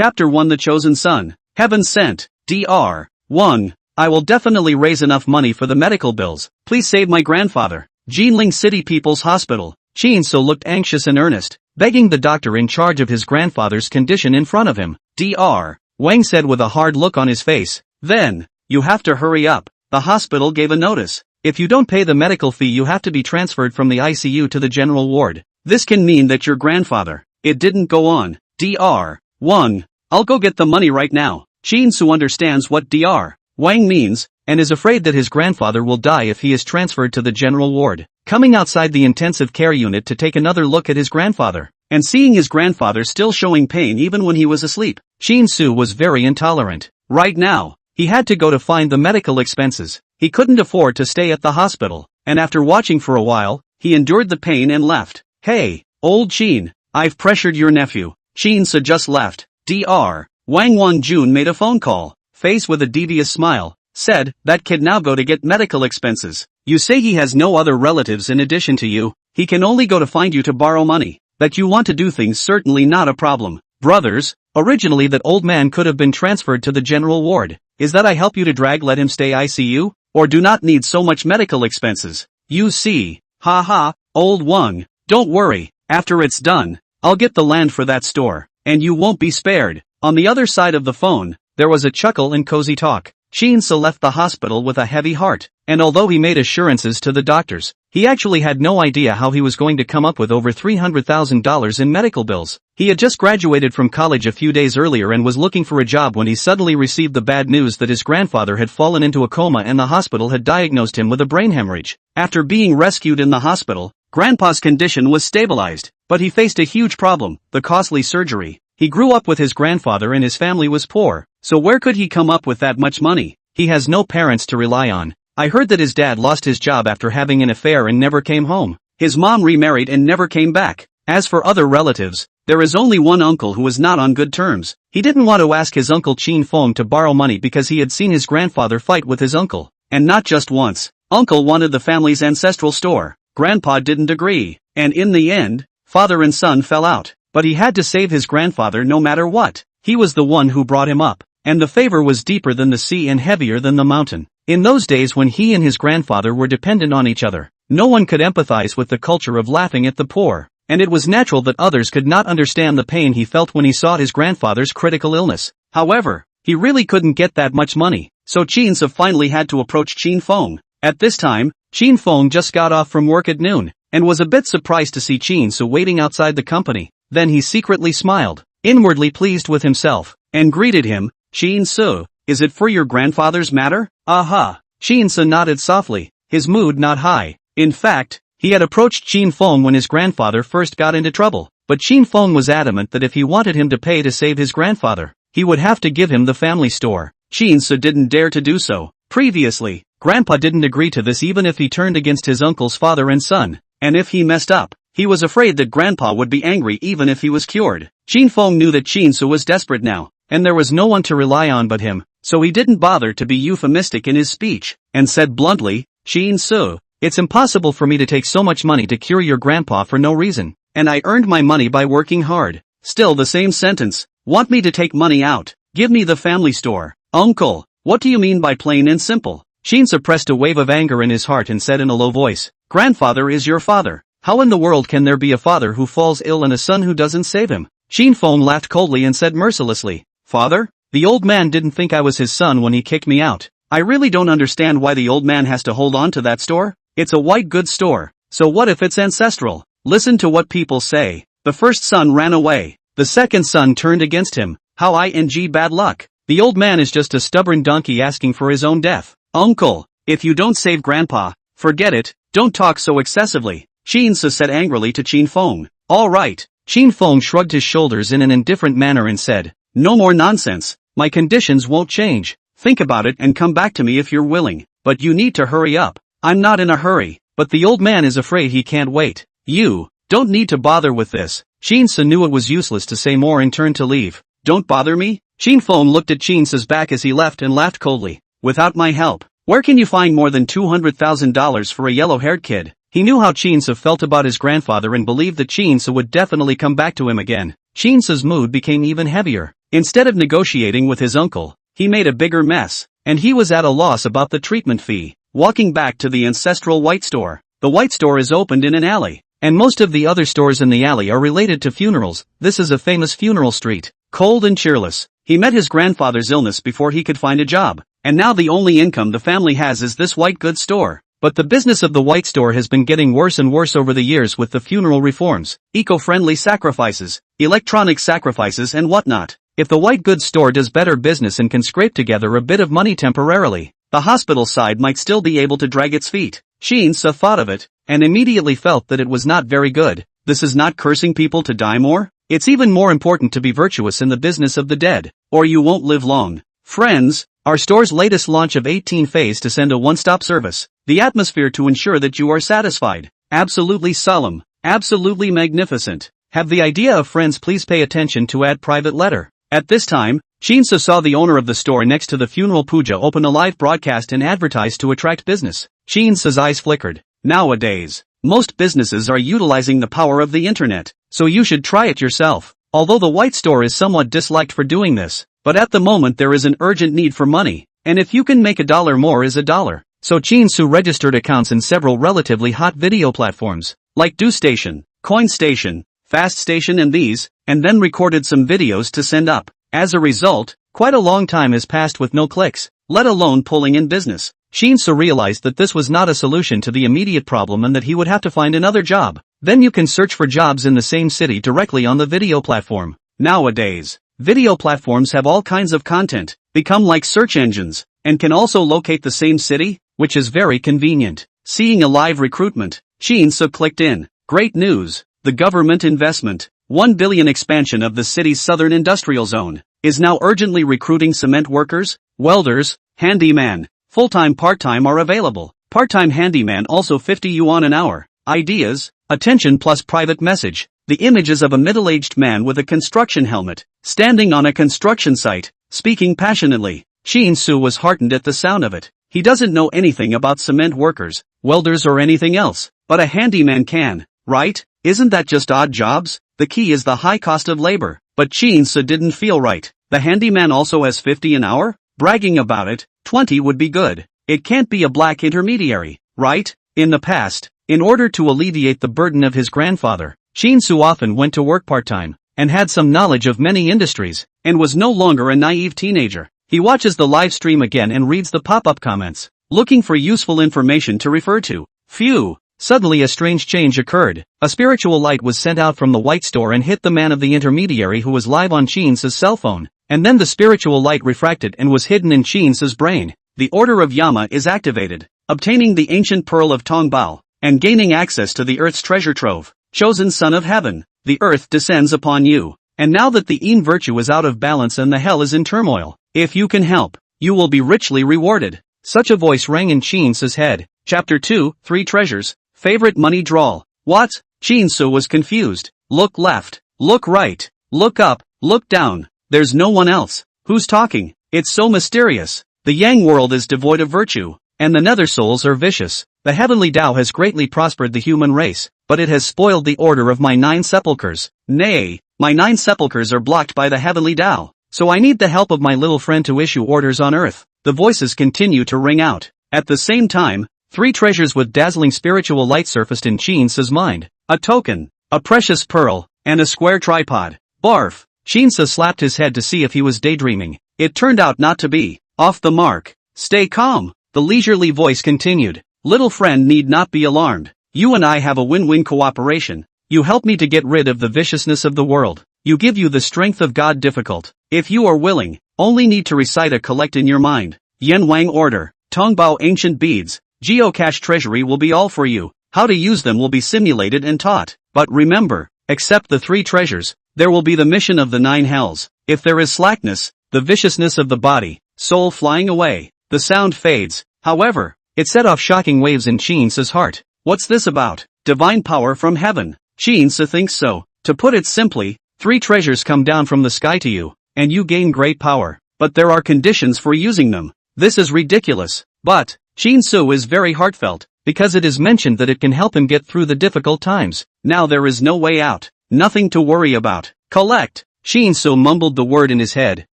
Chapter 1 The Chosen Son, Heaven Sent, Dr. 1. I will definitely raise enough money for the medical bills. Please save my grandfather. Jinling City People's Hospital. Chin-so looked anxious and earnest, begging the doctor in charge of his grandfather's condition in front of him. Dr. Wang said with a hard look on his face. Then, you have to hurry up. The hospital gave a notice. If you don't pay the medical fee, you have to be transferred from the ICU to the general ward. This can mean that your grandfather. It didn't go on. Dr. Wang. I'll go get the money right now. Chin-so understands what Dr. Wang means, and is afraid that his grandfather will die if he is transferred to the general ward. Coming outside the intensive care unit to take another look at his grandfather, and seeing his grandfather still showing pain even when he was asleep, Chin-so was very intolerant. Right now, he had to go to find the medical expenses. He couldn't afford to stay at the hospital, and after watching for a while, he endured the pain and left. Hey, old Chin, I've pressured your nephew. Chin-so just left. Dr. Wang Won-jun made a phone call, faced with a devious smile, said, that kid now go to get medical expenses. You say he has no other relatives in addition to you, he can only go to find you to borrow money. That you want to do things certainly not a problem. Brothers, originally that old man could have been transferred to the general ward. Is that I help you to drag let him stay ICU? Or do not need so much medical expenses? You see, haha, old Wang, don't worry, after it's done, I'll get the land for that store, and you won't be spared. On the other side of the phone, there was a chuckle and cozy talk. Chin-so left the hospital with a heavy heart, and although he made assurances to the doctors, he actually had no idea how he was going to come up with over $300,000 in medical bills. He had just graduated from college a few days earlier and was looking for a job when he suddenly received the bad news that his grandfather had fallen into a coma and the hospital had diagnosed him with a brain hemorrhage. After being rescued in the hospital, Grandpa's condition was stabilized, but he faced a huge problem, the costly surgery. He grew up with his grandfather and his family was poor, so where could he come up with that much money? He has no parents to rely on. I heard that his dad lost his job after having an affair and never came home. His mom remarried and never came back. As for other relatives, there is only one uncle who is not on good terms. He didn't want to ask his uncle Chin Fong to borrow money because he had seen his grandfather fight with his uncle. And not just once. Uncle wanted the family's ancestral store. Grandpa didn't agree. And in the end, father and son fell out. But he had to save his grandfather no matter what. He was the one who brought him up. And the favor was deeper than the sea and heavier than the mountain. In those days when he and his grandfather were dependent on each other, no one could empathize with the culture of laughing at the poor. And it was natural that others could not understand the pain he felt when he saw his grandfather's critical illness. However, he really couldn't get that much money. So Chin-so finally had to approach Chin Fong. At this time, Chin Fong just got off from work at noon, and was a bit surprised to see Chin-so waiting outside the company. Then he secretly smiled, inwardly pleased with himself, and greeted him. Chin-so, is it for your grandfather's matter? Aha. Chin-so nodded softly, his mood not high. In fact, he had approached Chin Fong when his grandfather first got into trouble, but Chin Fong was adamant that if he wanted him to pay to save his grandfather, he would have to give him the family store. Chin-so didn't dare to do so. Previously, Grandpa didn't agree to this even if he turned against his uncle's father and son, and if he messed up, he was afraid that Grandpa would be angry even if he was cured. Chin Fong knew that Chin-so was desperate now, and there was no one to rely on but him, so he didn't bother to be euphemistic in his speech, and said bluntly, Chin-so, it's impossible for me to take so much money to cure your grandpa for no reason, and I earned my money by working hard. Still the same sentence, want me to take money out, give me the family store. Uncle, what do you mean by plain and simple? Chin suppressed a wave of anger in his heart and said in a low voice, Grandfather is your father. How in the world can there be a father who falls ill and a son who doesn't save him? Chin Fong laughed coldly and said mercilessly, Father? The old man didn't think I was his son when he kicked me out. I really don't understand why the old man has to hold on to that store. It's a white goods store, so what if it's ancestral? Listen to what people say. The first son ran away. The second son turned against him. How ing bad luck. The old man is just a stubborn donkey asking for his own death. Uncle, if you don't save Grandpa, forget it, don't talk so excessively. Chin-so said angrily to Chin Fong. All right. Chin Fong shrugged his shoulders in an indifferent manner and said, No more nonsense. My conditions won't change. Think about it and come back to me if you're willing, but you need to hurry up. I'm not in a hurry, but the old man is afraid he can't wait. You don't need to bother with this. Chin-so knew it was useless to say more and turned to leave. Don't bother me? Chin Fong looked at Chin-so's back as he left and laughed coldly. Without my help, where can you find more than $200,000 for a yellow-haired kid? He knew how Chin-so felt about his grandfather and believed that Chin-so would definitely come back to him again. Shinsu's mood became even heavier. Instead of negotiating with his uncle, he made a bigger mess, and he was at a loss about the treatment fee. Walking back to the ancestral white store. The white store is opened in an alley, and most of the other stores in the alley are related to funerals. This is a famous funeral street. Cold and cheerless. He met his grandfather's illness before he could find a job, and now the only income the family has is this white goods store. But the business of the white store has been getting worse and worse over the years with the funeral reforms, eco-friendly sacrifices, electronic sacrifices and whatnot. If the white goods store does better business and can scrape together a bit of money temporarily, the hospital side might still be able to drag its feet. Shinsu thought of it, and immediately felt that it was not very good. This is not cursing people to die more? It's even more important to be virtuous in the business of the dead, or you won't live long. Friends, our store's latest launch of 18 phase to send a one-stop service. The atmosphere to ensure that you are satisfied. Absolutely solemn. Absolutely magnificent. Have the idea of friends, please pay attention to add private letter. At this time, Shinsu saw the owner of the store next to the funeral puja open a live broadcast and advertise to attract business. Shinsu's eyes flickered. Nowadays, most businesses are utilizing the power of the internet, so you should try it yourself. Although the white store is somewhat disliked for doing this, but at the moment there is an urgent need for money, and if you can make $1 more is $1. So Shinsu registered accounts in several relatively hot video platforms, like Do Station, Coin Station, Fast Station and then recorded some videos to send up. As a result, quite a long time has passed with no clicks, let alone pulling in business. Shinsu realized that this was not a solution to the immediate problem and that he would have to find another job. Then you can search for jobs in the same city directly on the video platform. Nowadays, video platforms have all kinds of content, become like search engines, and can also locate the same city, which is very convenient. Seeing a live recruitment, Shinsu clicked in. Great news! The government investment, 1 billion expansion of the city's southern industrial zone, is now urgently recruiting cement workers, welders, handyman. Full-time part-time are available. Part-time handyman also 50 yuan an hour. Ideas, attention plus private message. The images of a middle-aged man with a construction helmet, standing on a construction site, speaking passionately. Shinsu was heartened at the sound of it. He doesn't know anything about cement workers, welders or anything else, but a handyman can, right? Isn't that just odd jobs? The key is the high cost of labor. But Shinsu didn't feel right. The handyman also has 50 an hour? Bragging about it, 20 would be good. It can't be a black intermediary, right? In the past, in order to alleviate the burden of his grandfather, Shinsu often went to work part-time, and had some knowledge of many industries, and was no longer a naive teenager. He watches the live stream again and reads the pop-up comments, looking for useful information to refer to. Phew! Suddenly a strange change occurred. A spiritual light was sent out from the white store and hit the man of the intermediary who was live on Shinsu's cell phone, and then the spiritual light refracted and was hidden in Shinsu's brain. The order of Yama is activated, obtaining the ancient pearl of Tongbao, and gaining access to the earth's treasure trove. Chosen son of heaven, the earth descends upon you, and now that the yin virtue is out of balance and the hell is in turmoil, if you can help, you will be richly rewarded. Such a voice rang in Shinsu's head. Chapter 2, 3 Treasures. Favorite money drawl. What? Shinsu was confused. Look left, look right, look up, look down. There's no one else. Who's talking? It's so mysterious. The Yang world is devoid of virtue, and the nether souls are vicious. The heavenly Tao has greatly prospered the human race, but it has spoiled the order of my 9 sepulchres. Nay, my 9 sepulchres are blocked by the heavenly Tao, so I need the help of my little friend to issue orders on earth. The voices continue to ring out. At the same time, 3 treasures with dazzling spiritual light surfaced in Shinsu's mind. A token, a precious pearl, and a square tripod. Barf! Shinsu slapped his head to see if he was daydreaming. It turned out not to be. Off the mark. Stay calm. The leisurely voice continued. Little friend need not be alarmed. You and I have a win-win cooperation. You help me to get rid of the viciousness of the world. You give you the strength of God difficult. If you are willing, only need to recite a collect in your mind. Yen Wang order, Tongbao ancient beads, geocache treasury will be all for you. How to use them will be simulated and taught. But remember, except the 3 treasures, there will be the mission of the 9 hells. If there is slackness, the viciousness of the body, soul flying away. The sound fades. However, it set off shocking waves in Shinsu's heart. What's this about? Divine power from heaven. Shinsu thinks so. To put it simply, 3 treasures come down from the sky to you, and you gain great power. But there are conditions for using them. This is ridiculous. But Shinsu is very heartfelt, because it is mentioned that it can help him get through the difficult times. Now there is no way out. Nothing to worry about. Collect. Shinso mumbled the word in his head.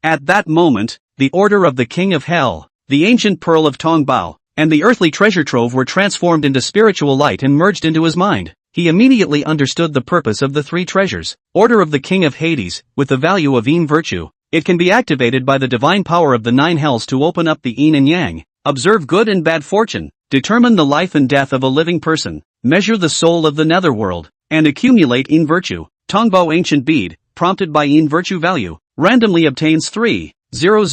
At that moment, the order of the King of Hell, the ancient pearl of Tongbao, and the earthly treasure trove were transformed into spiritual light and merged into his mind. He immediately understood the purpose of the three treasures. Order of the King of Hades, with the value of Yin virtue. It can be activated by the divine power of the nine hells to open up the Yin and Yang. Observe good and bad fortune. Determine the life and death of a living person. Measure the soul of the netherworld. And accumulate Yin virtue. Tongbao ancient bead, prompted by Yin virtue value, randomly obtains 3, 000,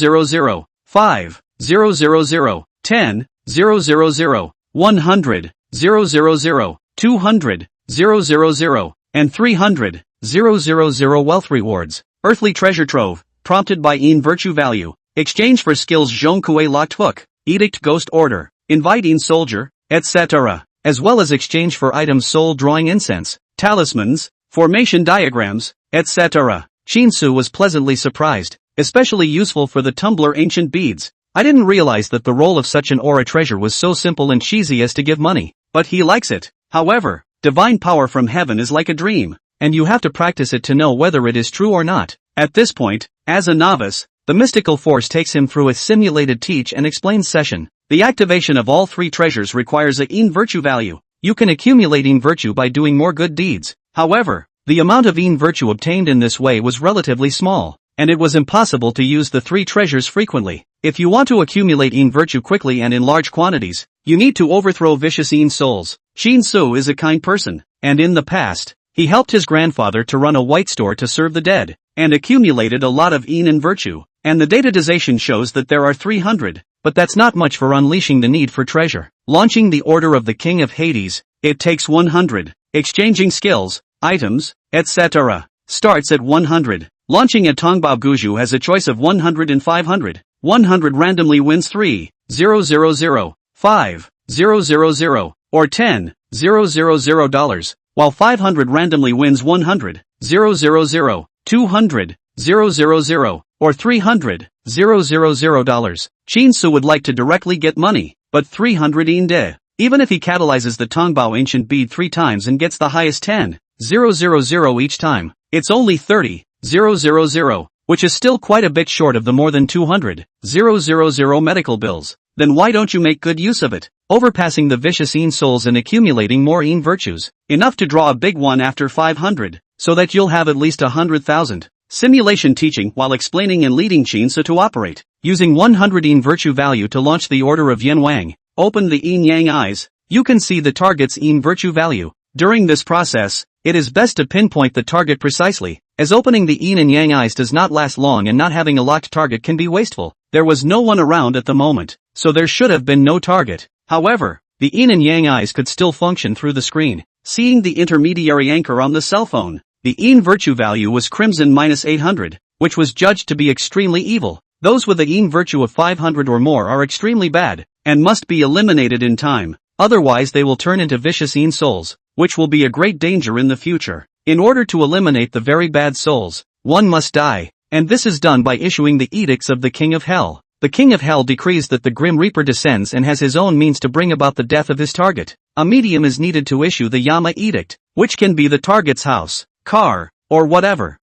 5, 000, 10, 000, 100, 000, 200, 000, and 300, 000 wealth rewards. Earthly treasure trove, prompted by Yin virtue value. Exchange for skills Zhongkue locked hook, edict ghost order, invite Yin soldier, etc. As well as exchange for items soul drawing incense, talismans, formation diagrams, etc. Shinsu was pleasantly surprised, especially useful for the tumbler ancient beads. I didn't realize that the role of such an aura treasure was so simple and cheesy as to give money, but he likes it. However, divine power from heaven is like a dream, and you have to practice it to know whether it is true or not. At this point, as a novice, the mystical force takes him through a simulated teach and explain session. The activation of all three treasures requires a Yin virtue value. You can accumulate Yin virtue by doing more good deeds. However, the amount of Yin virtue obtained in this way was relatively small, and it was impossible to use the three treasures frequently. If you want to accumulate Yin virtue quickly and in large quantities, you need to overthrow vicious Yin souls. Shinsu is a kind person, and in the past, he helped his grandfather to run a white store to serve the dead, and accumulated a lot of Yin and virtue, and the datization shows that there are 300, but that's not much for unleashing the need for treasure. Launching the Order of the King of Hades, it takes 100. Exchanging skills, items, etc. starts at 100. Launching a Tongbao Guju has a choice of 100 and 500. 100 randomly wins 3, 000, 5, 000, or 10, 000 dollars, while 500 randomly wins 100, 000, 200, 000, or 300, 000 dollars. Shinsu would like to directly get money, but 300 Yin de. Even if he catalyzes the Tongbao ancient bead 3 times and gets the highest 10, 000 each time, it's only 30, 000, which is still quite a bit short of the more than 200, 000 medical bills. Then why don't you make good use of it, overpassing the vicious Yin souls and accumulating more Yin virtues, enough to draw a big one after 500, so that you'll have at least 100,000. Simulation teaching while explaining and leading Shinsu to operate. Using 100 Yin virtue value to launch the Order of Yin Wang. Open the Yin Yang eyes. You can see the target's Yin virtue value. During this process, it is best to pinpoint the target precisely, as opening the Yin and Yang eyes does not last long and not having a locked target can be wasteful. There was no one around at the moment, so there should have been no target. However, the Yin and Yang eyes could still function through the screen. Seeing the intermediary anchor on the cell phone, the Yin virtue value was Crimson -800, which was judged to be extremely evil. Those with a Yin virtue of 500 or more are extremely bad, and must be eliminated in time, otherwise they will turn into vicious Yin souls, which will be a great danger in the future. In order to eliminate the very bad souls, one must die, and this is done by issuing the edicts of the King of Hell. The King of Hell decrees that the Grim Reaper descends and has his own means to bring about the death of his target. A medium is needed to issue the Yama edict, which can be the target's house, car, or whatever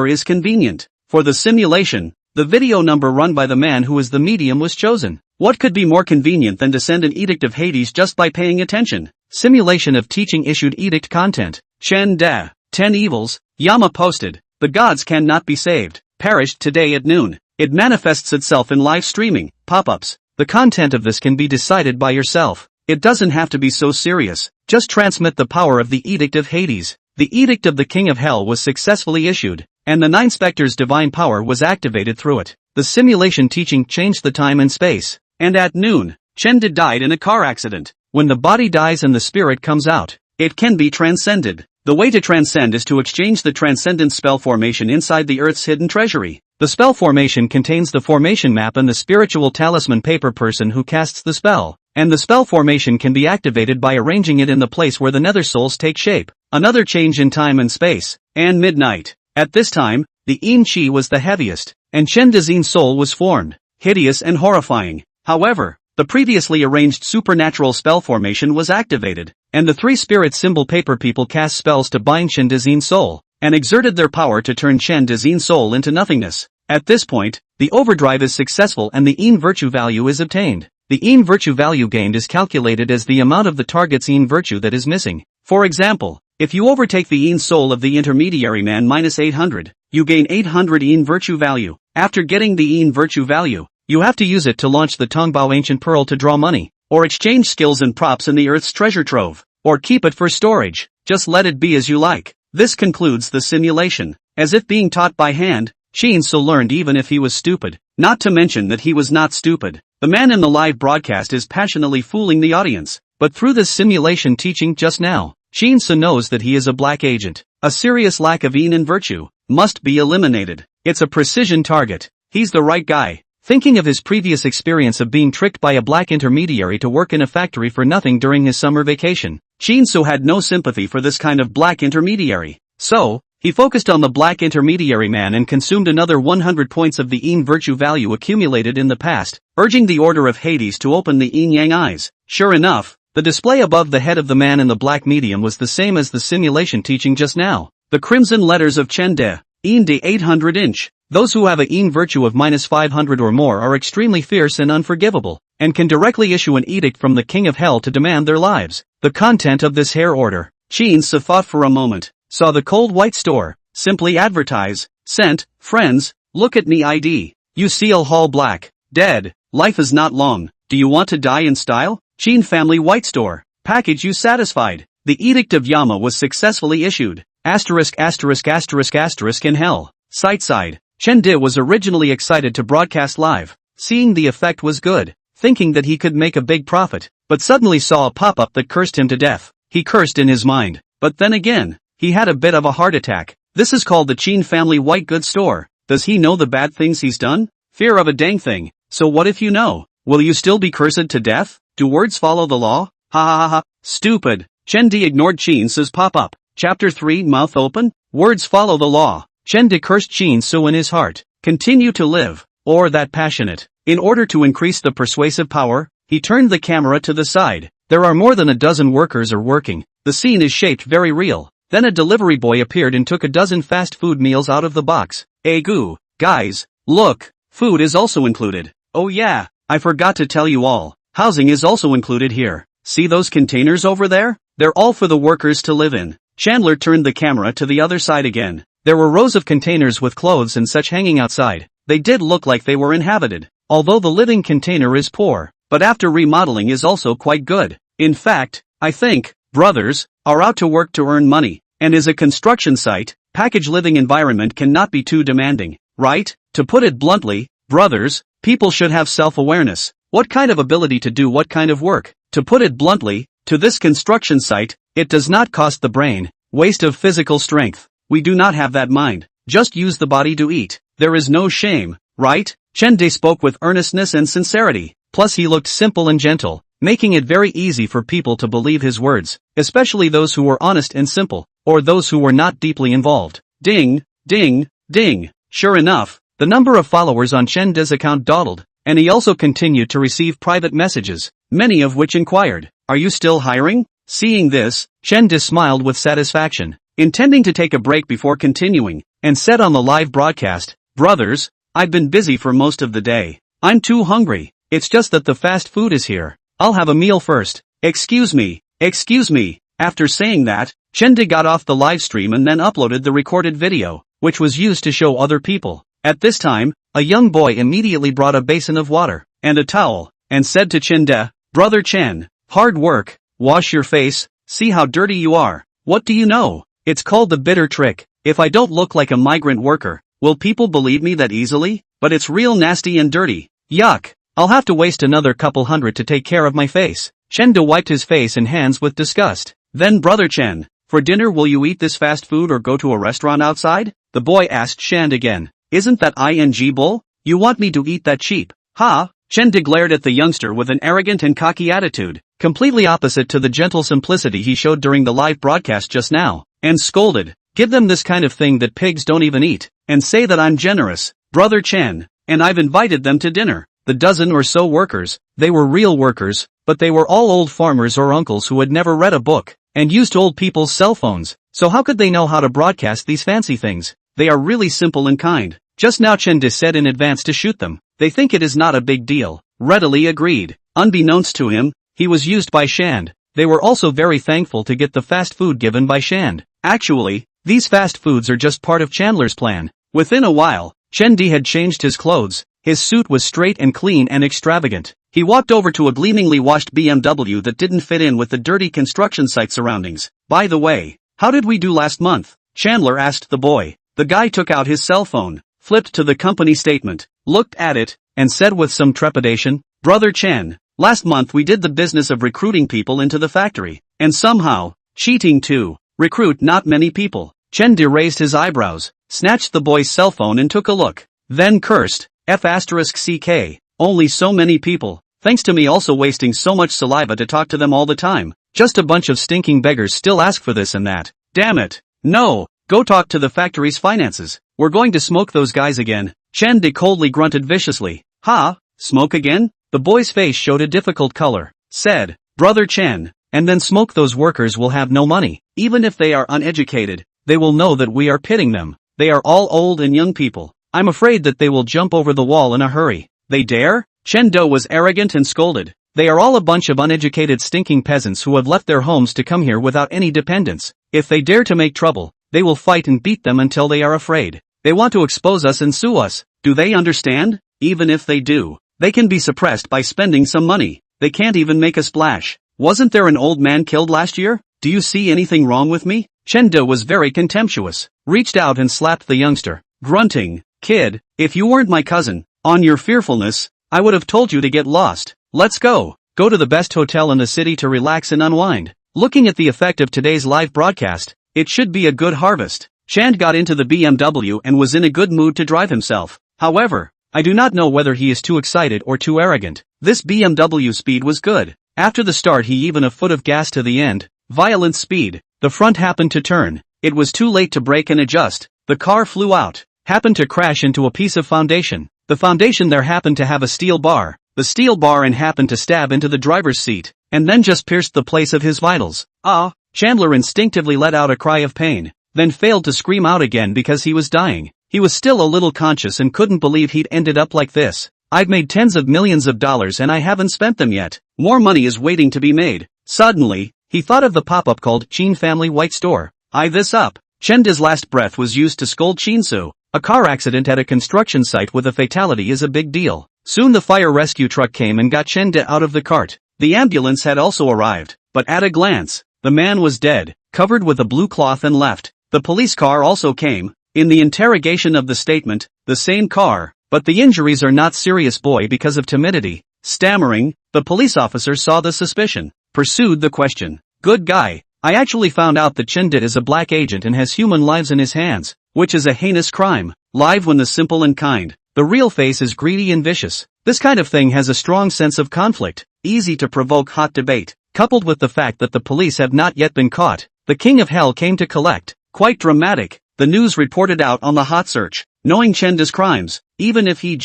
is convenient. For the simulation, the video number run by the man who is the medium was chosen. What could be more convenient than to send an edict of Hades just by paying attention? Simulation of teaching issued edict content. Chen Da. 10 evils, Yama posted. The gods cannot be saved. Perished today at noon. It manifests itself in live streaming, pop-ups. The content of this can be decided by yourself. It doesn't have to be so serious. Just transmit the power of the Edict of Hades. The Edict of the King of Hell was successfully issued, and the Nine Spectres' divine power was activated through it. The simulation teaching changed the time and space. And at noon, Chen Da died in a car accident. When the body dies and the spirit comes out, it can be transcended. The way to transcend is to exchange the transcendent spell formation inside the Earth's hidden treasury. The spell formation contains the formation map and the spiritual talisman paper person who casts the spell, and the spell formation can be activated by arranging it in the place where the nether souls take shape. Another change in time and space, and midnight. At this time, the Yin Chi was the heaviest, and Chen Da's Yin soul was formed, hideous and horrifying. However, the previously arranged supernatural spell formation was activated, and the 3 spirit symbol paper people cast spells to bind Chen Da's Yin soul. and exerted their power to turn Chen De's soul into nothingness. At this point, the overdrive is successful and the virtue value is obtained. The virtue value gained is calculated as the amount of the target's virtue that is missing. For example, if you overtake the soul of the intermediary man minus 800, you gain 800 virtue value. After getting the virtue value, you have to use it to launch the Tongbao ancient pearl to draw money, or exchange skills and props in the earth's treasure trove, or keep it for storage. Just let it be as you like. This concludes the simulation. As if being taught by hand, Shinso learned even if he was stupid. Not to mention that he was not stupid. The man in the live broadcast is passionately fooling the audience. But through this simulation teaching just now, Shinso knows that he is a black agent. A serious lack of virtue must be eliminated. It's a precision target. He's the right guy. Thinking of his previous experience of being tricked by a black intermediary to work in a factory for nothing during his summer vacation, Shinso had no sympathy for this kind of black intermediary. So, he focused on the black intermediary man and consumed another 100 points of the virtue value accumulated in the past, urging the Order of Hades to open the yang eyes. Sure enough, the display above the head of the man in the black medium was the same as the simulation teaching just now. The crimson letters of Chen De, de 800 inch. Those who have a virtue of minus 500 or more are extremely fierce and unforgivable, and can directly issue an edict from the King of Hell to demand their lives. The content of this hair order. Shinso thought for a moment. Saw the cold white store. Simply advertise. Sent. Friends, look at me ID. You seal hall black. Dead. Life is not long. Do you want to die in style? Chin family white store. Package you satisfied. The edict of Yama was successfully issued. Asterisk asterisk asterisk asterisk in hell. Sight side. Chen De was originally excited to broadcast live, seeing the effect was good, thinking that he could make a big profit, but suddenly saw a pop-up that cursed him to death. He cursed in his mind, but then again, he had a bit of a heart attack. This is called the Chin family white goods store. Does he know the bad things he's done? Fear of a dang thing. So what if you know? Will you still be cursed to death? Do words follow the law? Ha ha ha ha. Stupid. Chen De ignored Shinso's pop-up. Chapter 3 Mouth open? Words follow the law. Chen De cursed Shinso in his heart. Continue to live. Or that passionate. In order to increase the persuasive power, he turned the camera to the side. There are more than a dozen workers are working. The scene is shaped very real. Then a delivery boy appeared and took a dozen fast food meals out of the box. Goo, guys, look, food is also included. Oh yeah, I forgot to tell you all. Housing is also included here. See those containers over there? They're all for the workers to live in. Chandler turned the camera to the other side again. There were rows of containers with clothes and such hanging outside. They did look like they were inhabited. Although the living container is poor, but after remodeling is also quite good. In fact, I think, brothers, are out to work to earn money, and is a construction site, package living environment cannot be too demanding, right? To put it bluntly, brothers, people should have self-awareness. What kind of ability to do what kind of work? To put it bluntly, to this construction site, it does not cost the brain, waste of physical strength. We do not have that mind. Just use the body to eat. There is no shame, right? Chen De spoke with earnestness and sincerity. Plus he looked simple and gentle, making it very easy for people to believe his words, especially those who were honest and simple, or those who were not deeply involved. Ding, ding, ding. Sure enough, the number of followers on Chen De's account dawdled, and he also continued to receive private messages, many of which inquired, "Are you still hiring?" Seeing this, Chen De smiled with satisfaction, intending to take a break before continuing, and said on the live broadcast, "Brothers, I've been busy for most of the day. I'm too hungry. It's just that the fast food is here. I'll have a meal first. Excuse me, excuse me." After saying that, Chen De got off the live stream and then uploaded the recorded video, which was used to show other people. At this time, a young boy immediately brought a basin of water, and a towel, and said to Chen De, "Brother Chen, hard work, wash your face, see how dirty you are. What do you know? It's called the bitter trick. If I don't look like a migrant worker, will people believe me that easily? But it's real nasty and dirty. Yuck. I'll have to waste another couple hundred to take care of my face." Chen De wiped his face and hands with disgust. Then Brother Chen, for dinner will you eat this fast food or go to a restaurant outside? The boy asked Chen again. Isn't that ing bull? You want me to eat that cheap? Ha? Chen De glared at the youngster with an arrogant and cocky attitude, completely opposite to the gentle simplicity he showed during the live broadcast just now, and scolded, "Give them this kind of thing that pigs don't even eat, and say that I'm generous, Brother Chen, and I've invited them to dinner." The dozen or so workers, they were real workers, but they were all old farmers or uncles who had never read a book, and used old people's cell phones. so how could they know how to broadcast these fancy things? They are really simple and kind. Just now Chen said in advance to shoot them. They think it is not a big deal. Readily agreed. Unbeknownst to him, he was used by Shand. They were also very thankful to get the fast food given by Shand. Actually, these fast foods are just part of Chandler's plan. Within a while, Chen had changed his clothes. His suit was straight and clean and extravagant. He walked over to a gleamingly washed BMW that didn't fit in with the dirty construction site surroundings. By the way, how did we do last month? Chandler asked the boy. The guy took out his cell phone, flipped to the company statement, looked at it, and said with some trepidation, "Brother Chen, last month we did the business of recruiting people into the factory, and somehow, cheating too. Recruit not many people." Chen raised his eyebrows, snatched the boy's cell phone and took a look, then cursed, F***ck, only so many people, thanks to me also wasting so much saliva to talk to them all the time. Just a bunch of stinking beggars still ask for this and that. Damn it. No, go talk to the factory's finances. We're going to smoke those guys again. Chen coldly grunted viciously. Ha, smoke again? The boy's face showed a difficult color. Said, "Brother Chen, and then smoke those workers will have no money. Even if they are uneducated, they will know that we are pitting them. They are all old and young people. I'm afraid that they will jump over the wall in a hurry." They dare? Chen was arrogant and scolded. They are all a bunch of uneducated stinking peasants who have left their homes to come here without any dependents. If they dare to make trouble, they will fight and beat them until they are afraid. They want to expose us and sue us. Do they understand? Even if they do, they can be suppressed by spending some money. They can't even make a splash. Wasn't there an old man killed last year? Do you see anything wrong with me? Chen was very contemptuous, reached out and slapped the youngster, grunting, "Kid, if you weren't my cousin, on your fearfulness, I would have told you to get lost. Let's go. Go to the best hotel in the city to relax and unwind." Looking at the effect of today's live broadcast, it should be a good harvest. Chand got into the BMW and was in a good mood to drive himself. However, I do not know whether he is too excited or too arrogant. This BMW speed was good. After the start he even a foot of gas to the end. Violent speed. The front happened to turn. It was too late to brake and adjust. The car flew out. Happened to crash into a piece of foundation. The foundation there happened to have a steel bar. The steel bar and happened to stab into the driver's seat, and then just pierced the place of his vitals. Ah! Chandler instinctively let out a cry of pain, then failed to scream out again because he was dying. He was still a little conscious and couldn't believe he'd ended up like this. I've made tens of millions of dollars and I haven't spent them yet. More money is waiting to be made. Suddenly, he thought of the pop-up called Chin Family White Store. Eye this up. Chen's last breath was used to scold Chinsu. A car accident at a construction site with a fatality is a big deal. Soon the fire rescue truck came and got Chen out of the cart. The ambulance had also arrived, but at a glance, the man was dead, covered with a blue cloth and left. The police car also came. In the interrogation of the statement, the same car, but the injuries are not serious boy because of timidity. Stammering, the police officer saw the suspicion, pursued the question. Good guy, I actually found out that Chen is a black agent and has human lives in his hands, which is a heinous crime. Live when the simple and kind. The real face is greedy and vicious. This kind of thing has a strong sense of conflict, easy to provoke hot debate, coupled with the fact that the police have not yet been caught. The king of hell came to collect. Quite dramatic. The news reported out on the hot search. Knowing Chen's crimes, even if he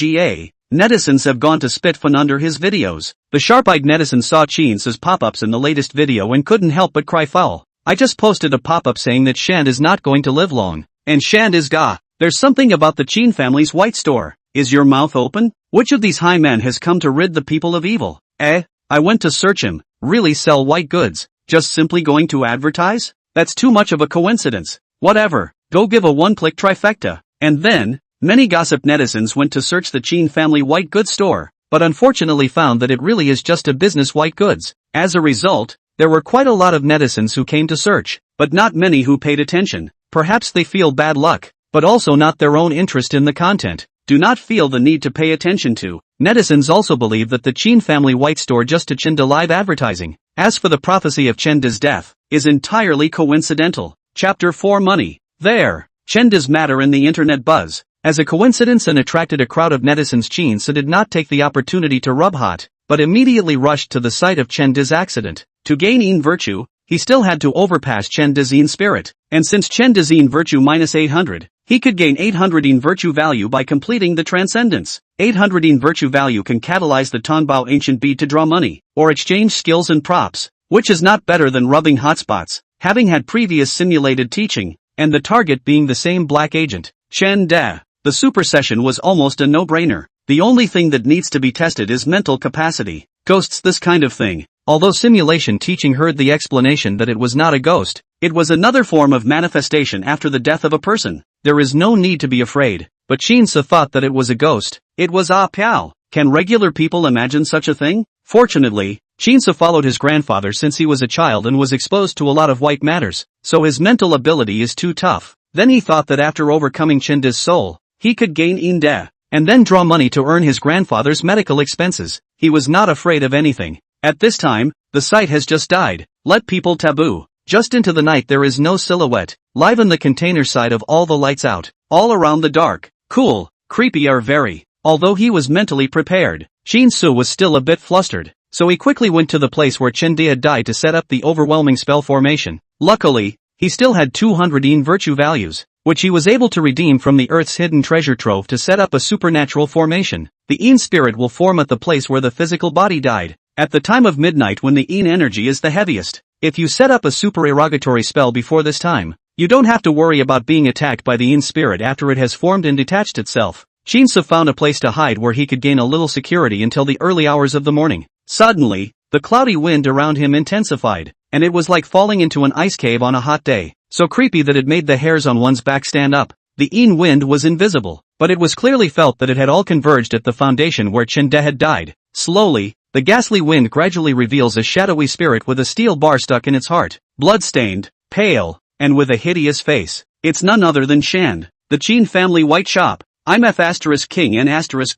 netizens have gone to spit fun under his videos. The sharp-eyed netizen saw Chen's pop-ups in the latest video and couldn't help but cry foul. I just posted a pop-up saying that Shand is not going to live long. And Shand is ga. There's something about the Chin family's white store. Is your mouth open? Which of these high men has come to rid the people of evil? I went to search him. Really sell white goods. Just simply going to advertise? That's too much of a coincidence. Whatever. Go give a one-click trifecta. And then, many gossip netizens went to search the Chin family white goods store, but unfortunately found that it really is just a business white goods. As a result, there were quite a lot of netizens who came to search, but not many who paid attention. Perhaps they feel bad luck, but also not their own interest in the content. Do not feel the need to pay attention to. Netizens also believe that the Chin family white store just to Chen live advertising. As for the prophecy of Chen's death, is entirely coincidental. Chapter 4 Money. There. Chen's matter in the internet buzz. As a coincidence and attracted a crowd of netizens. Chin did not take the opportunity to rub hot, but immediately rushed to the site of Chen's accident. To gain in virtue, he still had to overpass Chen's in spirit, and since Chen's in virtue minus 800, he could gain 800 in virtue value by completing the transcendence. 800 in virtue value can catalyze the Tongbao ancient bead to draw money, or exchange skills and props, which is not better than rubbing hotspots. having had previous simulated teaching, and the target being the same black agent, Chen De. The super session was almost a no-brainer. The only thing that needs to be tested is mental capacity. Ghosts, this kind of thing. Although simulation teaching heard the explanation that it was not a ghost, it was another form of manifestation after the death of a person. There is no need to be afraid. But Shinsa thought that it was a ghost. It was Ah Piao. Can regular people imagine such a thing? Fortunately, Shinsa followed his grandfather since he was a child and was exposed to a lot of white matters, so his mental ability is too tough. Then he thought that after overcoming Chinda's soul, he could gain Inde, and then draw money to earn his grandfather's medical expenses. He was not afraid of anything. At this time, the site has just died. Let people taboo. Just into the night there is no silhouette. Liven the container side of all the lights out. All around the dark. Cool. Creepy are very. Although he was mentally prepared, Shin-Su was still a bit flustered, so he quickly went to the place where Chendi had died to set up the overwhelming spell formation. Luckily, he still had 200 Yin virtue values, which he was able to redeem from the Earth's hidden treasure trove to set up a supernatural formation. The Yin spirit will form at the place where the physical body died, at the time of midnight when the Yin energy is the heaviest. If you set up a supererogatory spell before this time, you don't have to worry about being attacked by the Yin spirit after it has formed and detached itself. Shinsa found a place to hide where he could gain a little security until the early hours of the morning. Suddenly, the cloudy wind around him intensified, and it was like falling into an ice cave on a hot day, so creepy that it made the hairs on one's back stand up. The Yin wind was invisible, but it was clearly felt that it had all converged at the foundation where Chinde had died. Slowly, the ghastly wind gradually reveals a shadowy spirit with a steel bar stuck in its heart, blood-stained, pale, and with a hideous face. It's none other than Shand, the Qin family white shop. I'm F***king and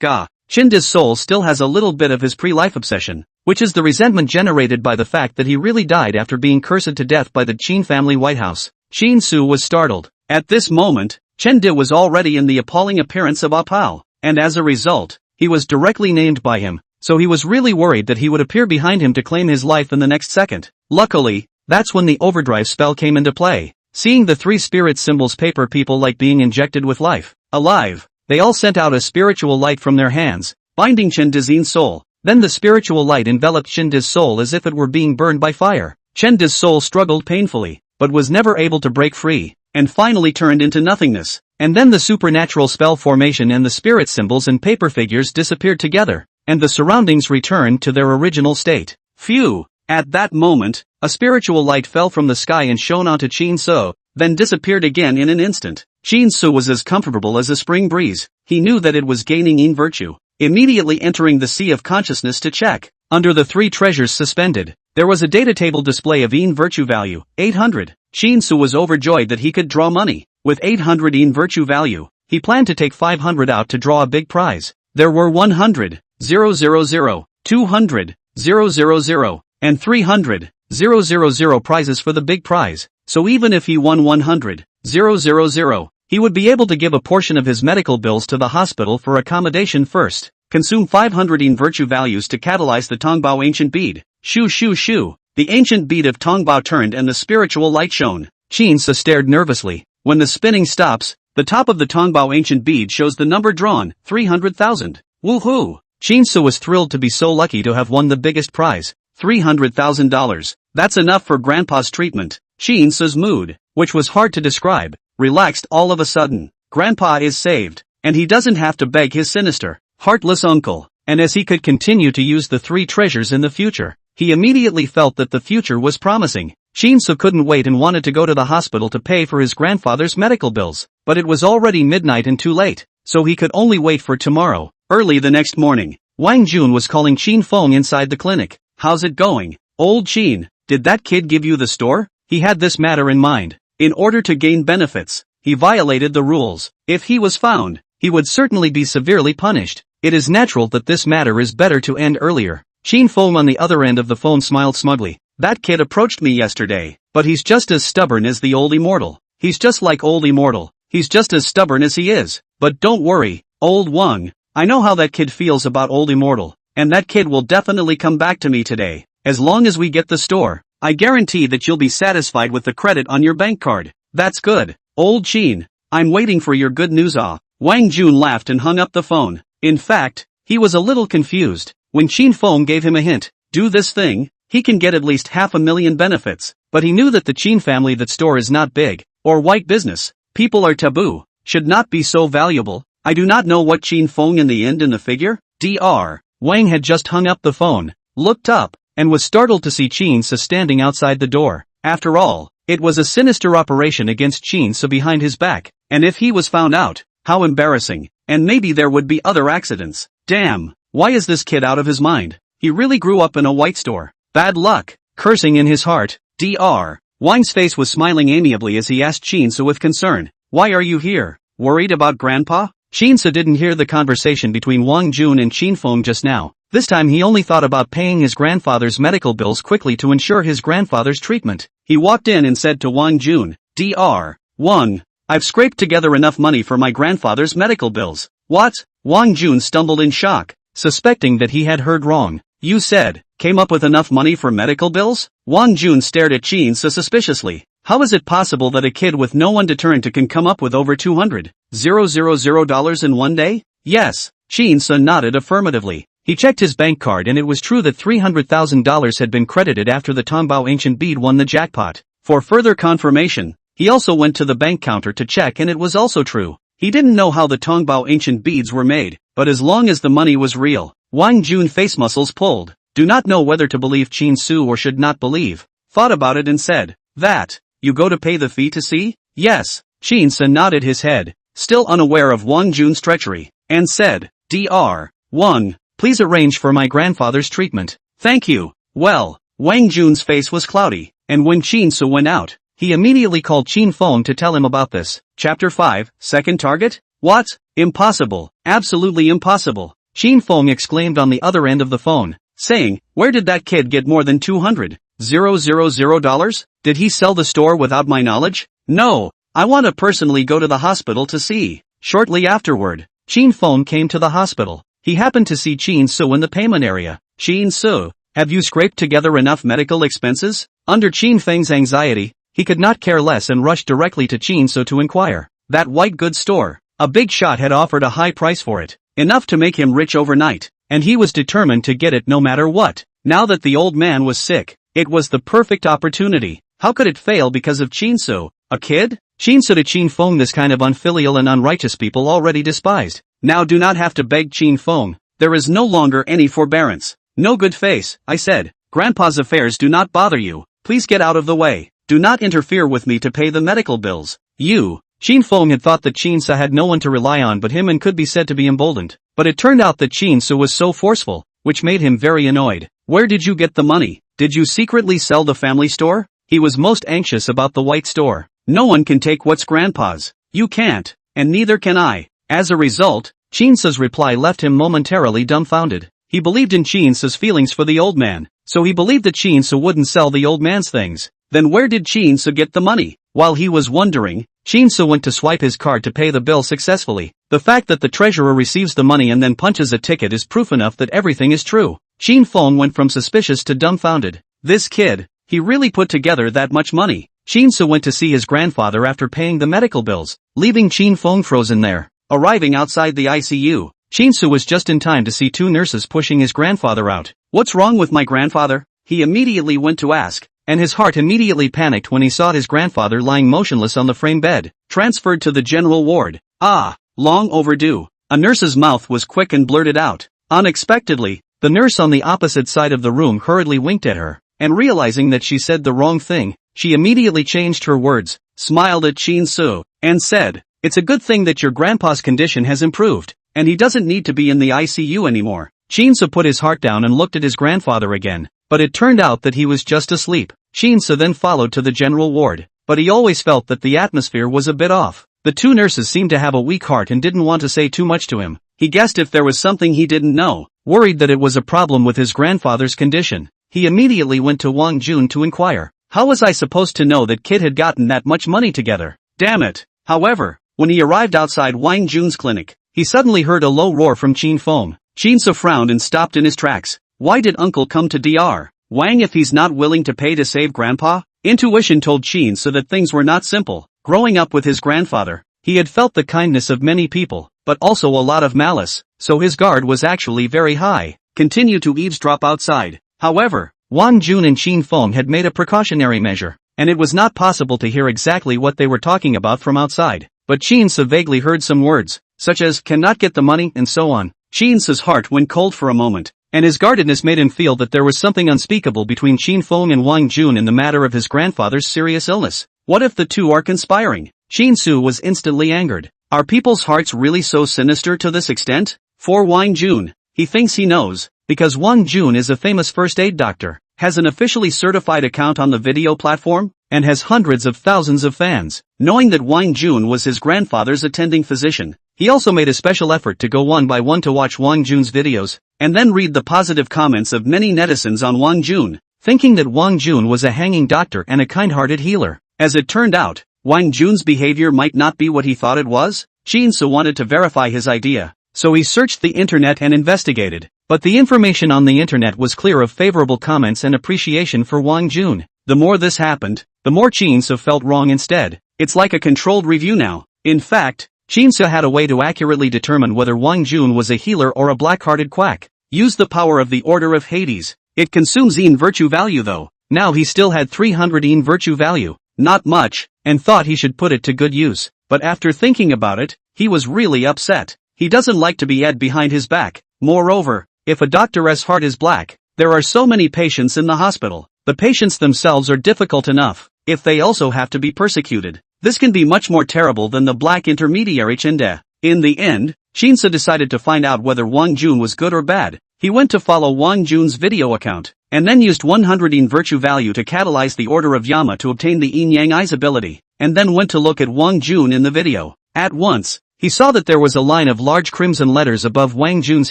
**ga. Chinda's soul still has a little bit of his pre-life obsession, which is the resentment generated by the fact that he really died after being cursed to death by the Qin family White House. Shin-Su was startled. At this moment, Chende was already in the appalling appearance of Apao, and as a result, he was directly named by him, so he was really worried that he would appear behind him to claim his life in the next second. Luckily, that's when the overdrive spell came into play. Seeing the three spirit symbols paper people like being injected with life. Alive. They all sent out a spiritual light from their hands, binding Chende's soul. Then the spiritual light enveloped Chende's soul as if it were being burned by fire. Chende's soul struggled painfully, but was never able to break free, and finally turned into nothingness. And then the supernatural spell formation and the spirit symbols and paper figures disappeared together, and the surroundings returned to their original state. Phew! At that moment, a spiritual light fell from the sky and shone onto Chin-Su, then disappeared again in an instant. Shin-Su was as comfortable as a spring breeze. He knew that it was gaining Yin virtue. Immediately entering the sea of consciousness to check. Under the three treasures suspended, there was a data table display of Yin virtue value, 800. Shin-Su was overjoyed that he could draw money. With 800 Yin virtue value, he planned to take 500 out to draw a big prize. There were 100, 000, 200, 000, and 300, 000 prizes for the big prize. So even if he won 100, 000, he would be able to give a portion of his medical bills to the hospital for accommodation first. Consume 500 Yin virtue values to catalyze the Tongbao ancient bead. Shoo shoo shoo. The ancient bead of Tongbao turned and the spiritual light shone. Shin-Su stared nervously. When the spinning stops, the top of the Tongbao ancient bead shows the number drawn, 300,000. Woohoo! Shin-Su was thrilled to be so lucky to have won the biggest prize, $300,000. That's enough for Grandpa's treatment. Shin-Su's mood, which was hard to describe, relaxed all of a sudden. Grandpa is saved, and he doesn't have to beg his sinister, heartless uncle. And as he could continue to use the three treasures in the future, he immediately felt that the future was promising. Shin-Su couldn't wait and wanted to go to the hospital to pay for his grandfather's medical bills, but it was already midnight and too late, so he could only wait for tomorrow. Early the next morning, Wang Jun was calling Qin Feng inside the clinic. How's it going? Old Qin, did that kid give you the store? He had this matter in mind. In order to gain benefits, he violated the rules. If he was found, he would certainly be severely punished. It is natural that this matter is better to end earlier. Qin Feng on the other end of the phone smiled smugly. That kid approached me yesterday, but he's just as stubborn as the old immortal. He's just like old immortal. He's just as stubborn as he is. But don't worry, old Wang. I know how that kid feels about old immortal, and that kid will definitely come back to me today. As long as we get the store, I guarantee that you'll be satisfied with the credit on your bank card. That's good. Old Qin, I'm waiting for your good news. Wang Jun laughed and hung up the phone. In fact, he was a little confused when Qin Feng gave him a hint. Do this thing, he can get at least 500,000 benefits, but but he knew that the Qin family that store is not big, or white business. People are taboo, should not be so valuable. I do not know what Qin Feng in the end in the figure. Dr. Wang had just hung up the phone, looked up, and was startled to see Qin Sa standing outside the door. After all, it was a sinister operation against Qin Sa behind his back, and if he was found out, how embarrassing, and maybe there would be other accidents. Damn, why is this kid out of his mind? He really grew up in a white store. Bad luck. Cursing in his heart, Dr. Wang's face was smiling amiably as he asked Qin Sa with concern, "Why are you here? Worried about Grandpa?" Qin Sa didn't hear the conversation between Wang Jun and Qin Feng just now. This time he only thought about paying his grandfather's medical bills quickly to ensure his grandfather's treatment. He walked in and said to Wang Jun, "Dr. Wang, I've scraped together enough money for my grandfather's medical bills." "What?" Wang Jun stumbled in shock, suspecting that he had heard wrong. "You said, came up with enough money for medical bills?" Wang Jun stared at Qin Sa suspiciously. How is it possible that a kid with no one to turn to can come up with over $200,000 in one day? Yes, Qin Sa nodded affirmatively. He checked his bank card and it was true that $300,000 had been credited after the Tongbao ancient bead won the jackpot. For further confirmation, he also went to the bank counter to check and it was also true. He didn't know how the Tongbao ancient beads were made, but as long as the money was real, Wang Jun face muscles pulled. Do not know whether to believe Qin Su or should not believe. Thought about it and said, "That, you go to pay the fee to see?" "Yes." Qin Sa nodded his head, still unaware of Wang Jun's treachery, and said, "Dr. Wang, please arrange for my grandfather's treatment." "Thank you." Well, Wang Jun's face was cloudy, and when Qin Sa went out, he immediately called Qin Feng to tell him about this. Chapter 5, Second Target? What? Impossible. Absolutely impossible. Qin Feng exclaimed on the other end of the phone, saying, "Where did that kid get more than $200,000? Did he sell the store without my knowledge? No, I want to personally go to the hospital to see." Shortly afterward, Qin Feng came to the hospital. He happened to see Qin Su in the payment area. "Qin Su, have you scraped together enough medical expenses?" Under Qin Feng's anxiety, he could not care less and rushed directly to Qin Su to inquire. That white goods store, a big shot had offered a high price for it, enough to make him rich overnight, and he was determined to get it no matter what. Now that the old man was sick, it was the perfect opportunity. How could it fail because of Qin Su, a kid? Qin Su to Qin Feng, this kind of unfilial and unrighteous people already despised. Now do not have to beg Qin Feng. There is no longer any forbearance. "No good face," I said. "Grandpa's affairs do not bother you. Please get out of the way. Do not interfere with me to pay the medical bills." You. Qin Feng had thought that Qin Sa had no one to rely on but him and could be said to be emboldened. But it turned out that Qin Sa was so forceful, which made him very annoyed. "Where did you get the money? Did you secretly sell the family store?" He was most anxious about the white store. "No one can take what's Grandpa's. You can't, and neither can I." As a result, Qin Sa's reply left him momentarily dumbfounded. He believed in Qin Sa's feelings for the old man, so he believed that Qin Sa wouldn't sell the old man's things. Then where did Qin Sa get the money? While he was wondering, Qin Sa went to swipe his card to pay the bill successfully. The fact that the treasurer receives the money and then punches a ticket is proof enough that everything is true. Qin Feng went from suspicious to dumbfounded. This kid, he really put together that much money. Qin Sa went to see his grandfather after paying the medical bills, leaving Qin Feng frozen there. Arriving outside the ICU, Qin Sa was just in time to see two nurses pushing his grandfather out. "What's wrong with my grandfather?" he immediately went to ask, and his heart immediately panicked when he saw his grandfather lying motionless on the frame bed, transferred to the general ward. "Ah, long overdue." A nurse's mouth was quick and blurted out. Unexpectedly, the nurse on the opposite side of the room hurriedly winked at her, and realizing that she said the wrong thing, she immediately changed her words, smiled at Qin Su, and said, "It's a good thing that your grandpa's condition has improved, and he doesn't need to be in the ICU anymore." Qin Su put his heart down and looked at his grandfather again, but it turned out that he was just asleep. Qin Su then followed to the general ward, but he always felt that the atmosphere was a bit off. The two nurses seemed to have a weak heart and didn't want to say too much to him. He guessed if there was something he didn't know, worried that it was a problem with his grandfather's condition. He immediately went to Wang Jun to inquire, "How was I supposed to know that kid had gotten that much money together? Damn it." However, when he arrived outside Wang Jun's clinic, he suddenly heard a low roar from Qin Feng. Qin Su frowned and stopped in his tracks. Why did Uncle come to Dr. Wang if he's not willing to pay to save Grandpa? Intuition told Qin Su that things were not simple. Growing up with his grandfather, he had felt the kindness of many people, but also a lot of malice, so his guard was actually very high. Continue to eavesdrop outside. However, Wang Jun and Qin Feng had made a precautionary measure. and it was not possible to hear exactly what they were talking about from outside. But Chin-se vaguely heard some words, such as cannot get the money and so on. Chin-se's heart went cold for a moment, and his guardedness made him feel that there was something unspeakable between Chin Feng and Wang Jun in the matter of his grandfather's serious illness. What if the two are conspiring? Chin-se was instantly angered. Are people's hearts really so sinister to this extent? For Wang Jun, he thinks he knows, because Wang Jun is a famous first aid doctor, has an officially certified account on the video platform, and has hundreds of thousands of fans. Knowing that Wang Jun was his grandfather's attending physician, he also made a special effort to go one by one to watch Wang Jun's videos, and then read the positive comments of many netizens on Wang Jun, thinking that Wang Jun was a hanging doctor and a kind-hearted healer. As it turned out, Wang Jun's behavior might not be what he thought it was. Chin-se wanted to verify his idea, so he searched the internet and investigated, but the information on the internet was clear of favorable comments and appreciation for Wang Jun. The more this happened, the more Chin-se felt wrong instead. It's like a controlled review now. In fact, Chin-se had a way to accurately determine whether Wang Jun was a healer or a black-hearted quack. Use the power of the Order of Hades. It consumes yin virtue value though. Now he still had 300 yin virtue value. Not much, and thought he should put it to good use. But after thinking about it, he was really upset. He doesn't like to be ed behind his back. Moreover, if a doctor's heart is black, there are so many patients in the hospital. The patients themselves are difficult enough. If they also have to be persecuted, this can be much more terrible than the black intermediary Chinde. In the end, Chin-se decided to find out whether Wang Jun was good or bad. He went to follow Wang Jun's video account, and then used 100 yin virtue value to catalyze the Order of Yama to obtain the Yin Yang Eyes ability, and then went to look at Wang Jun in the video. At once, he saw that there was a line of large crimson letters above Wang Jun's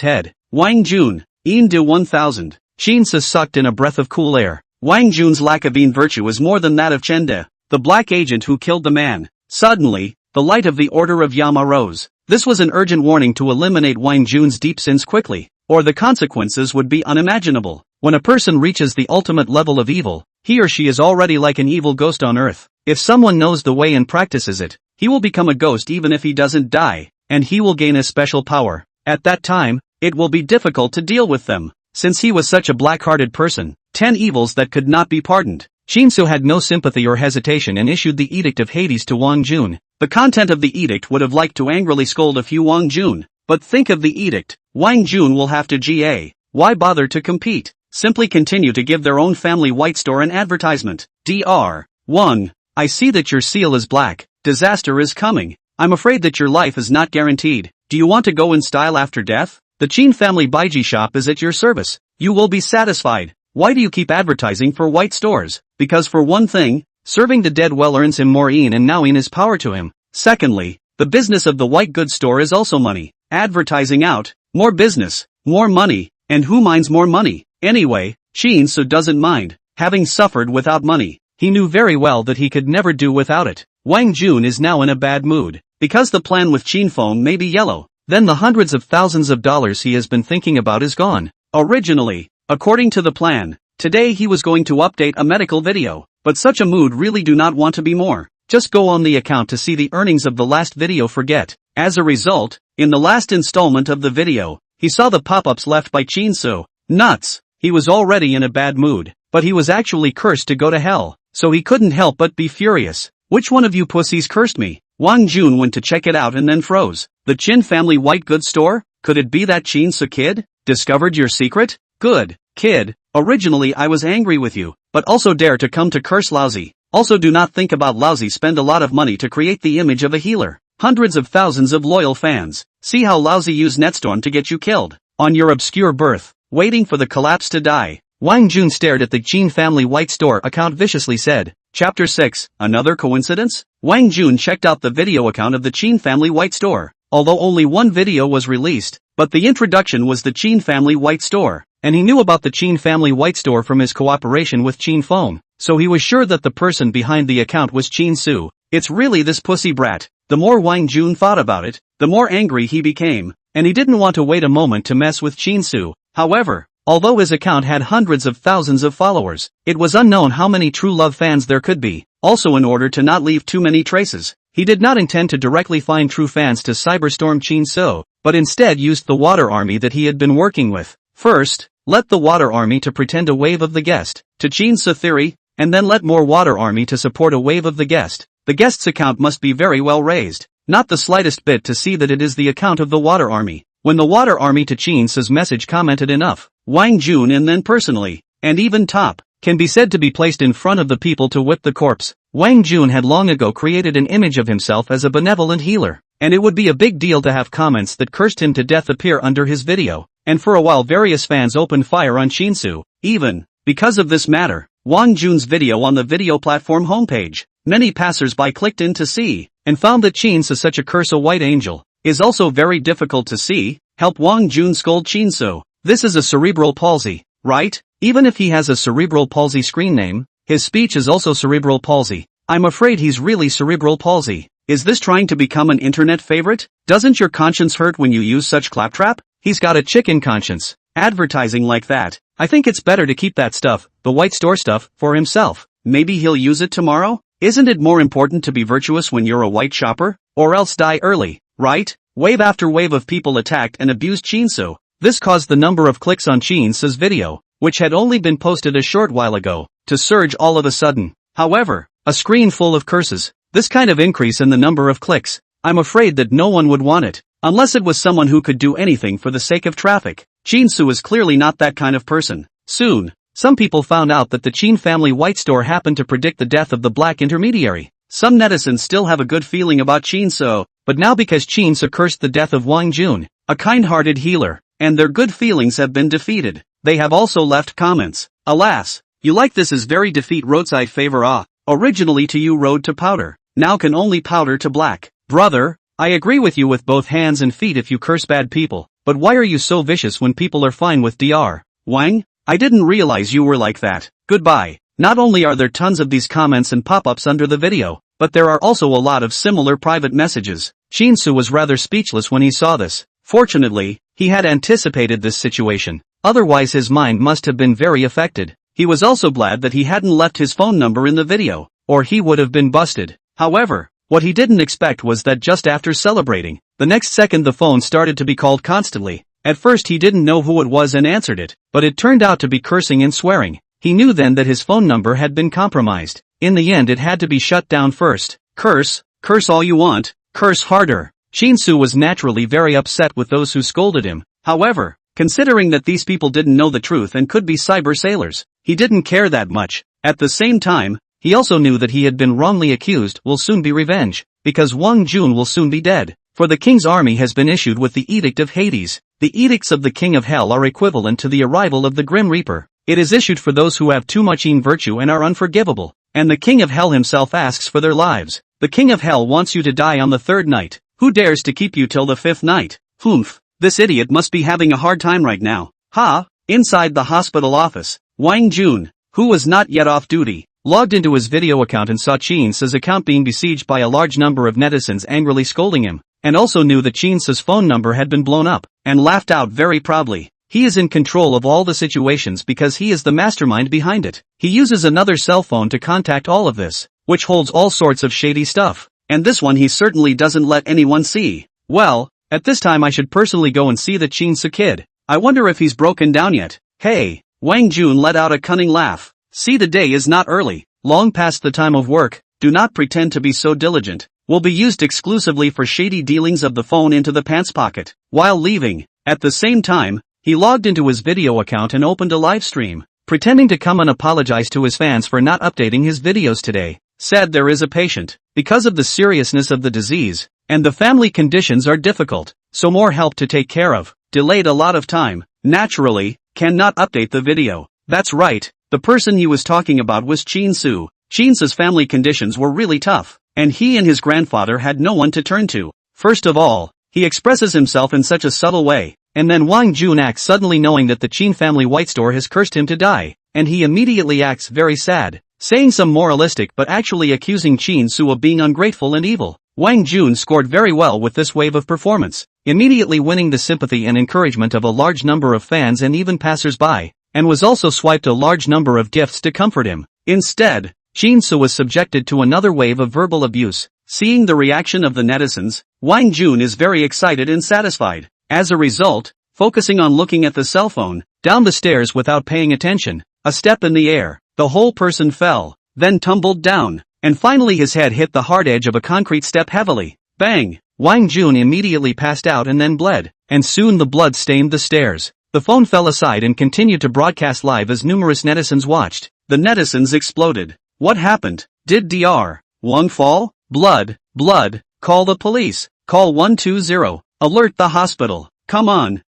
head. Wang Jun, Yin de 1000. Chin-se sucked in a breath of cool air. Wang Jun's lack of yin virtue is more than that of Chende, the black agent who killed the man. Suddenly, the light of the Order of Yama rose. This was an urgent warning to eliminate Wang Jun's deep sins quickly, or the consequences would be unimaginable. When a person reaches the ultimate level of evil, he or she is already like an evil ghost on earth. If someone knows the way and practices it, he will become a ghost even if he doesn't die, and he will gain a special power. At that time, it will be difficult to deal with them. Since he was such a black-hearted person, 10 evils that could not be pardoned. Chin-se had no sympathy or hesitation and issued the Edict of Hades to Wang Jun. The content of the edict would have liked to angrily scold a few Wang Jun, but think of the edict. Wang Jun will have to GA. Why bother to compete? Simply continue to give their own family white store an advertisement. Dr. Wang, I see that your seal is black. Disaster is coming. I'm afraid that your life is not guaranteed. Do you want to go in style after death? The Chin family Baiji shop is at your service. You will be satisfied. Why do you keep advertising for white stores? Because for one thing, serving the dead well earns him more yin and now yin is power to him. Secondly, the business of the white goods store is also money. Advertising out, more business, more money, and who minds more money? Anyway, Chin-se doesn't mind. Having suffered without money, he knew very well that he could never do without it. Wang Jun is now in a bad mood. Because the plan with Chin Feng may be yellow, then the hundreds of thousands of dollars he has been thinking about is gone. Originally, according to the plan, today he was going to update a medical video, but such a mood really do not want to be more. Just go on the account to see the earnings of the last video forget. As a result, in the last installment of the video, he saw the pop-ups left by Chin-se. Nuts! He was already in a bad mood, but he was actually cursed to go to hell, so he couldn't help but be furious. Which one of you pussies cursed me? Wang Jun went to check it out and then froze. The Chin family white goods store? Could it be that Chin-se kid? Discovered your secret? Good, kid. Originally I was angry with you, but also dare to come to curse lousy. Also do not think about lousy spend a lot of money to create the image of a healer. Hundreds of thousands of loyal fans. See how lousy used Netstorm to get you killed. On your obscure birth, waiting for the collapse to die. Wang Jun stared at the Chin family white store account viciously said. Chapter 6, Another Coincidence? Wang Jun checked out the video account of the Chin family white store. Although only one video was released, but the introduction was the Chin family white store, and he knew about the Chin family white store from his cooperation with Chin Feng, so he was sure that the person behind the account was Chin-se. It's really this pussy brat. The more Wang Jun thought about it, the more angry he became, and he didn't want to wait a moment to mess with Chin-se. However, although his account had hundreds of thousands of followers, it was unknown how many true love fans there could be. Also, in order to not leave too many traces, he did not intend to directly find true fans to cyberstorm Chin-se, but instead used the water army that he had been working with. First, let the water army to pretend a wave of the guest. To Chin-se theory, and then let more water army to support a wave of the guest. The guest's account must be very well raised. Not the slightest bit to see that it is the account of the water army. When the water army to Chin's message commented enough, Wang Jun and then personally, and even top, can be said to be placed in front of the people to whip the corpse. Wang Jun had long ago created an image of himself as a benevolent healer, and it would be a big deal to have comments that cursed him to death appear under his video, and for a while various fans opened fire on Chinsu. Even, because of this matter, Wang Jun's video on the video platform homepage, many passers-by clicked in to see, and found that Chin's is such a curse a white angel, is also very difficult to see. Help Wang Jun scold Chinsu. This is a cerebral palsy, right? Even if he has a cerebral palsy screen name, his speech is also cerebral palsy. I'm afraid he's really cerebral palsy. Is this trying to become an internet favorite? Doesn't your conscience hurt when you use such claptrap? He's got a chicken conscience. Advertising like that. I think it's better to keep that stuff, the white store stuff, for himself. Maybe he'll use it tomorrow? Isn't it more important to be virtuous when you're a white shopper? Or else die early, right? Wave after wave of people attacked and abused Chinsu. This caused the number of clicks on Chin's video, which had only been posted a short while ago, to surge all of a sudden. However, a screen full of curses. This kind of increase in the number of clicks, I'm afraid that no one would want it, unless it was someone who could do anything for the sake of traffic. Chinsu is clearly not that kind of person. Soon, some people found out that the Chin family white store happened to predict the death of the black intermediary. Some netizens still have a good feeling about Chinsu, but now because Chinsu cursed the death of Wang Jun, a kind-hearted healer, and their good feelings have been defeated, they have also left comments. Alas, you like this is very defeat roadside favor originally to you road to powder, now can only powder to black. Brother, I agree with you with both hands and feet if you curse bad people, but why are you so vicious when people are fine with Dr. Wang? I didn't realize you were like that. Goodbye. Not only are there tons of these comments and pop-ups under the video, but there are also a lot of similar private messages. Chinsu was rather speechless when he saw this. Fortunately, he had anticipated this situation. Otherwise his mind must have been very affected. He was also glad that he hadn't left his phone number in the video, or he would have been busted. However, what he didn't expect was that just after celebrating, the next second the phone started to be called constantly. At first he didn't know who it was and answered it, but it turned out to be cursing and swearing. He knew then that his phone number had been compromised. In the end it had to be shut down first. Curse all you want, curse harder. Chinsu was naturally very upset with those who scolded him. However, considering that these people didn't know the truth and could be cyber sailors, he didn't care that much. At the same time, he also knew that he had been wrongly accused will soon be revenge, because Wang Jun will soon be dead. For the king's army has been issued with the Edict of Hades. The edicts of the King of Hell are equivalent to the arrival of the Grim Reaper. It is issued for those who have too much virtue and are unforgivable, and the King of Hell himself asks for their lives. The King of Hell wants you to die on the third night. Who dares to keep you till the fifth night? Humph, this idiot must be having a hard time right now. Ha! Inside the hospital office, Wang Jun, who was not yet off duty, logged into his video account and saw Chin's account being besieged by a large number of netizens angrily scolding him, and also knew that Chin's phone number had been blown up, and laughed out very proudly. He is in control of all the situations because he is the mastermind behind it. He uses another cell phone to contact all of this, which holds all sorts of shady stuff. And this one he certainly doesn't let anyone see. Well, at this time I should personally go and see the Chinsu kid. I wonder if he's broken down yet. Hey, Wang Jun let out a cunning laugh. See, the day is not early, long past the time of work. Do not pretend to be so diligent. Will be used exclusively for shady dealings of the phone into the pants pocket. While leaving, at the same time, he logged into his video account and opened a live stream, pretending to come and apologize to his fans for not updating his videos today. Said there is a patient, because of the seriousness of the disease, and the family conditions are difficult, so more help to take care of, delayed a lot of time, naturally, cannot update the video. That's right, the person he was talking about was Chinsu. Chinsu's family conditions were really tough, and he and his grandfather had no one to turn to. First of all, he expresses himself in such a subtle way, and then Wang Jun acts suddenly knowing that the Chin family white store has cursed him to die, and he immediately acts very sad, saying some moralistic but actually accusing Chinsu of being ungrateful and evil. Wang Jun scored very well with this wave of performance, immediately winning the sympathy and encouragement of a large number of fans and even passers-by, and was also swiped a large number of gifts to comfort him. Instead, Chinsu was subjected to another wave of verbal abuse. Seeing the reaction of the netizens, Wang Jun is very excited and satisfied. As a result, focusing on looking at the cell phone, down the stairs without paying attention, a step in the air, The whole person fell, then tumbled down, and finally his head hit the hard edge of a concrete step heavily. Bang! Wang Jun immediately passed out and then bled, and soon the blood stained the stairs. The phone fell aside and continued to broadcast live as numerous netizens watched. The netizens exploded. What happened? Did Dr. Wang fall? Blood, blood, call the police, call 120, alert the hospital, come on,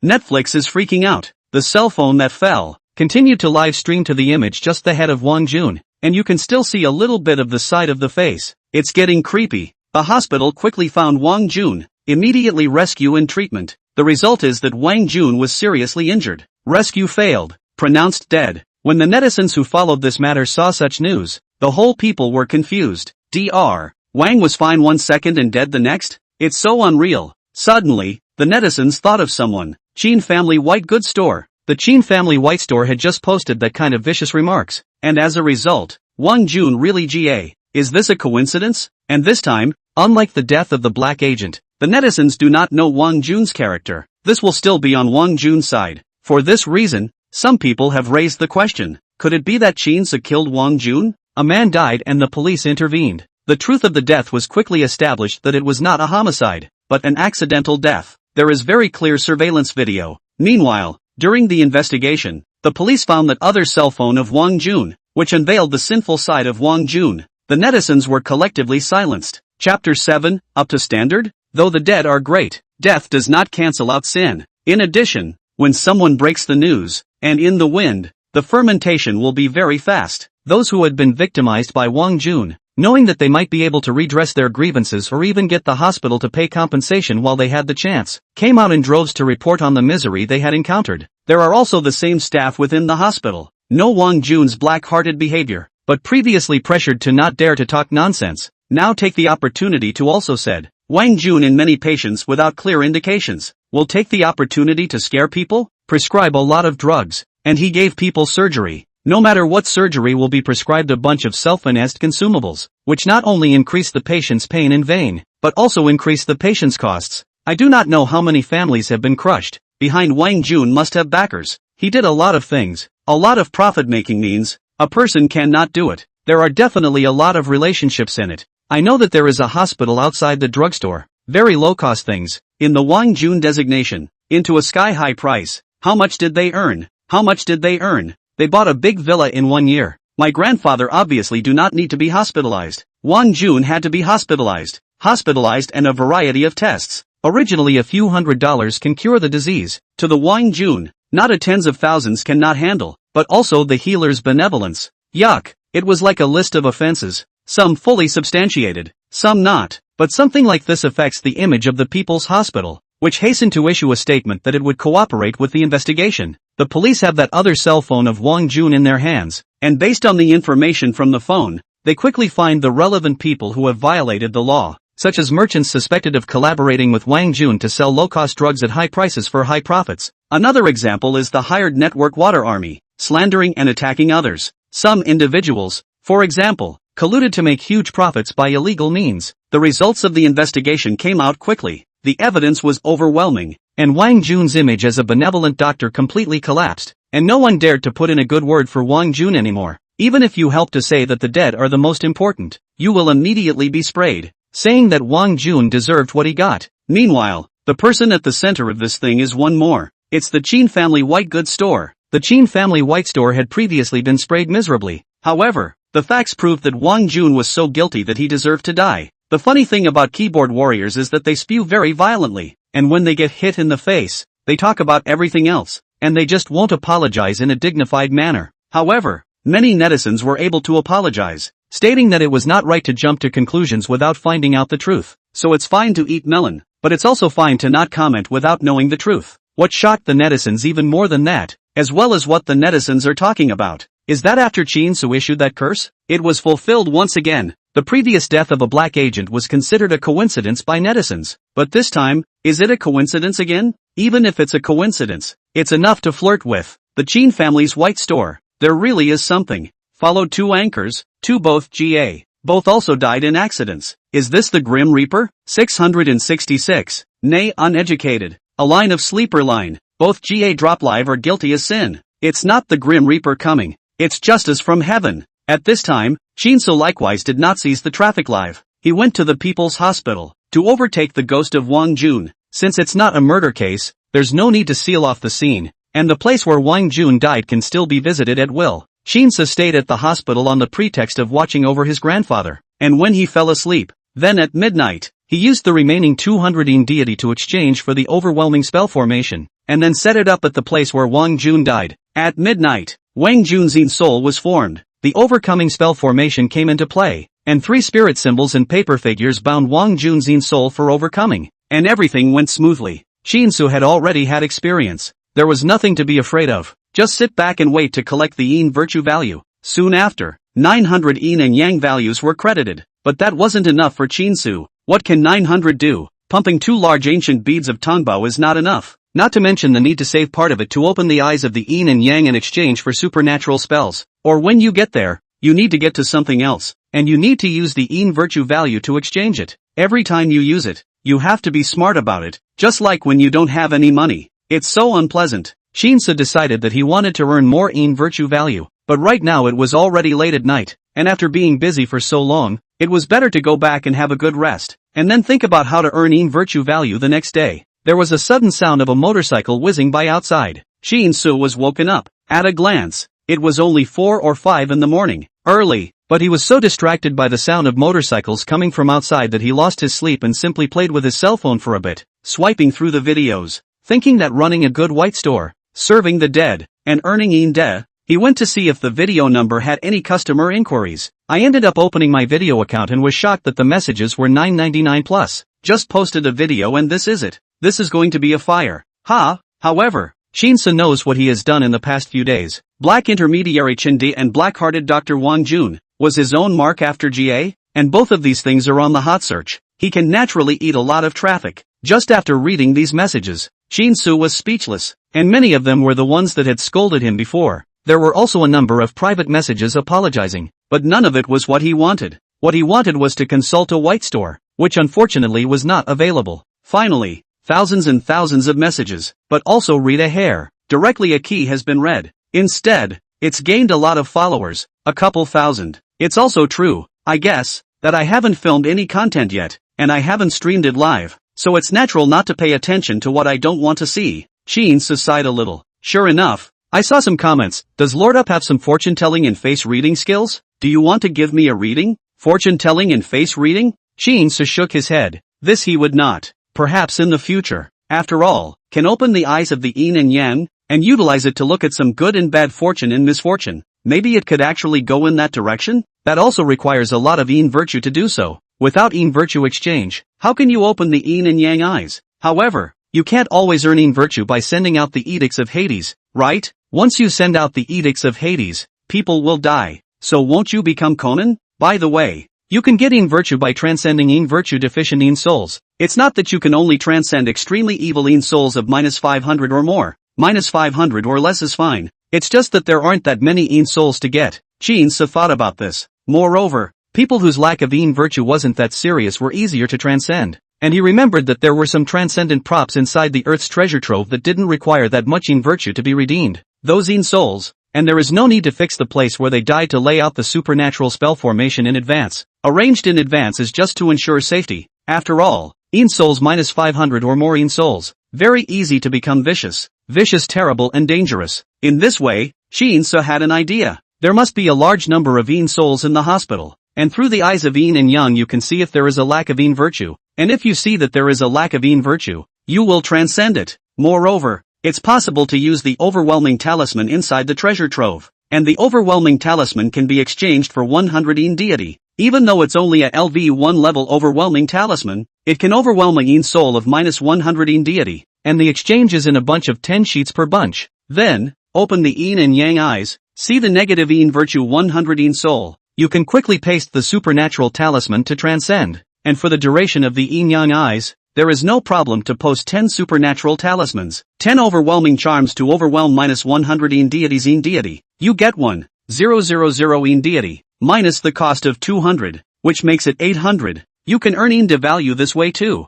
Netflix is freaking out. The cell phone that fell continued to live stream to the image just the head of Wang Jun, and you can still see a little bit of the side of the face. It's getting creepy. The hospital quickly found Wang Jun, immediately rescue and treatment. The result is that Wang Jun was seriously injured. Rescue failed, pronounced dead. When the netizens who followed this matter saw such news, the whole people were confused. Dr. Wang was fine 1 second and dead the next? It's so unreal. Suddenly, the netizens thought of someone. Qin Family White Goods Store. The Qin Family White Store had just posted that kind of vicious remarks, and as a result, Wang Jun really GA. Is this a coincidence? And this time, unlike the death of the black agent, the netizens do not know Wang Jun's character. This will still be on Wang Jun's side. For this reason, some people have raised the question, could it be that Qin killed Wang Jun? A man died and the police intervened. The truth of the death was quickly established that it was not a homicide, but an accidental death. There is very clear surveillance video. Meanwhile, during the investigation, the police found that other cell phone of Wang Jun, which unveiled the sinful side of Wang Jun. The netizens were collectively silenced. Chapter 7, Up to Standard? Though the dead are great, death does not cancel out sin. In addition, when someone breaks the news, and in the wind, the fermentation will be very fast. Those who had been victimized by Wang Jun, knowing that they might be able to redress their grievances or even get the hospital to pay compensation while they had the chance, came out in droves to report on the misery they had encountered. There are also the same staff within the hospital. No Wang Jun's black-hearted behavior, but previously pressured to not dare to talk nonsense, now take the opportunity to also said. Wang Jun in many patients without clear indications, will take the opportunity to scare people, prescribe a lot of drugs, and he gave people surgery. No matter what surgery will be prescribed a bunch of self-financed consumables, which not only increase the patient's pain in vain, but also increase the patient's costs. I do not know how many families have been crushed. Behind Wang Jun must have backers. He did a lot of things. A lot of profit-making means, a person cannot do it. There are definitely a lot of relationships in it. I know that there is a hospital outside the drugstore. Very low-cost things. In the Wang Jun designation. Into a sky-high price. How much did they earn? How much did they earn? They bought a big villa in 1 year. My grandfather obviously do not need to be hospitalized. Wang Jun had to be hospitalized and a variety of tests. Originally a few $100s can cure the disease. To the Wang Jun, not a tens of thousands cannot handle, but also the healer's benevolence. Yuck, it was like a list of offenses. Some fully substantiated, some not, but something like this affects the image of the People's Hospital, which hastened to issue a statement that it would cooperate with the investigation. The police have that other cell phone of Wang Jun in their hands, and based on the information from the phone, they quickly find the relevant people who have violated the law, such as merchants suspected of collaborating with Wang Jun to sell low-cost drugs at high prices for high profits. Another example is the hired network water army, slandering and attacking others. Some individuals, for example, colluded to make huge profits by illegal means. The results of the investigation came out quickly. The evidence was overwhelming, and Wang Jun's image as a benevolent doctor completely collapsed, and no one dared to put in a good word for Wang Jun anymore. Even if you help to say that the dead are the most important, you will immediately be sprayed, saying that Wang Jun deserved what he got. Meanwhile, the person at the center of this thing is one more. It's the Qin Family White Goods Store. The Qin Family White Store had previously been sprayed miserably. However, the facts proved that Wang Jun was so guilty that he deserved to die. The funny thing about keyboard warriors is that they spew very violently, and when they get hit in the face, they talk about everything else, and they just won't apologize in a dignified manner. However, many netizens were able to apologize, stating that it was not right to jump to conclusions without finding out the truth. So it's fine to eat melon, but it's also fine to not comment without knowing the truth. What shocked the netizens even more than that, as well as what the netizens are talking about, is that after Qin Su issued that curse, it was fulfilled once again. The previous death of a black agent was considered a coincidence by netizens, but this time, is it a coincidence again? Even if it's a coincidence, it's enough to flirt with. The Qin family's white store, there really is something. Followed 2 anchors, 2 both GA. Both also died in accidents. Is this the Grim Reaper? 666. Nay, uneducated. A line of sleeper line. Both GA drop live are guilty as sin. It's not the Grim Reaper coming. It's justice from heaven. At this time, Shinso likewise did not seize the traffic live. He went to the People's Hospital to overtake the ghost of Wang Jun. Since it's not a murder case, there's no need to seal off the scene, and the place where Wang Jun died can still be visited at will. Shinso stayed at the hospital on the pretext of watching over his grandfather, and when he fell asleep, then at midnight, he used the remaining 200 yin deity to exchange for the overwhelming spell formation, and then set it up at the place where Wang Jun died. At midnight, Wang Jun's yin soul was formed. The overcoming spell formation came into play, and 3 spirit symbols and paper figures bound Wang Jun's yin soul for overcoming, and everything went smoothly. Shinsu had already had experience. There was nothing to be afraid of. Just sit back and wait to collect the yin virtue value. Soon after, 900 yin and yang values were credited, but that wasn't enough for Shinsu. What can 900 do? Pumping 2 large ancient beads of Tongbao is not enough. Not to mention the need to save part of it to open the eyes of the yin and yang in exchange for supernatural spells. Or when you get there, you need to get to something else, and you need to use the yin virtue value to exchange it. Every time you use it, you have to be smart about it, just like when you don't have any money. It's so unpleasant. Shinsu decided that he wanted to earn more yin virtue value, but right now it was already late at night, and after being busy for so long, it was better to go back and have a good rest, and then think about how to earn yin virtue value the next day. There was a sudden sound of a motorcycle whizzing by outside. Shinsu was woken up. At a glance, it was only 4 or 5 in the morning. Early, but he was so distracted by the sound of motorcycles coming from outside that he lost his sleep and simply played with his cell phone for a bit, swiping through the videos, thinking that running a good white store, serving the dead, and earning yin de. He went to see if the video number had any customer inquiries. I ended up opening my video account and was shocked that the messages were $9.99 plus. Just posted a video and this is it. This is going to be a fire. However, Shinsu knows what he has done in the past few days. Black intermediary Chindi and black-hearted Dr. Wang Jun was his own mark after GA, and both of these things are on the hot search. He can naturally eat a lot of traffic. Just after reading these messages, Shinsu was speechless, and many of them were the ones that had scolded him before. There were also a number of private messages apologizing, but none of it was what he wanted. What he wanted was to consult a white store, which unfortunately was not available. Finally, thousands and thousands of messages, but also read a hair. Directly a key has been read. Instead, it's gained a lot of followers, a couple thousand. It's also true, I guess, that I haven't filmed any content yet, and I haven't streamed it live, so it's natural not to pay attention to what I don't want to see. Shinsu sighed a little. Sure enough, I saw some comments. Does Lord Up have some fortune telling and face reading skills? Do you want to give me a reading? Fortune telling and face reading? Shinsu shook his head. This he would not. Perhaps in the future, after all, can open the eyes of the yin and yang, and utilize it to look at some good and bad fortune and misfortune. Maybe it could actually go in that direction? That also requires a lot of yin virtue to do so. Without yin virtue exchange, how can you open the yin and yang eyes? However, you can't always earn yin virtue by sending out the edicts of Hades, right? Once you send out the edicts of Hades, people will die. So won't you become Conan? By the way, you can get yin virtue by transcending yin virtue deficient yin souls. It's not that you can only transcend extremely evil yin souls of -500 or more. -500 or less is fine. It's just that there aren't that many yin souls to get. Shinsu thought about this. Moreover, people whose lack of yin virtue wasn't that serious were easier to transcend. And he remembered that there were some transcendent props inside the Earth's treasure trove that didn't require that much yin virtue to be redeemed. Those yin souls, and there is no need to fix the place where they died to lay out the supernatural spell formation in advance. Arranged in advance is just to ensure safety. After all, yin souls -500 or more yin souls. Very easy to become vicious. Vicious, terrible and dangerous. In this way, Shinsu had an idea. There must be a large number of yin souls in the hospital, and through the eyes of yin and yang you can see if there is a lack of yin virtue, and if you see that there is a lack of yin virtue, you will transcend it. Moreover, it's possible to use the overwhelming talisman inside the treasure trove, and the overwhelming talisman can be exchanged for 100 yin deity. Even though it's only a LV1 level overwhelming talisman, it can overwhelm a yin soul of -100 yin deity, and the exchange is in a bunch of 10 sheets per bunch. Then, open the yin and yang eyes, see the negative yin virtue 100 yin soul. You can quickly paste the supernatural talisman to transcend, and for the duration of the yin yang eyes, there is no problem to post 10 supernatural talismans, 10 overwhelming charms to overwhelm -100 yin deities yin deity. You get 1,000 yin deity, minus the cost of 200, which makes it 800. You can earn yin de value this way too.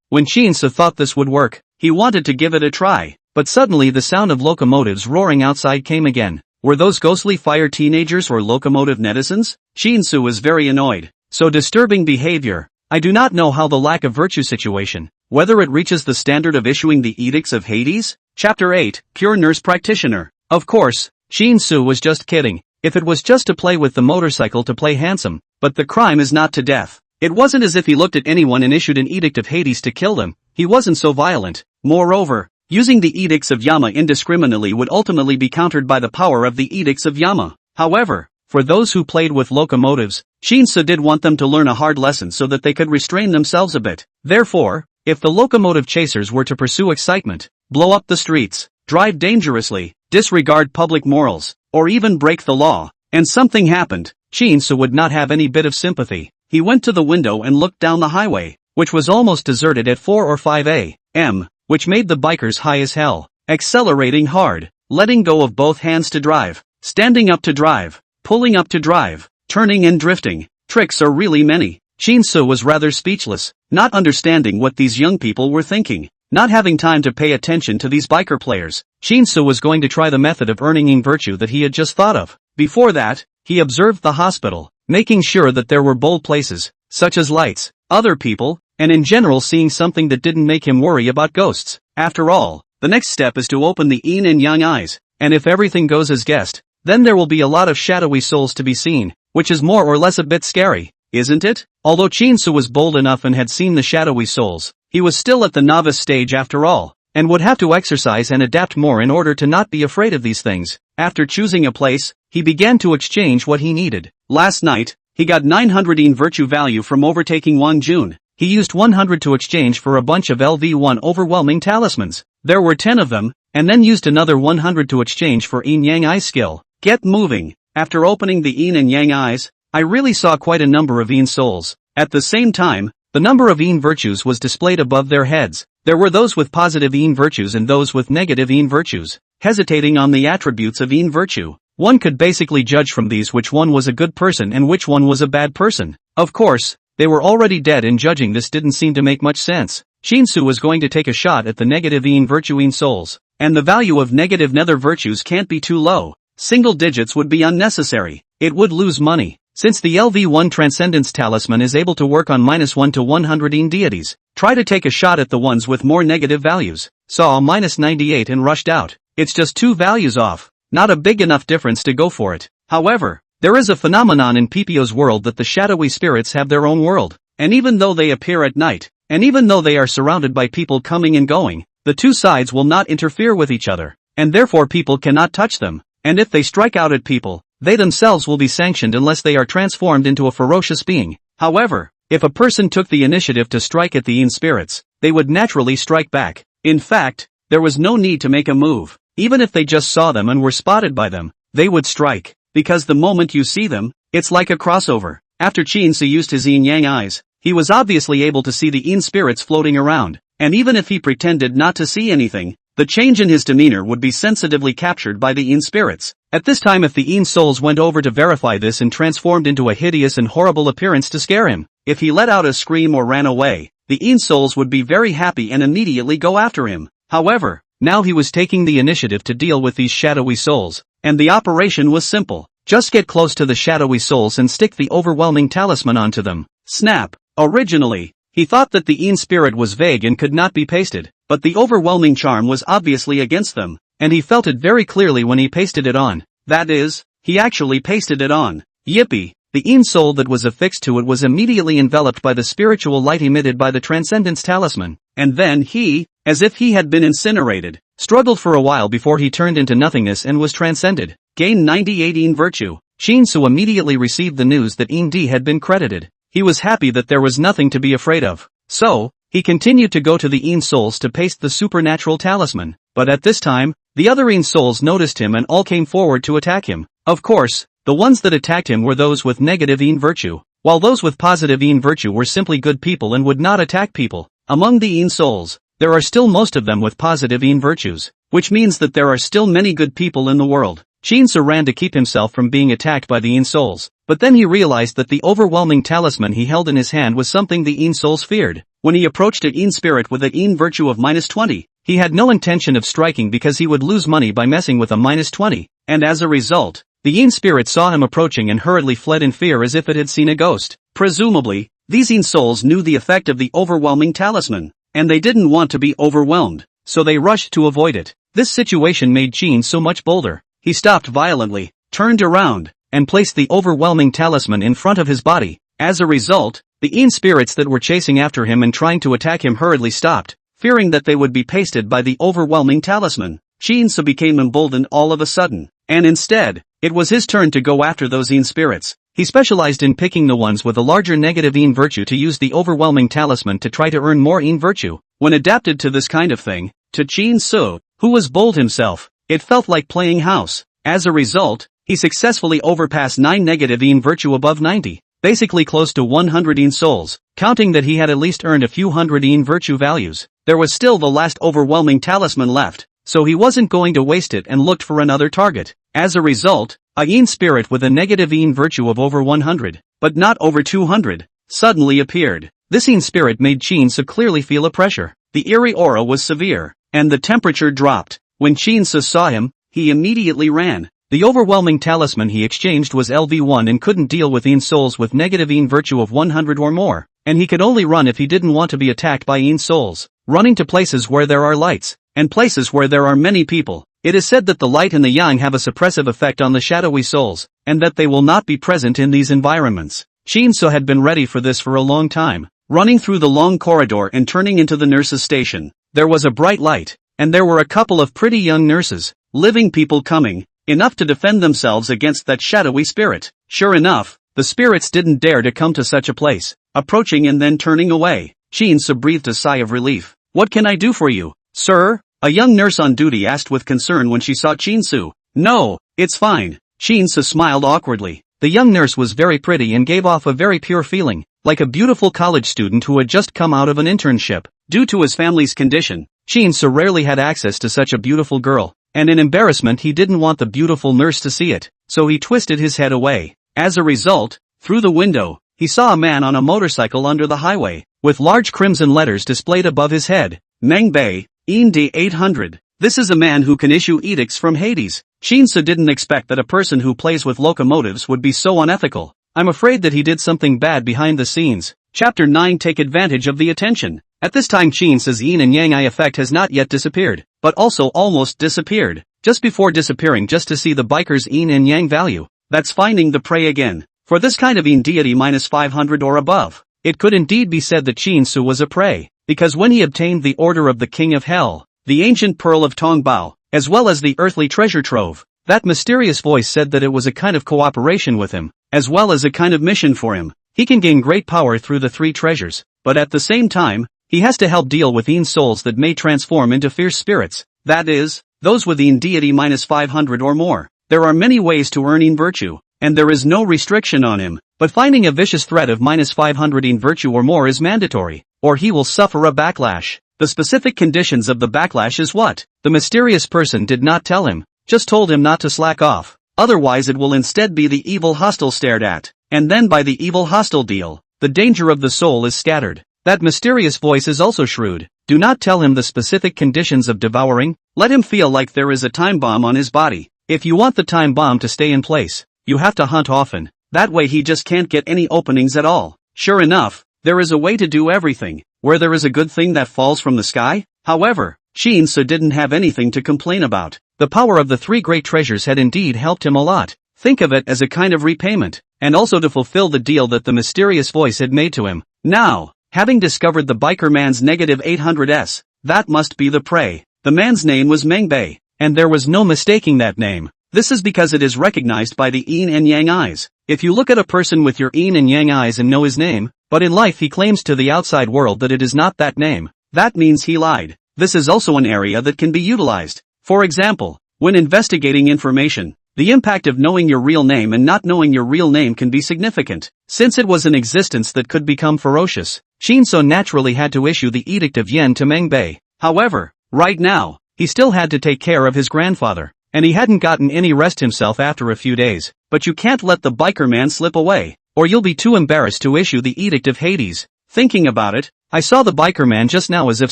When Shinsu thought this would work, he wanted to give it a try, but suddenly the sound of locomotives roaring outside came again. Were those ghostly fire teenagers or locomotive netizens? Shinsu was very annoyed. So disturbing behavior. I do not know how the lack of virtue situation, whether it reaches the standard of issuing the edicts of Hades? Chapter 8, Pure Nurse Practitioner. Of course, Shinsu was just kidding. If it was just to play with the motorcycle to play handsome, but the crime is not to death. It wasn't as if he looked at anyone and issued an edict of Hades to kill them. He wasn't so violent. Moreover, using the edicts of Yama indiscriminately would ultimately be countered by the power of the edicts of Yama. However, for those who played with locomotives, Shinsu did want them to learn a hard lesson so that they could restrain themselves a bit. Therefore, if the locomotive chasers were to pursue excitement, blow up the streets, drive dangerously, disregard public morals, or even break the law, and something happened, Shinsu would not have any bit of sympathy. He went to the window and looked down the highway, which was almost deserted at 4 or 5 a.m., which made the bikers high as hell, accelerating hard, letting go of both hands to drive, standing up to drive, pulling up to drive, turning and drifting. Tricks are really many. Shinsu was rather speechless, not understanding what these young people were thinking. Not having time to pay attention to these biker players, Shinsu was going to try the method of earning in virtue that he had just thought of. Before that, he observed the hospital, making sure that there were bold places, such as lights, other people, and in general seeing something that didn't make him worry about ghosts. After all, the next step is to open the yin and yang eyes, and if everything goes as guessed, then there will be a lot of shadowy souls to be seen, which is more or less a bit scary, isn't it? Although Shinsu was bold enough and had seen the shadowy souls, he was still at the novice stage after all, and would have to exercise and adapt more in order to not be afraid of these things. After choosing a place, he began to exchange what he needed. Last night, he got 900 in virtue value from overtaking Wang Jun. He used 100 to exchange for a bunch of LV1 overwhelming talismans. There were 10 of them, and then used another 100 to exchange for yin yang eye skill. Get moving. After opening the yin and yang eyes, I really saw quite a number of yin souls. At the same time, the number of yin virtues was displayed above their heads. There were those with positive yin virtues and those with negative yin virtues. Hesitating on the attributes of yin virtue, one could basically judge from these which one was a good person and which one was a bad person. Of course, they were already dead and judging this didn't seem to make much sense. Shinsu was going to take a shot at the negative yin virtue yin souls, and the value of negative nether virtues can't be too low. Single digits would be unnecessary. It would lose money. Since the LV1 Transcendence Talisman is able to work on -1 to 100 in deities, try to take a shot at the ones with more negative values. Saw a -98 and rushed out. It's just 2 values off. Not a big enough difference to go for it. However, there is a phenomenon in PPO's world that the shadowy spirits have their own world. And even though they appear at night, and even though they are surrounded by people coming and going, the two sides will not interfere with each other, and therefore people cannot touch them. And if they strike out at people, they themselves will be sanctioned unless they are transformed into a ferocious being. However, if a person took the initiative to strike at the yin spirits, they would naturally strike back. In fact, there was no need to make a move. Even if they just saw them and were spotted by them, they would strike. Because the moment you see them, it's like a crossover. After Shinsu used his yin-yang eyes, he was obviously able to see the yin spirits floating around. And even if he pretended not to see anything, the change in his demeanor would be sensitively captured by the yin spirits. At this time, if the yin souls went over to verify this and transformed into a hideous and horrible appearance to scare him, if he let out a scream or ran away, the yin souls would be very happy and immediately go after him. However, now he was taking the initiative to deal with these shadowy souls, and the operation was simple. Just get close to the shadowy souls and stick the overwhelming talisman onto them. Snap. Originally, he thought that the yin spirit was vague and could not be pasted, but the overwhelming charm was obviously against them, and he felt it very clearly when he pasted it on. That is, he actually pasted it on. Yippee! The yin soul that was affixed to it was immediately enveloped by the spiritual light emitted by the Transcendence Talisman, and then he, as if he had been incinerated, struggled for a while before he turned into nothingness and was transcended. Gained 98 yin virtue. Shinsu immediately received the news that yin D had been credited. He was happy that there was nothing to be afraid of. So, he continued to go to the yin souls to paste the supernatural talisman, but at this time, the other yin souls noticed him and all came forward to attack him. Of course, the ones that attacked him were those with negative yin virtue, while those with positive yin virtue were simply good people and would not attack people. Among the yin souls, there are still most of them with positive yin virtues, which means that there are still many good people in the world. Shinsu ran to keep himself from being attacked by the yin souls, but then he realized that the overwhelming talisman he held in his hand was something the yin souls feared. When he approached a yin spirit with a yin virtue of -20, he had no intention of striking because he would lose money by messing with a -20. and as a result, the Yin spirit saw him approaching and hurriedly fled in fear as if it had seen a ghost. Presumably, these Yin souls knew the effect of the overwhelming talisman, and they didn't want to be overwhelmed, so they rushed to avoid it. This situation made Qin so much bolder. He stopped violently, turned around, and placed the overwhelming talisman in front of his body. As a result, the Yin spirits that were chasing after him and trying to attack him hurriedly stopped, fearing that they would be pasted by the overwhelming talisman. Qin so became emboldened all of a sudden, and instead, it was his turn to go after those Yin spirits. He specialized in picking the ones with a larger negative Yin virtue to use the overwhelming talisman to try to earn more Yin virtue. When adapted to this kind of thing, to Qin Su, who was bold himself, it felt like playing house. As a result, he successfully overpassed 9 negative Yin virtue above 90, basically close to 100 Yin souls, counting that he had at least earned a few hundred Yin virtue values. There was still the last overwhelming talisman left, so he wasn't going to waste it and looked for another target. As a result, a Yin spirit with a negative Yin virtue of over 100, but not over 200, suddenly appeared. This Yin spirit made Qin so clearly feel a pressure. The eerie aura was severe, and the temperature dropped. When Qin So saw him, he immediately ran. The overwhelming talisman he exchanged was LV1 and couldn't deal with Yin souls with negative Yin virtue of 100 or more, and he could only run if he didn't want to be attacked by Yin souls. Running to places where there are lights, and places where there are many people. It is said that the light and the yang have a suppressive effect on the shadowy souls, and that they will not be present in these environments. Qin So had been ready for this for a long time. Running through the long corridor and turning into the nurse's station, there was a bright light, and there were a couple of pretty young nurses, living people coming, enough to defend themselves against that shadowy spirit. Sure enough, the spirits didn't dare to come to such a place, approaching and then turning away. Qin So breathed a sigh of relief. "What can I do for you, sir?" a young nurse on duty asked with concern when she saw Qin So. "No, it's fine." Qin So smiled awkwardly. The young nurse was very pretty and gave off a very pure feeling, like a beautiful college student who had just come out of an internship. Due to his family's condition, Qin So rarely had access to such a beautiful girl, and in embarrassment he didn't want the beautiful nurse to see it, so he twisted his head away. As a result, through the window, he saw a man on a motorcycle under the highway, with large crimson letters displayed above his head. Mangbei, Indi 800. This is a man who can issue edicts from Hades. Qin So didn't expect that a person who plays with locomotives would be so unethical. I'm afraid that he did something bad behind the scenes. Chapter 9. Take advantage of the attention. At this time Qin So's yin and yang eye effect has not yet disappeared, but also almost disappeared. Just before disappearing just to see the biker's yin and yang value. That's finding the prey again. For this kind of yin deity -500 or above, it could indeed be said that Qin So was a prey, because when he obtained the order of the King of Hell, the ancient pearl of Tongbao, as well as the earthly treasure trove, that mysterious voice said that it was a kind of cooperation with him, as well as a kind of mission for him. He can gain great power through the 3 treasures, but at the same time, he has to help deal with Yin souls that may transform into fierce spirits, that is, those with Yin deity -500 or more. There are many ways to earn Yin virtue, and there is no restriction on him, but finding a vicious threat of -500 Yin virtue or more is mandatory, or he will suffer a backlash. The specific conditions of the backlash is what? The mysterious person did not tell him, just told him not to slack off, otherwise it will instead be the evil hostile stared at, and then by the evil hostile deal, the danger of the soul is scattered. That mysterious voice is also shrewd. Do not tell him the specific conditions of devouring, let him feel like there is a time bomb on his body. If you want the time bomb to stay in place, you have to hunt often, that way he just can't get any openings at all. Sure enough, there is a way to do everything, where there is a good thing that falls from the sky. However, Qin So didn't have anything to complain about. The power of the 3 great treasures had indeed helped him a lot. Think of it as a kind of repayment, and also to fulfill the deal that the mysterious voice had made to him. Now, having discovered the biker man's -800s, that must be the prey. The man's name was Mangbei, and there was no mistaking that name. This is because it is recognized by the yin and yang eyes. If you look at a person with your yin and yang eyes and know his name, but in life he claims to the outside world that it is not that name, that means he lied. This is also an area that can be utilized. For example, when investigating information, the impact of knowing your real name and not knowing your real name can be significant. Since it was an existence that could become ferocious, Qin So naturally had to issue the Edict of Yen to Mangbei. However, right now, he still had to take care of his grandfather, and he hadn't gotten any rest himself after a few days. But you can't let the biker man slip away, or you'll be too embarrassed to issue the Edict of Hades. Thinking about it, I saw the biker man just now as if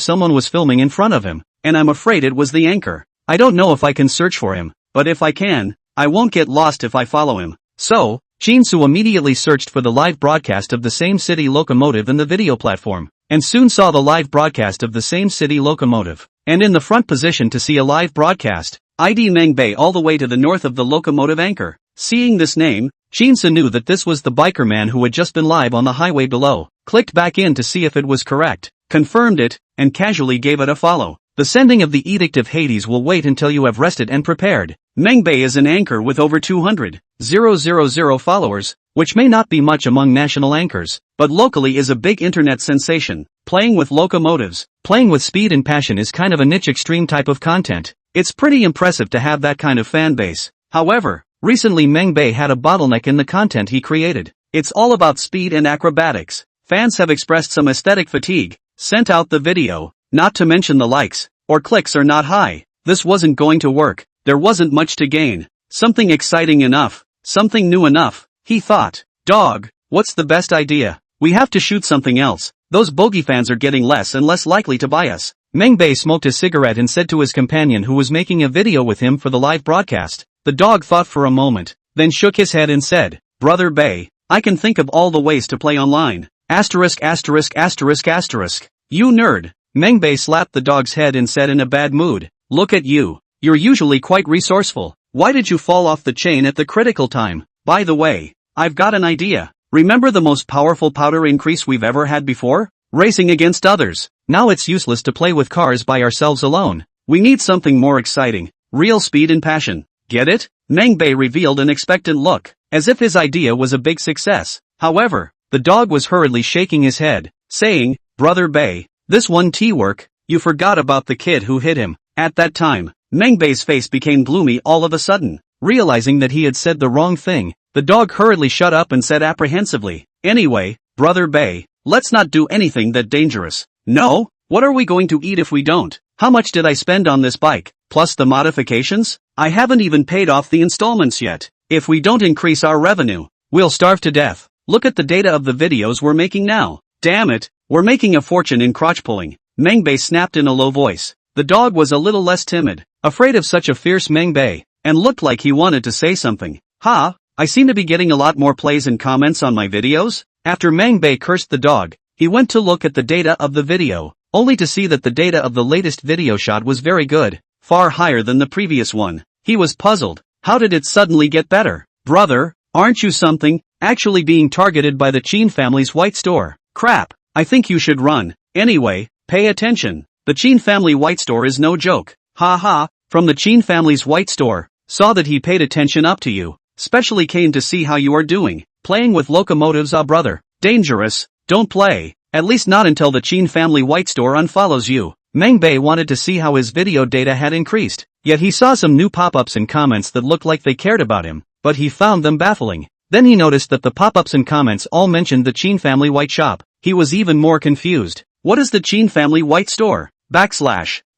someone was filming in front of him, and I'm afraid it was the anchor. I don't know if I can search for him, but if I can, I won't get lost if I follow him. So, Shinsu immediately searched for the live broadcast of the same city locomotive in the video platform, and soon saw the live broadcast of the same city locomotive. And in the front position to see a live broadcast, ID Mengbei all the way to the north of the locomotive anchor. Seeing this name, Shinsu knew that this was the biker man who had just been live on the highway below, clicked back in to see if it was correct, confirmed it, and casually gave it a follow. The sending of the Edict of Hades will wait until you have rested and prepared. Mengbei is an anchor with over 200,000 followers, which may not be much among national anchors, but locally is a big internet sensation. Playing with locomotives, playing with speed and passion is kind of a niche extreme type of content. It's pretty impressive to have that kind of fan base. However, recently Mengbei had a bottleneck in the content he created. It's all about speed and acrobatics. Fans have expressed some aesthetic fatigue, sent out the video, not to mention the likes, or clicks are not high. This wasn't going to work. There wasn't much to gain. Something exciting enough, something new enough, he thought. Dog, what's the best idea? We have to shoot something else. Those bogey fans are getting less and less likely to buy us. Mengbei smoked a cigarette and said to his companion who was making a video with him for the live broadcast. The dog thought for a moment, then shook his head and said, Brother Bei, I can think of all the ways to play online. Asterisk asterisk asterisk asterisk. You nerd. Mengbei slapped the dog's head and said in a bad mood, look at you. You're usually quite resourceful. Why did you fall off the chain at the critical time? By the way, I've got an idea. Remember the most powerful powder increase we've ever had before? Racing against others. Now it's useless to play with cars by ourselves alone. We need something more exciting. Real speed and passion. Get it? Mengbei revealed an expectant look, as if his idea was a big success. However, the dog was hurriedly shaking his head, saying, Brother Bei, this one work, you forgot about the kid who hit him. At that time, Mengbei's face became gloomy all of a sudden. Realizing that he had said the wrong thing, the dog hurriedly shut up and said apprehensively, anyway, Brother Bei, let's not do anything that dangerous. No? What are we going to eat if we don't? How much did I spend on this bike, plus the modifications? I haven't even paid off the installments yet. If we don't increase our revenue, we'll starve to death. Look at the data of the videos we're making now. Damn it, we're making a fortune in crotch pulling. Mengbei snapped in a low voice. The dog was a little less timid, afraid of such a fierce Mengbei, and looked like he wanted to say something. I seem to be getting a lot more plays and comments on my videos? After Mengbei cursed the dog, he went to look at the data of the video, only to see that the data of the latest video shot was very good, far higher than the previous one. He was puzzled. How did it suddenly get better? Brother, aren't you something? Actually being targeted by the Chin family's white store. Crap, I think you should run. Anyway, pay attention. The Chin family white store is no joke. From the Chin family's white store, saw that he paid attention up to you, specially came to see how you are doing. Playing with locomotives, brother. Dangerous, don't play, at least not until the Chin family white store unfollows you. Mengbei wanted to see how his video data had increased, yet he saw some new pop-ups and comments that looked like they cared about him, but he found them baffling. Then he noticed that the pop-ups and comments all mentioned the Chin family white shop. He was even more confused. What is the Chin family white store?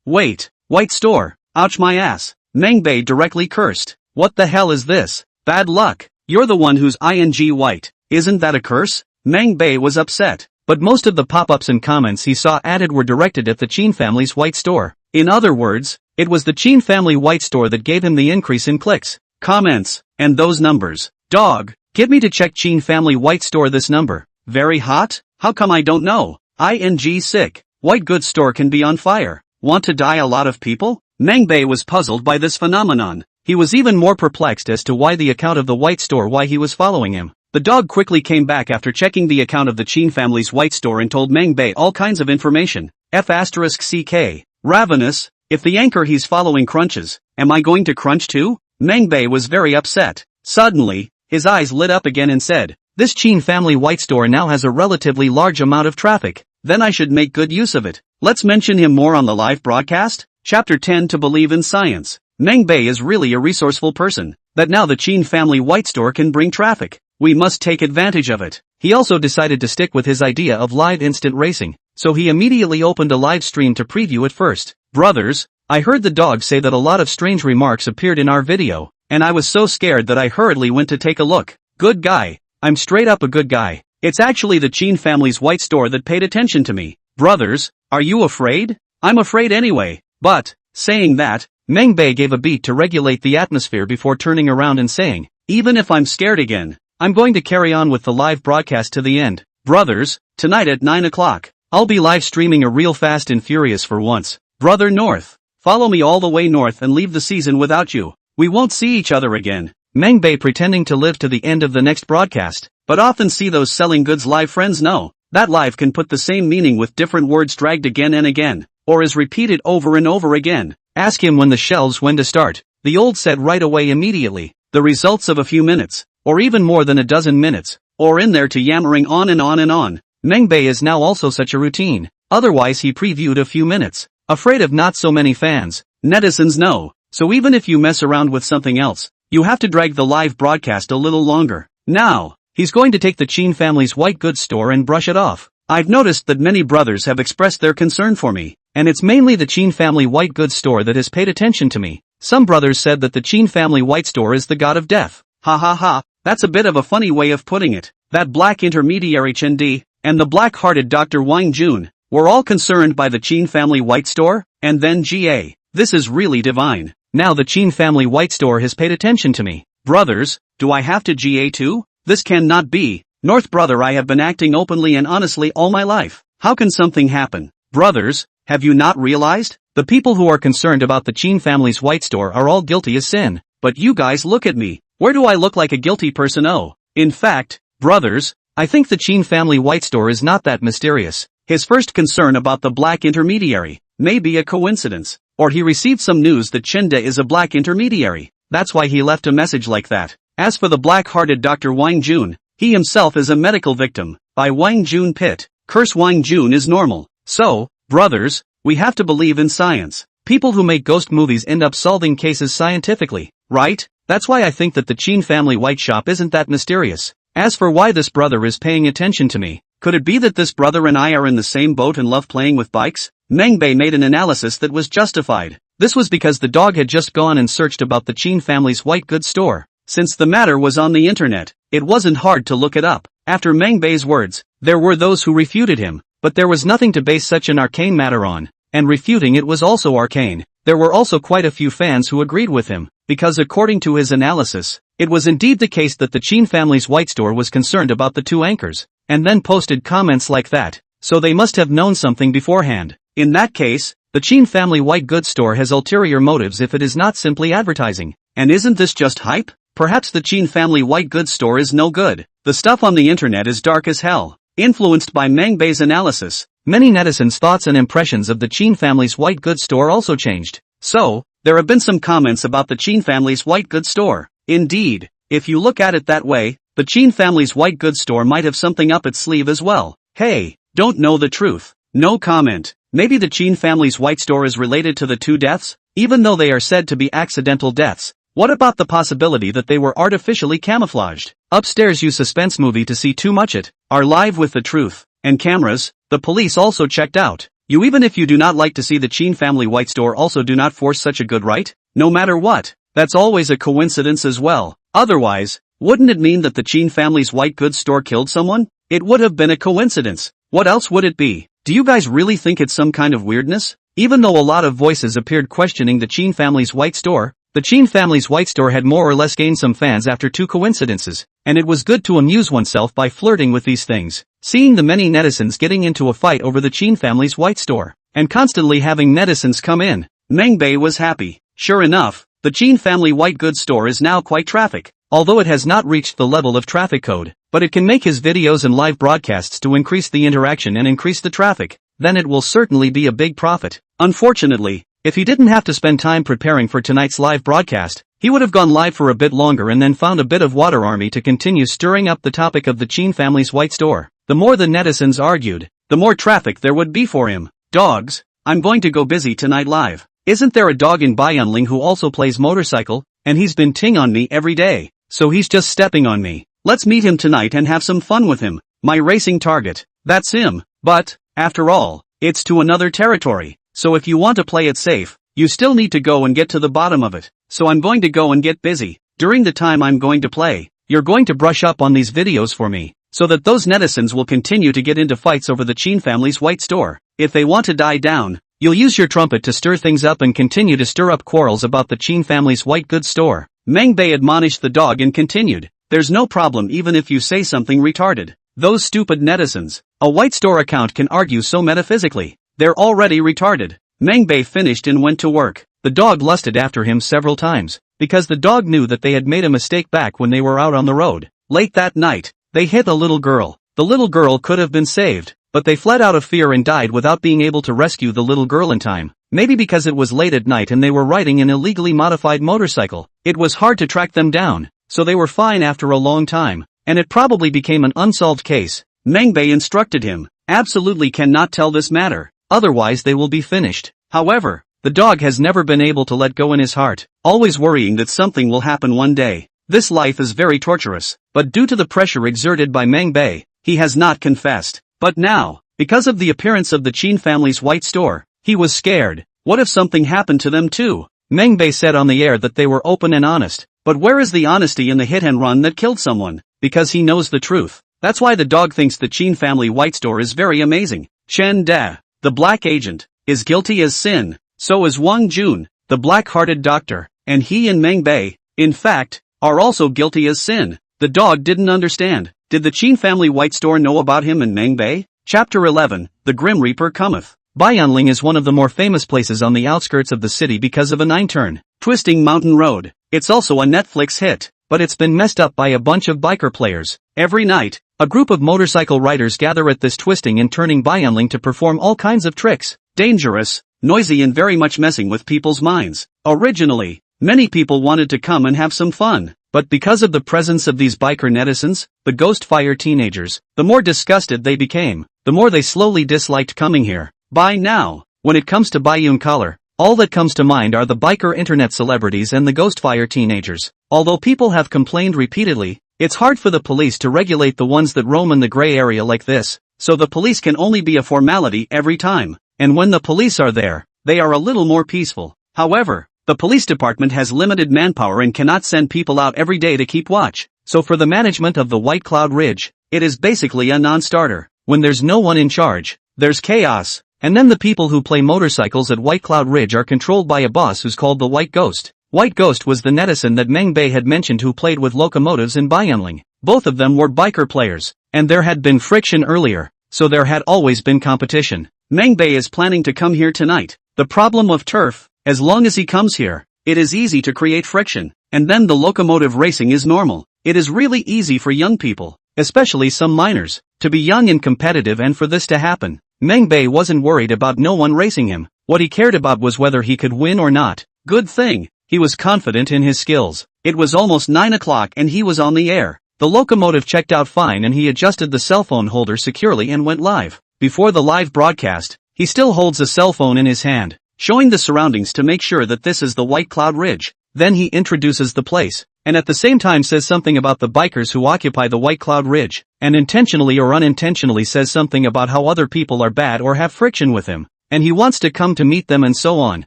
Wait, white store, ouch my ass. Mengbei directly cursed. What the hell is this? Bad luck. You're the one who's ing white. Isn't that a curse? Mengbei was upset, but most of the pop-ups and comments he saw added were directed at the Chin family's white store. In other words, it was the Chin family white store that gave him the increase in clicks, comments, and those numbers. Dog, get me to check Chin family white store this number. Very hot? How come I don't know? ing sick. White goods store can be on fire. Want to die a lot of people? Mengbei was puzzled by this phenomenon. He was even more perplexed as to why the account of the white store why he was following him. The dog quickly came back after checking the account of the Chin family's white store and told Mengbei all kinds of information. F***ck. Ravenous, if the anchor he's following crunches, am I going to crunch too? Mengbei was very upset. Suddenly, his eyes lit up again and said, this Chin family white store now has a relatively large amount of traffic. Then I should make good use of it. Let's mention him more on the live broadcast. Chapter 10 To Believe in Science. Mengbei is really a resourceful person, that now the Chin family white store can bring traffic. We must take advantage of it. He also decided to stick with his idea of live instant racing, so he immediately opened a live stream to preview it first. Brothers, I heard the dog say that a lot of strange remarks appeared in our video, and I was so scared that I hurriedly went to take a look. Good guy. I'm straight up a good guy. It's actually the Chin family's white store that paid attention to me. Brothers, are you afraid? I'm afraid anyway. But, saying that, Mengbei gave a beat to regulate the atmosphere before turning around and saying, even if I'm scared again, I'm going to carry on with the live broadcast to the end. Brothers, tonight at 9 o'clock, I'll be live streaming a real Fast and Furious for once. Brother North, follow me all the way north and leave the season without you. We won't see each other again. Mengbei pretending to live to the end of the next broadcast, but often see those selling goods live friends know that live can put the same meaning with different words dragged again and again, or is repeated over and over again. Ask him when the shelves when to start. The old said right away immediately. The results of a few minutes, or even more than a dozen minutes, or in there to yammering on and on and on. Mengbei is now also such a routine. Otherwise he previewed a few minutes. Afraid of not so many fans. Netizens know. So even if you mess around with something else, you have to drag the live broadcast a little longer. Now, he's going to take the Chin family's white goods store and brush it off. I've noticed that many brothers have expressed their concern for me, and it's mainly the Chin family white goods store that has paid attention to me. Some brothers said that the Chin family white store is the god of death. Ha ha ha, that's a bit of a funny way of putting it. That black intermediary Chen Di, and the black-hearted Dr. Wang Jun, were all concerned by the Chin family white store, and then GA. This is really divine. Now the Chin family white store has paid attention to me. Brothers, do I have to GA too? This cannot be. North brother, I have been acting openly and honestly all my life. How can something happen? Brothers, have you not realized? The people who are concerned about the Chin family's white store are all guilty as sin. But you guys look at me. Where do I look like a guilty person? Oh. In fact, brothers, I think the Chin family white store is not that mysterious. His first concern about the black intermediary may be a coincidence. Or he received some news that Chenda is a black intermediary. That's why he left a message like that. As for the black-hearted Dr. Wang Jun, he himself is a medical victim by Wang Jun Pit. Curse Wang Jun is normal. So, brothers, we have to believe in science. People who make ghost movies end up solving cases scientifically, right? That's why I think that the Chin family white shop isn't that mysterious. As for why this brother is paying attention to me, could it be that this brother and I are in the same boat and love playing with bikes? Mengbei made an analysis that was justified. This was because the dog had just gone and searched about the Chin family's white goods store. Since the matter was on the internet, it wasn't hard to look it up. After Mengbei's words, there were those who refuted him, but there was nothing to base such an arcane matter on, and refuting it was also arcane. There were also quite a few fans who agreed with him, because according to his analysis, it was indeed the case that the Chin family's white store was concerned about the two anchors, and then posted comments like that, so they must have known something beforehand. In that case, the Chin family white goods store has ulterior motives if it is not simply advertising. And isn't this just hype? Perhaps the Chin family white goods store is no good. The stuff on the internet is dark as hell. Influenced by Mengbei's analysis, many netizens' thoughts and impressions of the Chin family's white goods store also changed. So, there have been some comments about the Chin family's white goods store. Indeed, if you look at it that way, the Chin family's white goods store might have something up its sleeve as well. Hey, don't know the truth. No comment. Maybe the Chin family's white store is related to the two deaths, even though they are said to be accidental deaths. What about the possibility that they were artificially camouflaged? Upstairs you suspense movie to see too much it, are live with the truth, and cameras, the police also checked out. You even if you do not like to see the Chin family white store also do not force such a good right? No matter what, that's always a coincidence as well. Otherwise, wouldn't it mean that the Chin family's white goods store killed someone? It would have been a coincidence. What else would it be? Do you guys really think it's some kind of weirdness? Even though a lot of voices appeared questioning the Chin family's white store, the Chin family's white store had more or less gained some fans after two coincidences, and it was good to amuse oneself by flirting with these things. Seeing the many netizens getting into a fight over the Chin family's white store, and constantly having netizens come in, Mengbei was happy. Sure enough, the Chin family white goods store is now quite traffic, although it has not reached the level of traffic code. But it can make his videos and live broadcasts to increase the interaction and increase the traffic, then it will certainly be a big profit. Unfortunately, if he didn't have to spend time preparing for tonight's live broadcast, he would have gone live for a bit longer and then found a bit of water army to continue stirring up the topic of the Chin family's white store. The more the netizens argued, the more traffic there would be for him. Dogs, I'm going to go busy tonight live. Isn't there a dog in Bayanling who also plays motorcycle, and he's been ting on me every day, so he's just stepping on me. Let's meet him tonight and have some fun with him. My racing target. That's him. But, after all, it's to another territory. So if you want to play it safe, you still need to go and get to the bottom of it. So I'm going to go and get busy. During the time I'm going to play, you're going to brush up on these videos for me, so that those netizens will continue to get into fights over the Chin family's white store. If they want to die down, You'll use your trumpet to stir things up and continue to stir up quarrels about the Chin family's white goods store. Mangbei admonished the dog and continued, there's no problem even if you say something retarded. Those stupid netizens. A white store account can argue so metaphysically. They're already retarded. Mangbei finished and went to work. The dog lusted after him several times, because the dog knew that they had made a mistake back when they were out on the road. Late that night, they hit a little girl. The little girl could have been saved, but they fled out of fear and died without being able to rescue the little girl in time. Maybe because it was late at night and they were riding an illegally modified motorcycle. It was hard to track them down, so they were fine after a long time, and it probably became an unsolved case. Mangbei instructed him, absolutely cannot tell this matter, otherwise they will be finished. However, the dog has never been able to let go in his heart, always worrying that something will happen one day. This life is very torturous, but due to the pressure exerted by Mangbei, he has not confessed. But now, because of the appearance of the Chin family's white store, he was scared. What if something happened to them too? Mangbei said on the air that they were open and honest, but where is the honesty in the hit and run that killed someone? Because he knows the truth. That's why the dog thinks the Chin family white store is very amazing. Chen Da, the black agent, is guilty as sin. So is Wang Jun, the black-hearted doctor, and he and Mangbei, in fact, are also guilty as sin. The dog didn't understand. Did the Chin family white store know about him and Mangbei? Chapter 11, The Grim Reaper Cometh. Baiyunling is one of the more famous places on the outskirts of the city because of a 9-turn, twisting mountain road. It's also a Netflix hit, but it's been messed up by a bunch of biker players. Every night, a group of motorcycle riders gather at this twisting and turning Baiyunling to perform all kinds of tricks. Dangerous, noisy and very much messing with people's minds. Originally, many people wanted to come and have some fun, but because of the presence of these biker netizens, the ghost fire teenagers, the more disgusted they became, the more they slowly disliked coming here. By now, when it comes to Baiyun color, all that comes to mind are the biker internet celebrities and the ghost fire teenagers. Although people have complained repeatedly, it's hard for the police to regulate the ones that roam in the gray area like this, so the police can only be a formality every time. And when the police are there, they are a little more peaceful. However, the police department has limited manpower and cannot send people out every day to keep watch. So for the management of the White Cloud Ridge, it is basically a non-starter. When there's no one in charge, there's chaos. And then the people who play motorcycles at White Cloud Ridge are controlled by a boss who's called the White Ghost. White Ghost was the netizen that Mangbei had mentioned who played with locomotives in Baiyunling. Both of them were biker players, and there had been friction earlier, so there had always been competition. Mangbei is planning to come here tonight. The problem of turf, as long as he comes here, it is easy to create friction, and then the locomotive racing is normal. It is really easy for young people, especially some minors, to be young and competitive, and for this to happen. Mangbei wasn't worried about no one racing him. What he cared about was whether he could win or not. Good thing, he was confident in his skills. It was almost 9 o'clock and he was on the air. The locomotive checked out fine and he adjusted the cell phone holder securely and went live. Before the live broadcast, he still holds a cell phone in his hand, showing the surroundings to make sure that this is the White Cloud Ridge. Then he introduces the place, and at the same time says something about the bikers who occupy the White Cloud Ridge, and intentionally or unintentionally says something about how other people are bad or have friction with him, and he wants to come to meet them and so on.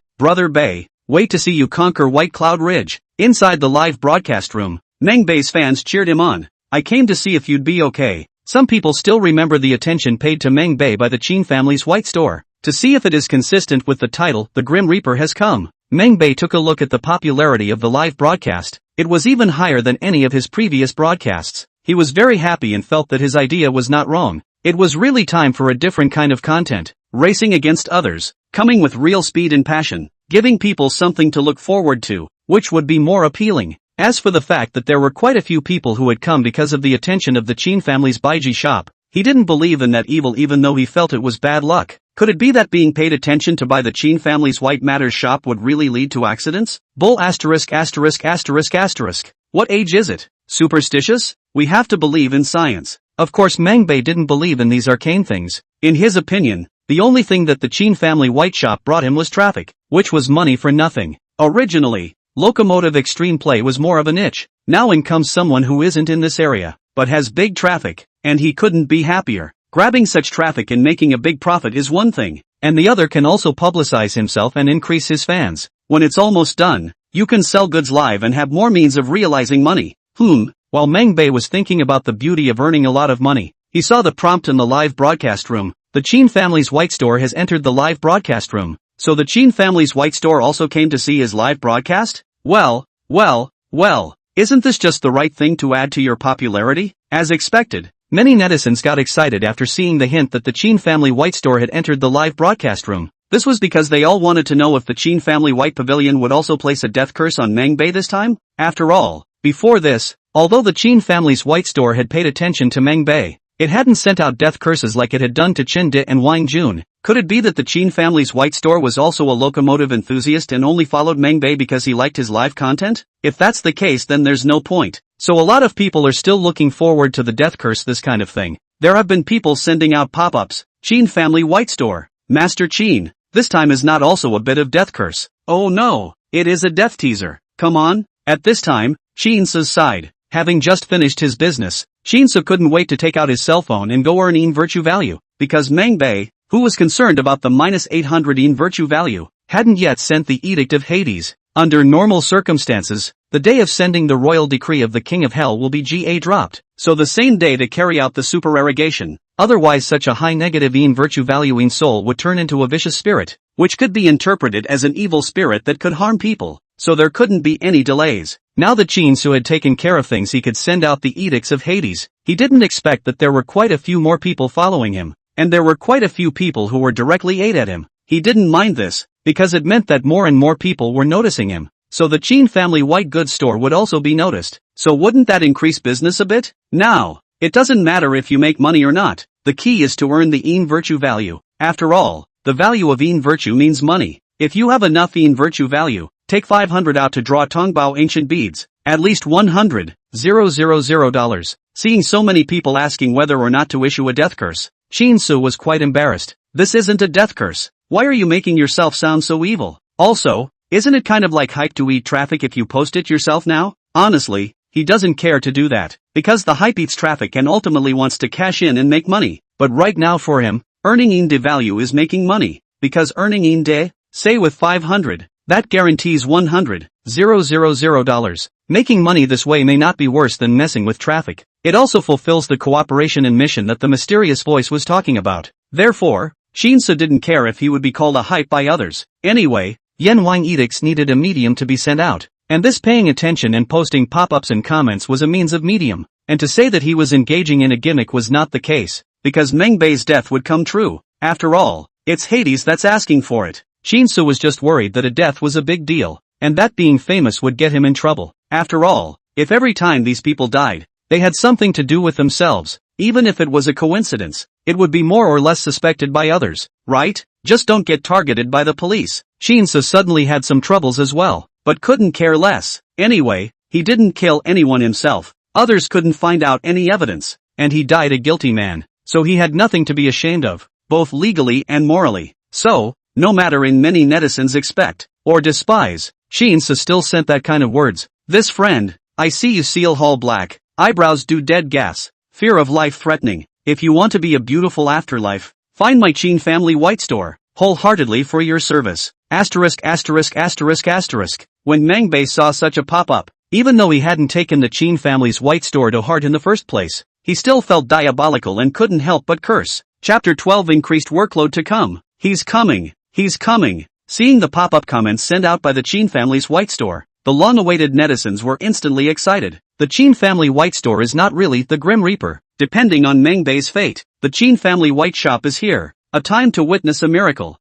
Brother Bei, wait to see you conquer White Cloud Ridge. Inside the live broadcast room, Mangbei's fans cheered him on. I came to see if you'd be okay. Some people still remember the attention paid to Mangbei by the Chin family's white store. To see if it is consistent with the title, The Grim Reaper Has Come. Mangbei took a look at the popularity of the live broadcast. It was even higher than any of his previous broadcasts. He was very happy and felt that his idea was not wrong. It was really time for a different kind of content. Racing against others, coming with real speed and passion, giving people something to look forward to, which would be more appealing. As for the fact that there were quite a few people who had come because of the attention of the Chin family's Baiji shop, he didn't believe in that evil even though he felt it was bad luck. Could it be that being paid attention to by the Chin family's White Matters shop would really lead to accidents? Bull asterisk asterisk asterisk asterisk. What age is it? Superstitious? We have to believe in science. Of course Mangbei didn't believe in these arcane things. In his opinion, the only thing that the Chin family white shop brought him was traffic, which was money for nothing. Originally, locomotive extreme play was more of a niche. Now in comes someone who isn't in this area, but has big traffic, and he couldn't be happier. Grabbing such traffic and making a big profit is one thing, and the other can also publicize himself and increase his fans. When it's almost done, you can sell goods live and have more means of realizing money. While Mangbei was thinking about the beauty of earning a lot of money, he saw the prompt in the live broadcast room. the Chin family's white store has entered the live broadcast room. So the Chin family's white store also came to see his live broadcast? Well, isn't this just the right thing to add to your popularity? As expected, many netizens got excited after seeing the hint that the Chin family white store had entered the live broadcast room. This was because they all wanted to know if the Chin family white pavilion would also place a death curse on Mangbei this time. After all, before this, although the Chin family's white store had paid attention to Mangbei, it hadn't sent out death curses like it had done to Chen De and Wang Jun. Could it be that the Chin family's white store was also a locomotive enthusiast and only followed Mangbei because he liked his live content? If that's the case, then there's no point. So a lot of people are still looking forward to the death curse, this kind of thing. There have been people sending out pop-ups. Chin family white store. Master Chin. This time is not also a bit of death curse. Oh no, it is a death teaser. Come on. At this time, Shin-su's side. Having just finished his business, Shin-su couldn't wait to take out his cell phone and go earn yin virtue value, because Mangbei, who was concerned about the -800 yin virtue value, hadn't yet sent the Edict of Hades. Under normal circumstances, the day of sending the royal decree of the King of Hell will be dropped, so the same day to carry out the supererogation. Otherwise such a high negative yin virtue valuing soul would turn into a vicious spirit, which could be interpreted as an evil spirit that could harm people, so there couldn't be any delays. Now that Shin-su had taken care of things, he could send out the Edicts of Hades. He didn't expect that there were quite a few more people following him, and there were quite a few people who were directly aimed at him. He didn't mind this, because it meant that more and more people were noticing him, so the Chin family white goods store would also be noticed. So wouldn't that increase business a bit? Now, it doesn't matter if you make money or not, the key is to earn the yin virtue value. After all, the value of yin virtue means money. If you have enough yin virtue value, take 500 out to draw Tongbao ancient beads, at least $100,000. Seeing so many people asking whether or not to issue a death curse, Shin-su was quite embarrassed. This isn't a death curse. Why are you making yourself sound so evil? Also, isn't it kind of like hype to eat traffic if you post it yourself now? Honestly, he doesn't care to do that, because the hype eats traffic and ultimately wants to cash in and make money. But right now for him, earning yin de value is making money, because earning yin de, say with 500, that guarantees $100,000. Making money this way may not be worse than messing with traffic. It also fulfills the cooperation and mission that the mysterious voice was talking about. Therefore, Shin-su didn't care if he would be called a hype by others. Anyway, Yen Wang edicts needed a medium to be sent out, and this paying attention and posting pop-ups and comments was a means of medium. And to say that he was engaging in a gimmick was not the case, because Mangbei's death would come true. After all, it's Hades that's asking for it. Shin-su was just worried that a death was a big deal, and that being famous would get him in trouble. After all, if every time these people died, they had something to do with themselves, even if it was a coincidence, it would be more or less suspected by others, right? Just don't get targeted by the police. Shin-su suddenly had some troubles as well, but couldn't care less. Anyway, he didn't kill anyone himself, others couldn't find out any evidence, and he died a guilty man, so he had nothing to be ashamed of, both legally and morally. So, no matter in many netizens expect, or despise, Shin-su still sent that kind of words. This friend, I see you seal hall black, eyebrows do dead gas, fear of life threatening. If you want to be a beautiful afterlife, find my Chin family white store, wholeheartedly for your service. When Mangbei saw such a pop-up, even though he hadn't taken the Chin family's white store to heart in the first place, he still felt diabolical and couldn't help but curse. Chapter 12 Increased workload to come. He's coming. He's coming. Seeing the pop-up comments sent out by the Chin family's white store, the long-awaited netizens were instantly excited. The Chin family white store is not really the Grim Reaper. Depending on Mangbei's fate, the Chin family white shop is here. A time to witness a miracle.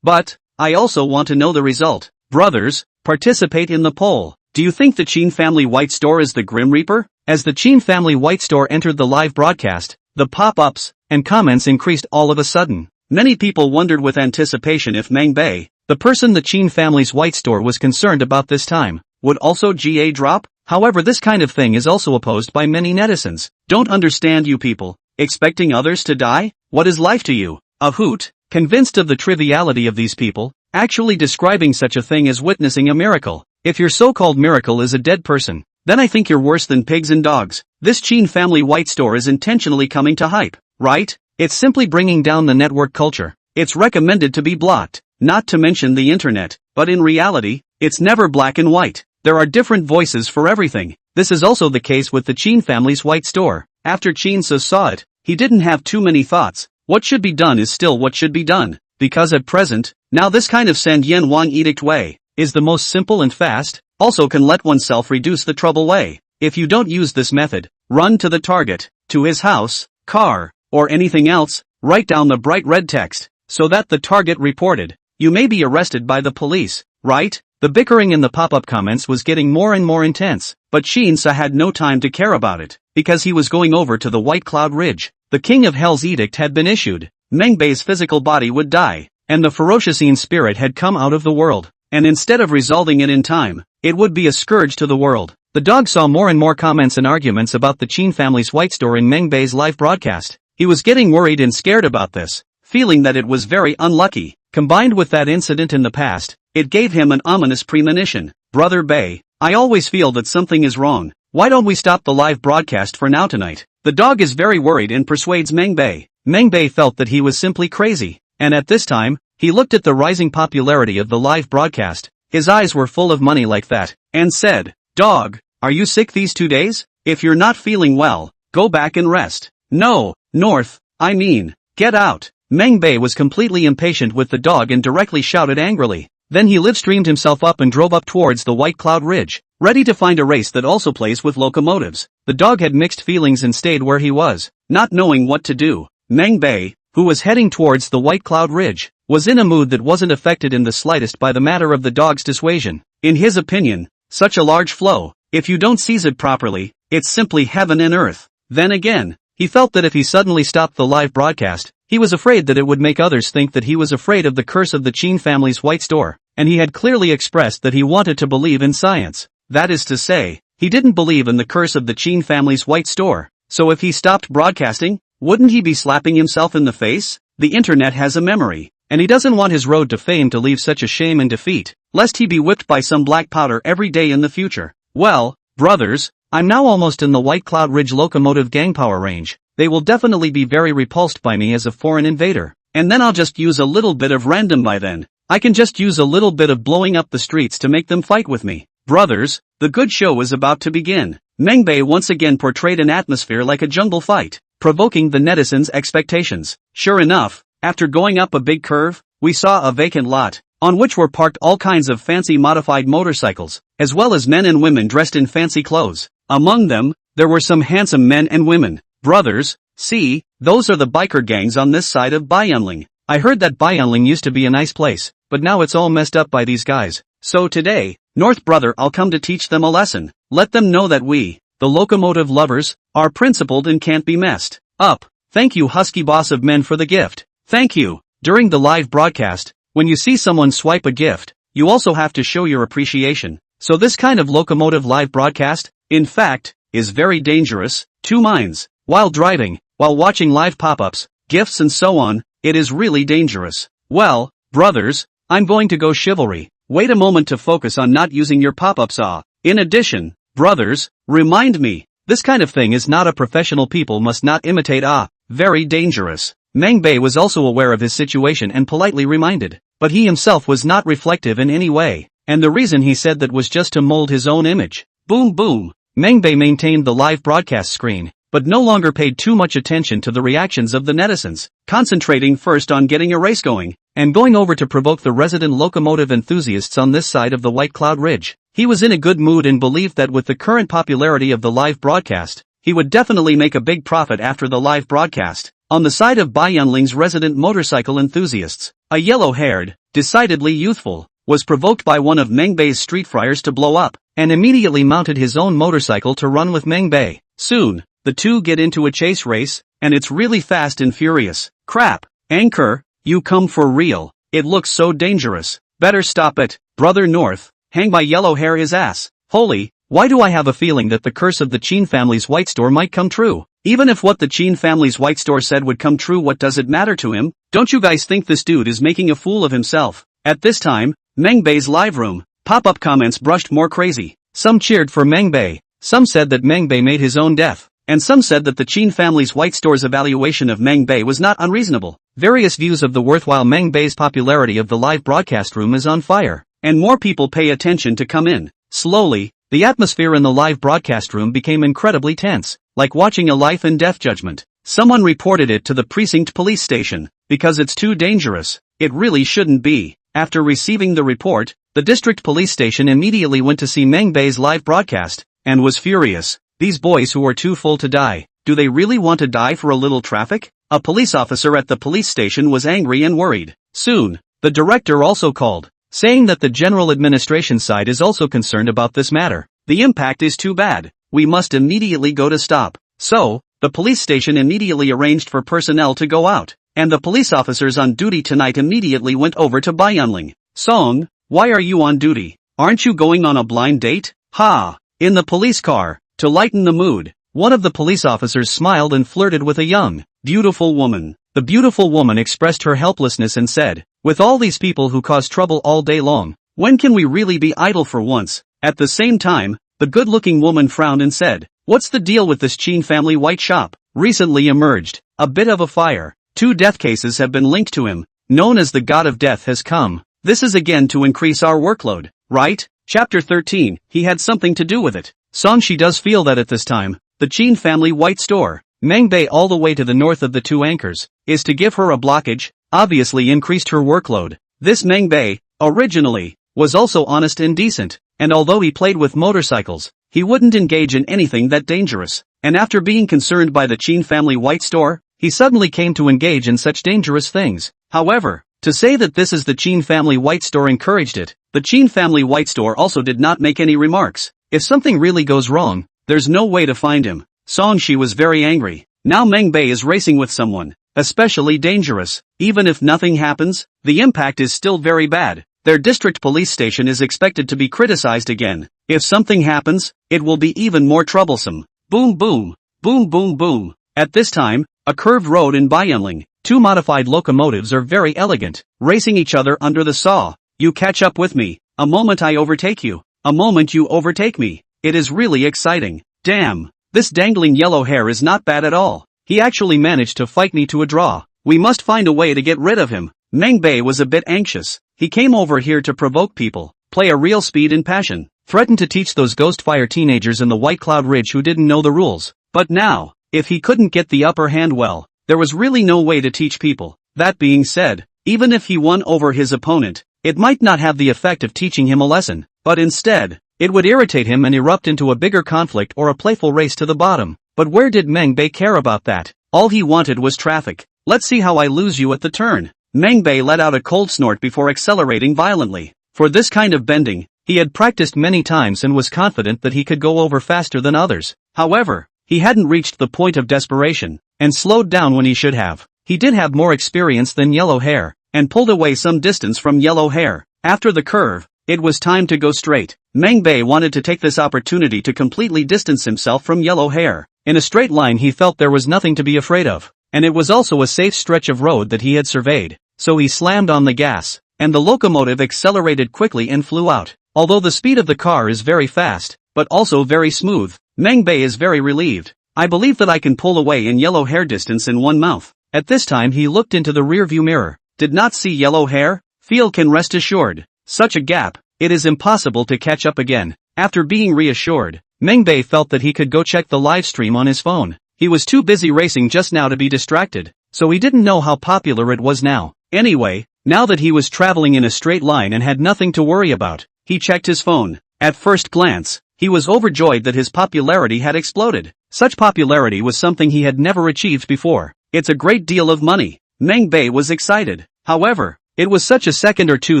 But, I also want to know the result. Brothers, participate in the poll. Do you think the Chin family white store is the Grim Reaper? As the Chin family white store entered the live broadcast, the pop-ups and comments increased all of a sudden. Many people wondered with anticipation if Mangbei, the person the Chin family's white store was concerned about this time, would also drop? However, this kind of thing is also opposed by many netizens. Don't understand you people, expecting others to die? What is life to you? A hoot? Convinced of the triviality of these people, actually describing such a thing as witnessing a miracle. If your so-called miracle is a dead person, then I think you're worse than pigs and dogs. This Chin family white store is intentionally coming to hype, right? It's simply bringing down the network culture. It's recommended to be blocked, not to mention the internet, but in reality, it's never black and white. There are different voices for everything. This is also the case with the Chin family's white store. After Shin-su saw it, he didn't have too many thoughts. what should be done is still what should be done, because at present, now this kind of send yen wang edict way, is the most simple and fast, also can let oneself reduce the trouble way. If you don't use this method, run to the target, to his house, car, or anything else, write down the bright red text, so that the target reported. You may be arrested by the police, right? The bickering in the pop-up comments was getting more and more intense, but Shin-sa had no time to care about it, because he was going over to the White Cloud Ridge. The King of Hell's edict had been issued. Mengbei's physical body would die, and the ferocious spirit had come out of the world, and instead of resolving it in time, it would be a scourge to the world. The dog saw more and more comments and arguments about the Qin family's white store in Mengbei's live broadcast. He was getting worried and scared about this, feeling that it was very unlucky. Combined with that incident in the past, it gave him an ominous premonition. Brother Bei, I always feel that something is wrong. Why don't we stop the live broadcast for now tonight? The dog is very worried and persuades Mengbei. Mengbei felt that he was simply crazy, and at this time, he looked at the rising popularity of the live broadcast. His eyes were full of money like that, and said, "Dog, are you sick these 2 days? If you're not feeling well, go back and rest." "No, North, I mean, get out." Mengbei was completely impatient with the dog and directly shouted angrily. Then he live-streamed himself up and drove up towards the White Cloud Ridge, ready to find a race that also plays with locomotives. The dog had mixed feelings and stayed where he was, not knowing what to do. Mengbei, who was heading towards the White Cloud Ridge, was in a mood that wasn't affected in the slightest by the matter of the dog's dissuasion. In his opinion, such a large flow, if you don't seize it properly, it's simply heaven and earth. Then again, he felt that if he suddenly stopped the live broadcast, he was afraid that it would make others think that he was afraid of the curse of the Qin family's white store, and he had clearly expressed that he wanted to believe in science. That is to say, he didn't believe in the curse of the Qin family's white store. So if he stopped broadcasting, wouldn't he be slapping himself in the face? The internet has a memory, and he doesn't want his road to fame to leave such a shame and defeat, lest he be whipped by some black powder every day in the future. Well, brothers, I'm now almost in the White Cloud Ridge locomotive gang power range. They will definitely be very repulsed by me as a foreign invader. And then I'll just use a little bit of random by then. I can just use a little bit of blowing up the streets to make them fight with me. Brothers, the good show is about to begin. Mengbei once again portrayed an atmosphere like a jungle fight, provoking the netizens' expectations. Sure enough, after going up a big curve, we saw a vacant lot, on which were parked all kinds of fancy modified motorcycles, as well as men and women dressed in fancy clothes. Among them, there were some handsome men and women. Brothers, see, those are the biker gangs on this side of Baiyunling. I heard that Baiyunling used to be a nice place, but now it's all messed up by these guys. So today, North brother, I'll come to teach them a lesson. Let them know that we, the locomotive lovers, are principled and can't be messed up. Thank you, husky boss of men, for the gift. Thank you. During the live broadcast, when you see someone swipe a gift, you also have to show your appreciation. So this kind of locomotive live broadcast, in fact, is very dangerous. 2 minds. While driving, while watching live pop-ups, gifts and so on, it is really dangerous. Well, brothers, I'm going to go chivalry. Wait a moment to focus on not using your pop-ups. In addition, brothers, remind me, this kind of thing is not a professional, people must not imitate. Very dangerous. Mengbei was also aware of his situation and politely reminded, but he himself was not reflective in any way, and the reason he said that was just to mold his own image. Boom boom. Mengbei maintained the live broadcast screen, but no longer paid too much attention to the reactions of the netizens, concentrating first on getting a race going, and going over to provoke the resident locomotive enthusiasts on this side of the White Cloud Ridge. He was in a good mood and believed that with the current popularity of the live broadcast, he would definitely make a big profit after the live broadcast. On the side of Baiyunling's resident motorcycle enthusiasts, a yellow-haired, decidedly youthful, was provoked by one of Mengbei's street friars to blow up, and immediately mounted his own motorcycle to run with Mengbei. Soon, the two get into a chase race, and it's really fast and furious. Crap, Anchor, you come for real. It looks so dangerous. Better stop it, brother North. Hang my yellow hair his ass. Holy, why do I have a feeling that the curse of the Qin family's white store might come true? Even if what the Qin family's white store said would come true, what does it matter to him? Don't you guys think this dude is making a fool of himself? At this time, Mengbei's live room, pop-up comments brushed more crazy. Some cheered for Mengbei, some said that Mengbei made his own death, and some said that the Qin family's white store's evaluation of Mengbei was not unreasonable. Various views of the worthwhile Mengbei's popularity of the live broadcast room is on fire, and more people pay attention to come in. Slowly, the atmosphere in the live broadcast room became incredibly tense, like watching a life and death judgment. Someone reported it to the precinct police station, because it's too dangerous. It really shouldn't be. After receiving the report, the district police station immediately went to see Mangbei's live broadcast, and was furious. These boys who are too full to die, do they really want to die for a little traffic? A police officer at the police station was angry and worried. Soon, the director also called, saying that the general administration side is also concerned about this matter. The impact is too bad. We must immediately go to stop. So, the police station immediately arranged for personnel to go out, and the police officers on duty tonight immediately went over to Byunling. Song, why are you on duty? Aren't you going on a blind date? Ha! In the police car, to lighten the mood, one of the police officers smiled and flirted with a young, beautiful woman. The beautiful woman expressed her helplessness and said, with all these people who cause trouble all day long, when can we really be idle for once? At the same time, the good-looking woman frowned and said, what's the deal with this Chin family white shop? Recently emerged, a bit of a fire. 2 death cases have been linked to him, known as the God of Death has come. This is again to increase our workload, right? Chapter 13, he had something to do with it. Song, she does feel that at this time, the Chin family white store, Mangbei all the way to the north of the 2 anchors, is to give her a blockage, obviously increased her workload. This Mangbei, originally, was also honest and decent, and although he played with motorcycles, he wouldn't engage in anything that dangerous, and after being concerned by the Chin family white store, he suddenly came to engage in such dangerous things. However, to say that this is the Chin family white store encouraged it, the Chin family white store also did not make any remarks. If something really goes wrong, there's no way to find him. Song, she was very angry. Now Mangbei is racing with someone, especially dangerous. Even if nothing happens, the impact is still very bad. Their district police station is expected to be criticized again. If something happens, it will be even more troublesome. Boom boom, boom boom boom. At this time, a curved road in Byunling, 2 modified locomotives are very elegant, racing each other under the saw. You catch up with me, a moment I overtake you, a moment you overtake me. It is really exciting. Damn, this dangling yellow hair is not bad at all. He actually managed to fight me to a draw. We must find a way to get rid of him. Mangbei was a bit anxious. He came over here to provoke people, play a real speed and passion, threatened to teach those Ghostfire teenagers in the White Cloud Ridge who didn't know the rules. But now, if he couldn't get the upper hand, well, there was really no way to teach people. That being said, even if he won over his opponent, it might not have the effect of teaching him a lesson, but instead, it would irritate him and erupt into a bigger conflict or a playful race to the bottom. But where did Mangbei care about that? All he wanted was traffic. Let's see how I lose you at the turn. Mangbei let out a cold snort before accelerating violently. For this kind of bending, he had practiced many times and was confident that he could go over faster than others. However, he hadn't reached the point of desperation, and slowed down when he should have. He did have more experience than Yellow Hair, and pulled away some distance from Yellow Hair. After the curve, it was time to go straight. Mangbei wanted to take this opportunity to completely distance himself from Yellow Hair. In a straight line he felt there was nothing to be afraid of, and it was also a safe stretch of road that he had surveyed. So he slammed on the gas, and the locomotive accelerated quickly and flew out. Although the speed of the car is very fast, but also very smooth, Mangbei is very relieved. I believe that I can pull away in Yellow Hair distance in one mouth. At this time he looked into the rearview mirror, did not see Yellow Hair. Feel can rest assured, such a gap, it is impossible to catch up again. After being reassured, Mangbei felt that he could go check the live stream on his phone. He was too busy racing just now to be distracted, so he didn't know how popular it was now. Anyway, now that he was traveling in a straight line and had nothing to worry about, he checked his phone. At first glance, he was overjoyed that his popularity had exploded. Such popularity was something he had never achieved before. It's a great deal of money. Mangbei was excited. However, it was such a second or two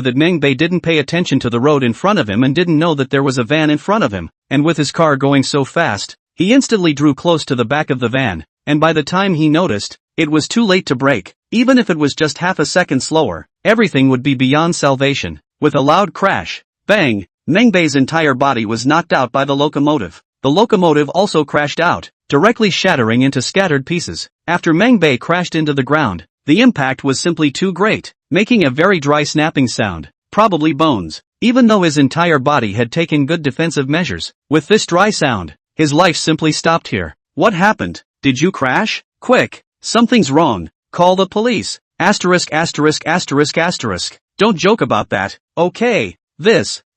that Mangbei didn't pay attention to the road in front of him and didn't know that there was a van in front of him, and with his car going so fast, he instantly drew close to the back of the van, and by the time he noticed, it was too late to brake. Even if it was just half a second slower, everything would be beyond salvation. With a loud crash, bang, Mangbei's entire body was knocked out by the locomotive. The locomotive also crashed out, directly shattering into scattered pieces. After Mangbei crashed into the ground, the impact was simply too great, making a very dry snapping sound, probably bones, even though his entire body had taken good defensive measures. With this dry sound, his life simply stopped here. What happened? Did you crash? Quick, something's wrong. Call the police. Asterisk asterisk asterisk asterisk. Don't joke about that, okay?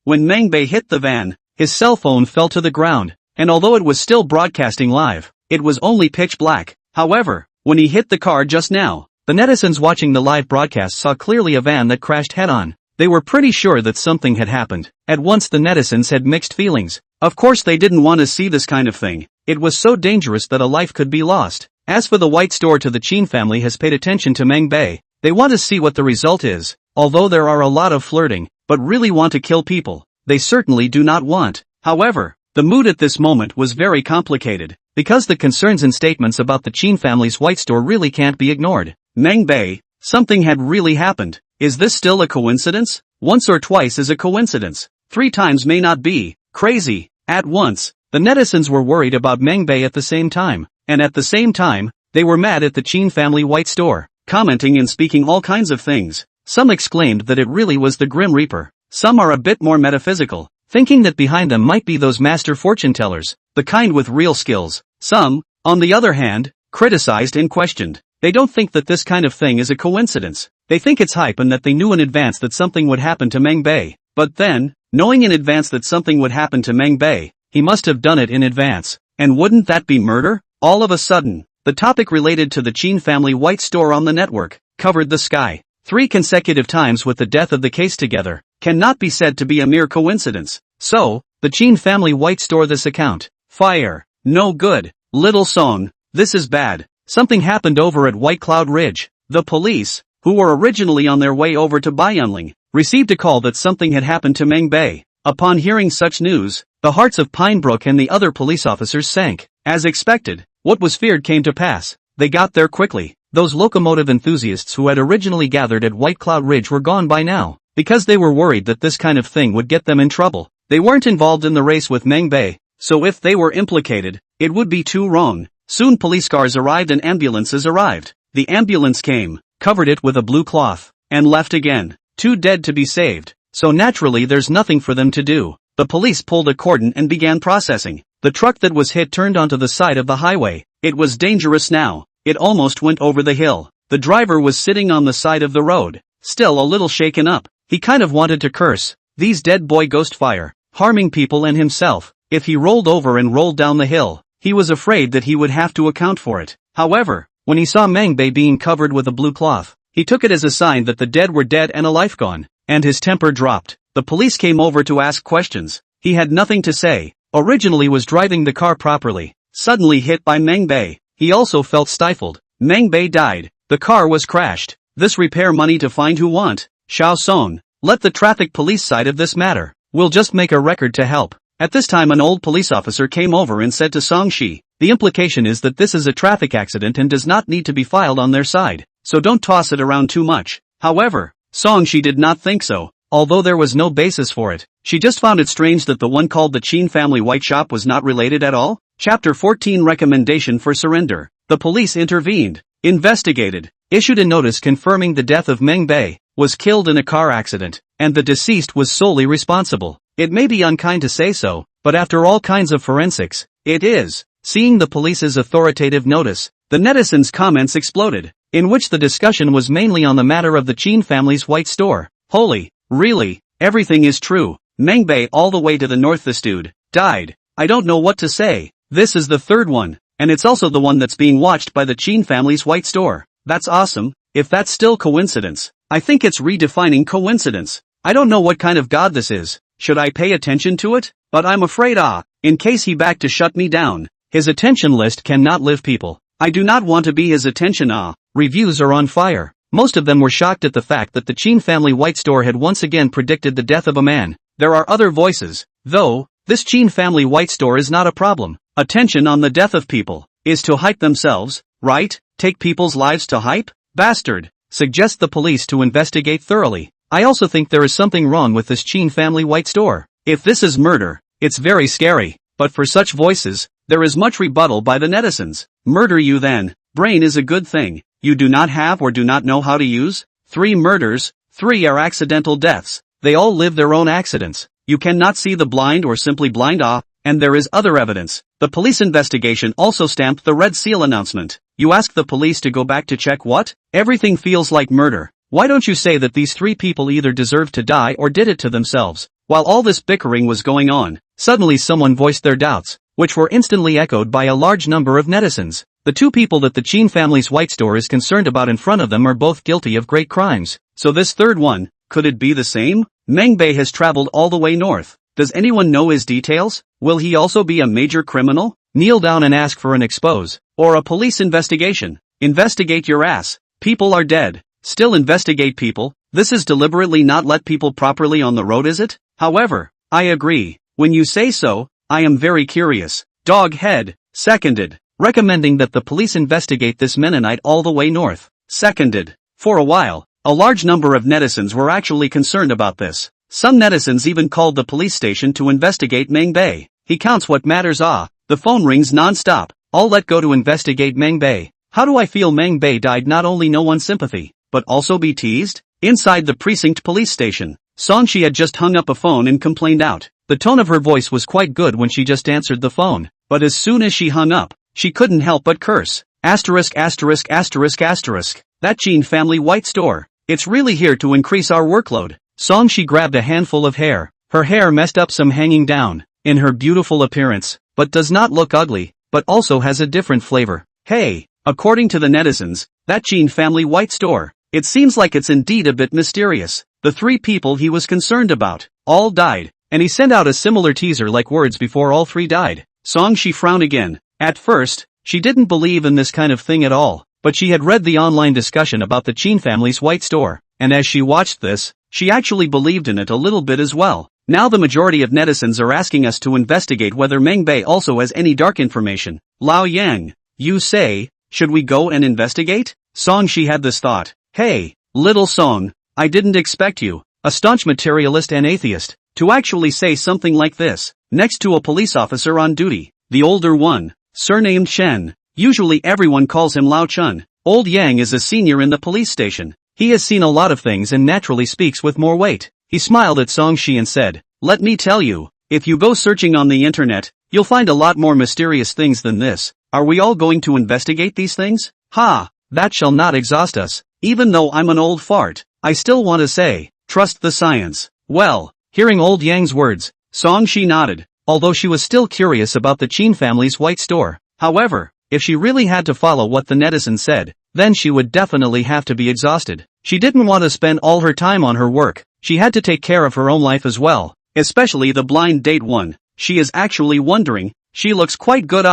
When Mangbei hit the van, his cell phone fell to the ground, and although it was still broadcasting live, it was only pitch black. However, when he hit the car just now. The netizens watching the live broadcast saw clearly a van that crashed head-on. They were pretty sure that something had happened. At once the netizens had mixed feelings. Of course they didn't want to see this kind of thing. It was so dangerous that a life could be lost. As for the white store to the Chin family has paid attention to Meng Bei. They want to see what the result is. Although there are a lot of flirting, but really want to kill people, they certainly do not want. However, the mood at this moment was very complicated, because the concerns and statements about the Chin family's white store really can't be ignored. Meng Bei, something had really happened. Is this still a coincidence? Once or twice is a coincidence. 3 times may not be. Crazy. At once, the netizens were worried about Meng Bei at the same time, and at the same time, they were mad at the Chin family white store, commenting and speaking all kinds of things. Some exclaimed that it really was the Grim Reaper. Some are a bit more metaphysical, thinking that behind them might be those master fortune tellers, the kind with real skills. Some, on the other hand, criticized and questioned. They don't think that this kind of thing is a coincidence. They think it's hype and that they knew in advance that something would happen to Meng Bei. But then, knowing in advance that something would happen to Meng Bei, he must have done it in advance. And wouldn't that be murder? All of a sudden, the topic related to the Chin family white store on the network covered the sky. 3 consecutive times with the death of the case together cannot be said to be a mere coincidence. So, the Chin family white store this account. Fire. No good. Little song. This is bad. Something happened over at White Cloud Ridge. The police, who were originally on their way over to Baiyunling, received a call that something had happened to Meng Bei. Upon hearing such news, the hearts of Pinebrook and the other police officers sank. As expected, what was feared came to pass. They got there quickly. Those locomotive enthusiasts who had originally gathered at White Cloud Ridge were gone by now, because they were worried that this kind of thing would get them in trouble. They weren't involved in the race with Meng Bei, so if they were implicated, it would be too wrong. Soon police cars arrived and ambulances arrived. The ambulance came, covered it with a blue cloth, and left again. 2 dead to be saved, so naturally there's nothing for them to do. The police pulled a cordon and began processing. The truck that was hit turned onto the side of the highway. It was dangerous now. It almost went over the hill. The driver was sitting on the side of the road, still a little shaken up. He kind of wanted to curse. These dead boy ghost fire, harming people and himself. If he rolled over and rolled down the hill, he was afraid that he would have to account for it. However, when he saw Meng Bei being covered with a blue cloth, he took it as a sign that the dead were dead and a life gone, and his temper dropped. The police came over to ask questions. He had nothing to say. Originally was driving the car properly, suddenly hit by Meng Bei. He also felt stifled. Meng Bei died. The car was crashed. This repair money to find who want. Xiao Song, let the traffic police side of this matter. We'll just make a record to help. At this time an old police officer came over and said to Song Shi, the implication is that this is a traffic accident and does not need to be filed on their side, so don't toss it around too much. However, Song Shi did not think so, although there was no basis for it. She just found it strange that the one called the Chin family white shop was not related at all. Chapter 14 Recommendation for Surrender. The police intervened, investigated, issued a notice confirming the death of Meng Bei was killed in a car accident, and the deceased was solely responsible. It may be unkind to say so, but after all kinds of forensics, it is. Seeing the police's authoritative notice, the netizens' comments exploded, in which the discussion was mainly on the matter of the Chin family's white store. Holy, really, everything is true. Meng Bei all the way to the north, this dude died. I don't know what to say. This is the 3rd one, and it's also the one that's being watched by the Chin family's white store. That's awesome. If that's still coincidence, I think it's redefining coincidence. I don't know what kind of god this is. Should I pay attention to it? But I'm afraid in case he back to shut me down. His attention list cannot live people. I do not want to be his attention Reviews are on fire. Most of them were shocked at the fact that the Chin family white store had once again predicted the death of a man. There are other voices, though. This Chin family white store is not a problem. Attention on the death of people is to hype themselves, right? Take people's lives to hype? Bastard. Suggest the police to investigate thoroughly. I also think there is something wrong with this Chin family white store. If this is murder, it's very scary. But for such voices, there is much rebuttal by the netizens. Murder you then. Brain is a good thing. You do not have or do not know how to use? 3 murders, 3 are accidental deaths. They all live their own accidents. You cannot see the blind or simply blind and there is other evidence. The police investigation also stamped the red seal announcement. You ask the police to go back to check what? Everything feels like murder. Why don't you say that these 3 people either deserved to die or did it to themselves? While all this bickering was going on, suddenly someone voiced their doubts, which were instantly echoed by a large number of netizens. The two people that the Chin family's white store is concerned about in front of them are both guilty of great crimes. So this third one, could it be the same? Mangbei has traveled all the way north. Does anyone know his details? Will he also be a major criminal? Kneel down and ask for an expose. Or a police investigation. Investigate your ass. People are dead. Still investigate people? This is deliberately not let people properly on the road, is it? However, I agree. When you say so, I am very curious. Dog head. Seconded. Recommending that the police investigate this Mennonite all the way north. Seconded. For a while, a large number of netizens were actually concerned about this. Some netizens even called the police station to investigate Mangbei. He counts what matters. The phone rings non-stop. All let go to investigate Mangbei. How do I feel Mangbei died? Not only no one's sympathy, but also be teased? Inside the precinct police station, Songshi had just hung up a phone and complained out. The tone of her voice was quite good when she just answered the phone, but as soon as she hung up, she couldn't help but curse. Asterisk asterisk asterisk asterisk. That Chin family white store. It's really here to increase our workload. Songshi grabbed a handful of hair. Her hair messed up some hanging down. In her beautiful appearance, but does not look ugly, but also has a different flavor. Hey, according to the netizens, that Chin family white store. It seems like it's indeed a bit mysterious. The three people he was concerned about, all died, and he sent out a similar teaser like words before all three died. Songshi frowned again. At first, she didn't believe in this kind of thing at all, but she had read the online discussion about the Chin family's white store, and as she watched this, she actually believed in it a little bit as well. Now the majority of netizens are asking us to investigate whether Mangbei also has any dark information. Lao Yang, you say, should we go and investigate? Songshi had this thought. Hey, little Song, I didn't expect you, a staunch materialist and atheist, to actually say something like this, next to a police officer on duty, the older one, surnamed Shen. Usually everyone calls him Lao Chun. Old Yang is a senior in the police station. He has seen a lot of things and naturally speaks with more weight. He smiled at Songshi and said, let me tell you, if you go searching on the internet, you'll find a lot more mysterious things than this. Are we all going to investigate these things? Ha, that shall not exhaust us. Even though I'm an old fart, I still want to say, trust the science. Well, hearing old Yang's words, Songshi nodded, although she was still curious about the Chin family's white store. However, if she really had to follow what the netizen said, then she would definitely have to be exhausted. She didn't want to spend all her time on her work. She had to take care of her own life as well, especially the blind date one. She is actually wondering, she looks quite good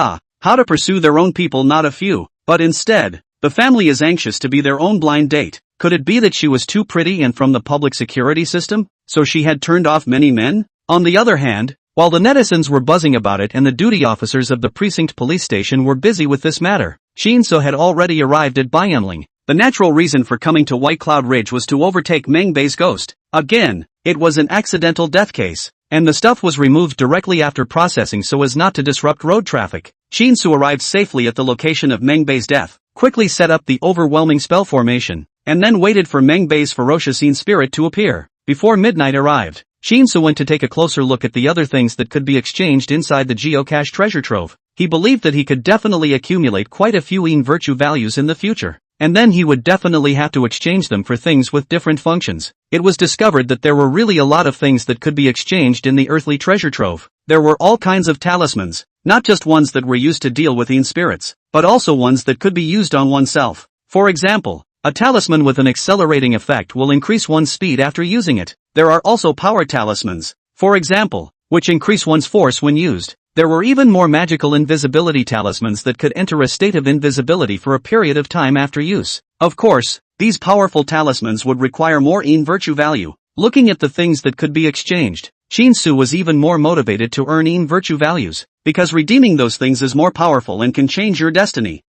how to pursue their own people, not a few, but instead, the family is anxious to be their own blind date. Could it be that she was too pretty and from the public security system, so she had turned off many men? On the other hand, while the netizens were buzzing about it and the duty officers of the precinct police station were busy with this matter, Shinso had already arrived at Byanling. The natural reason for coming to White Cloud Ridge was to overtake Mangbei's ghost. Again, it was an accidental death case, and the stuff was removed directly after processing so as not to disrupt road traffic. Shinsu arrived safely at the location of Mangbei's death, quickly set up the overwhelming spell formation, and then waited for Mangbei's ferocious spirit to appear. Before midnight arrived, Shinsu went to take a closer look at the other things that could be exchanged inside the geocache treasure trove. He believed that he could definitely accumulate quite a few virtue values in the future, and then he would definitely have to exchange them for things with different functions. It was discovered that there were really a lot of things that could be exchanged in the earthly treasure trove. There were all kinds of talismans, not just ones that were used to deal with spirits, but also ones that could be used on oneself. For example, a talisman with an accelerating effect will increase one's speed after using it. There are also power talismans, for example, which increase one's force when used. There were even more magical invisibility talismans that could enter a state of invisibility for a period of time after use. Of course, these powerful talismans would require more virtue value. Looking at the things that could be exchanged, Shinsu was even more motivated to earn virtue values, because redeeming those things is more powerful and can change your destiny.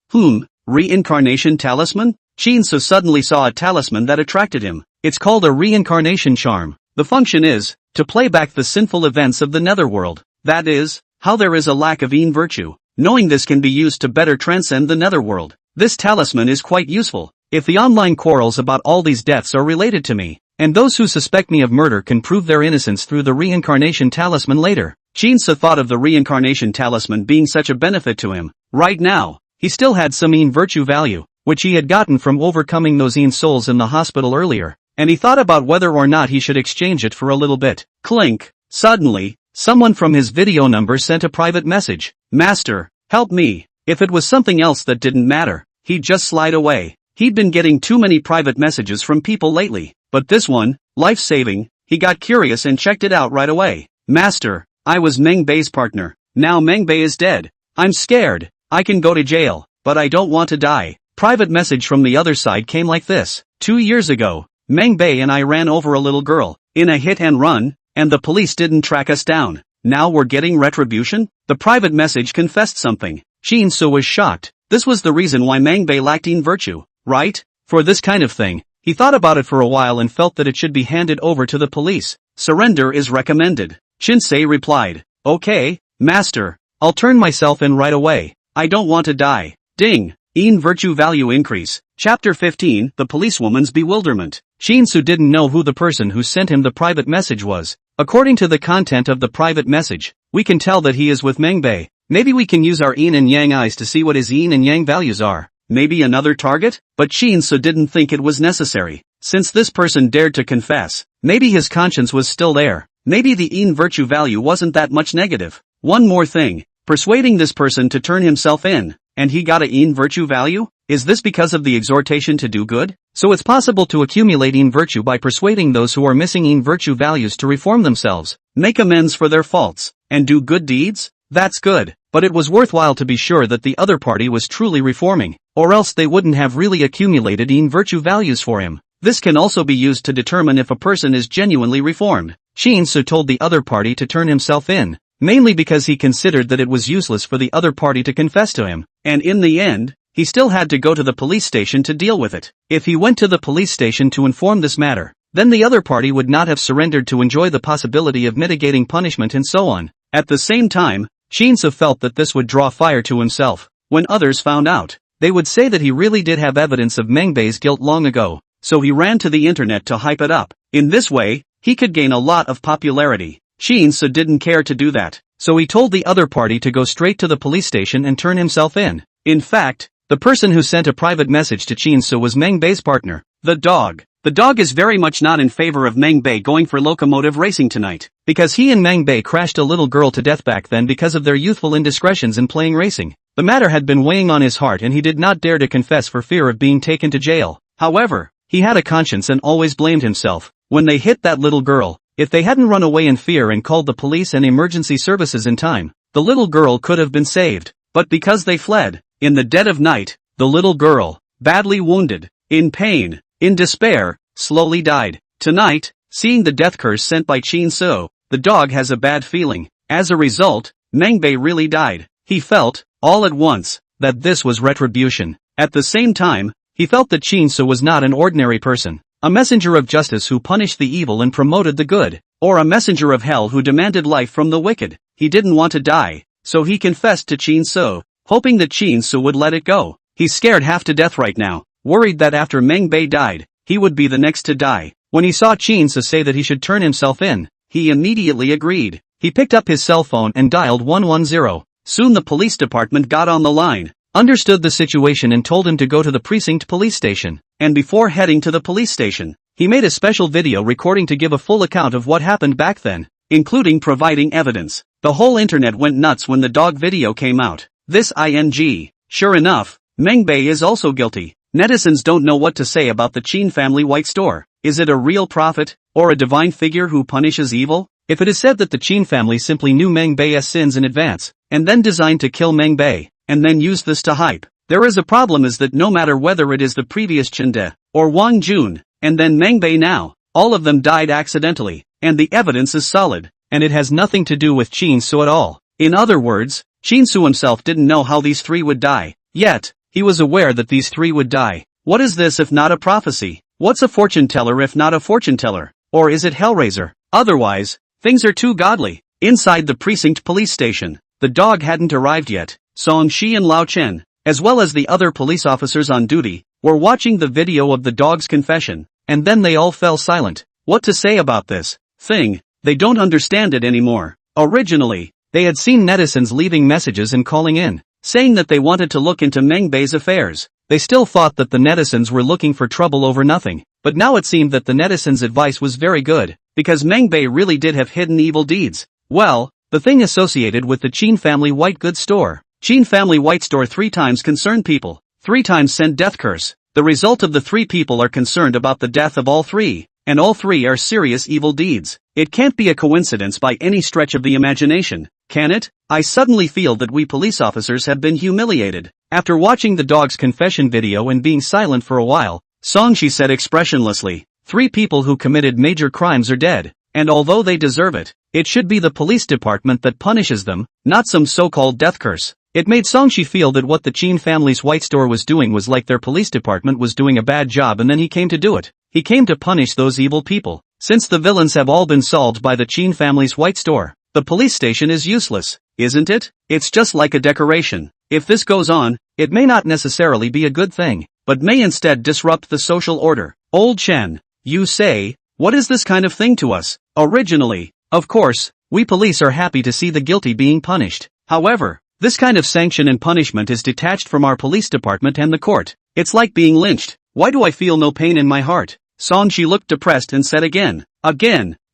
Reincarnation talisman? Shinsu suddenly saw a talisman that attracted him. It's called a reincarnation charm. The function is to play back the sinful events of the netherworld. That is, how there is a lack of virtue. Knowing this can be used to better transcend the netherworld. This talisman is quite useful. If the online quarrels about all these deaths are related to me, and those who suspect me of murder can prove their innocence through the reincarnation talisman later. Shinsu thought of the reincarnation talisman being such a benefit to him. Right now, he still had some virtue value, which he had gotten from overcoming those souls in the hospital earlier, and he thought about whether or not he should exchange it for a little bit. Clink. Suddenly, someone from his video number sent a private message. Master, help me. If it was something else that didn't matter, he'd just slide away. He'd been getting too many private messages from people lately, but this one, life-saving, he got curious and checked it out right away. Master, I was Meng Bei's partner. Now Meng Bei is dead. I'm scared. I can go to jail, but I don't want to die. Private message from the other side came like this. 2 years ago, Meng Bei and I ran over a little girl, in a hit and run, and the police didn't track us down. Now we're getting retribution? The private message confessed something. Shin Su was shocked. This was the reason why Meng Bei lacked virtue, right? For this kind of thing, he thought about it for a while and felt that it should be handed over to the police. Surrender is recommended. Shinsei replied, okay, master, I'll turn myself in right away. I don't want to die. Ding. Virtue value increase. Chapter 15, The Policewoman's Bewilderment. Shin-su didn't know who the person who sent him the private message was. According to the content of the private message, we can tell that he is with Meng Bei. Maybe we can use our yin and yang eyes to see what his yin and yang values are. Maybe another target? But Shin-su didn't think it was necessary. Since this person dared to confess, maybe his conscience was still there. Maybe the yin virtue value wasn't that much negative. One more thing. Persuading this person to turn himself in, and he got a yin virtue value? Is this because of the exhortation to do good? So it's possible to accumulate yin virtue by persuading those who are missing yin virtue values to reform themselves, make amends for their faults, and do good deeds? That's good, but it was worthwhile to be sure that the other party was truly reforming, or else they wouldn't have really accumulated yin virtue values for him. This can also be used to determine if a person is genuinely reformed. Shin-su told the other party to turn himself in, mainly because he considered that it was useless for the other party to confess to him, and in the end, he still had to go to the police station to deal with it. If he went to the police station to inform this matter, then the other party would not have surrendered to enjoy the possibility of mitigating punishment and so on. At the same time, Shin-su felt that this would draw fire to himself. When others found out, they would say that he really did have evidence of Meng Bei's guilt long ago, so he ran to the internet to hype it up. In this way, he could gain a lot of popularity. Shin-su didn't care to do that, so he told the other party to go straight to the police station and turn himself in. In fact, the person who sent a private message to Shin-su was Meng Bei's partner, the dog. The dog is very much not in favor of Meng Bei going for locomotive racing tonight, because he and Meng Bei crashed a little girl to death back then because of their youthful indiscretions in playing racing. The matter had been weighing on his heart and he did not dare to confess for fear of being taken to jail. However, he had a conscience and always blamed himself. When they hit that little girl, if they hadn't run away in fear and called the police and emergency services in time, the little girl could have been saved. But because they fled, in the dead of night, the little girl, badly wounded, in pain, in despair, slowly died. Tonight, seeing the death curse sent by Shin-su, the dog has a bad feeling. As a result, Meng Bei really died. He felt, all at once, that this was retribution. At the same time, he felt that Shin-su was not an ordinary person, a messenger of justice who punished the evil and promoted the good, or a messenger of hell who demanded life from the wicked. He didn't want to die, so he confessed to Shin-su, hoping that Shin-su would let it go. He's scared half to death right now, worried that after Meng Bei died, he would be the next to die. When he saw Shin-su say that he should turn himself in, he immediately agreed. He picked up his cell phone and dialed 110. Soon the police department got on the line, understood the situation and told him to go to the precinct police station. And before heading to the police station, he made a special video recording to give a full account of what happened back then, including providing evidence. The whole internet went nuts when the dog video came out. This ing. Sure enough, Meng Bei is also guilty. Netizens don't know what to say about the Qin family white store. Is it a real prophet, or a divine figure who punishes evil? If it is said that the Qin family simply knew Meng Bei's sins in advance, and then designed to kill Meng Bei, and then used this to hype, there is a problem is that no matter whether it is the previous Chinde, or Wang Jun, and then Meng Bei now, all of them died accidentally, and the evidence is solid, and it has nothing to do with Shin-su at all. In other words, Shin-su himself didn't know how these three would die, yet, he was aware that these three would die. What is this if not a prophecy? What's a fortune teller if not a fortune teller? Or is it Hellraiser? Otherwise, things are too godly. Inside the precinct police station, the dog hadn't arrived yet. Song Shi and Lao Chen, as well as the other police officers on duty, were watching the video of the dog's confession, and then they all fell silent. What to say about this thing? They don't understand it anymore. Originally, they had seen netizens leaving messages and calling in, saying that they wanted to look into Meng Bei's affairs. They still thought that the netizens were looking for trouble over nothing, but now it seemed that the netizens' advice was very good, because Meng Bei really did have hidden evil deeds. Well, the thing associated with the Qin family white goods store. Chin family white store 3 times concerned people, 3 times sent death curse. The result of the 3 people are concerned about the death of all 3, and all 3 are serious evil deeds. It can't be a coincidence by any stretch of the imagination, can it? I suddenly feel that we police officers have been humiliated. After watching the dog's confession video and being silent for a while, Song-shi said expressionlessly, 3 people who committed major crimes are dead, and although they deserve it, it should be the police department that punishes them, not some so-called death curse. It made Song-shi feel that what the Chin family's white store was doing was like their police department was doing a bad job, and then he came to do it. He came to punish those evil people. Since the villains have all been solved by the Chin family's white store, the police station is useless, isn't it? It's just like a decoration. If this goes on, it may not necessarily be a good thing, but may instead disrupt the social order. Old Chen, you say, what is this kind of thing to us? Originally, of course, we police are happy to see the guilty being punished. However, this kind of sanction and punishment is detached from our police department and the court. It's like being lynched. Why do I feel no pain in my heart? Song-shi looked depressed and said again,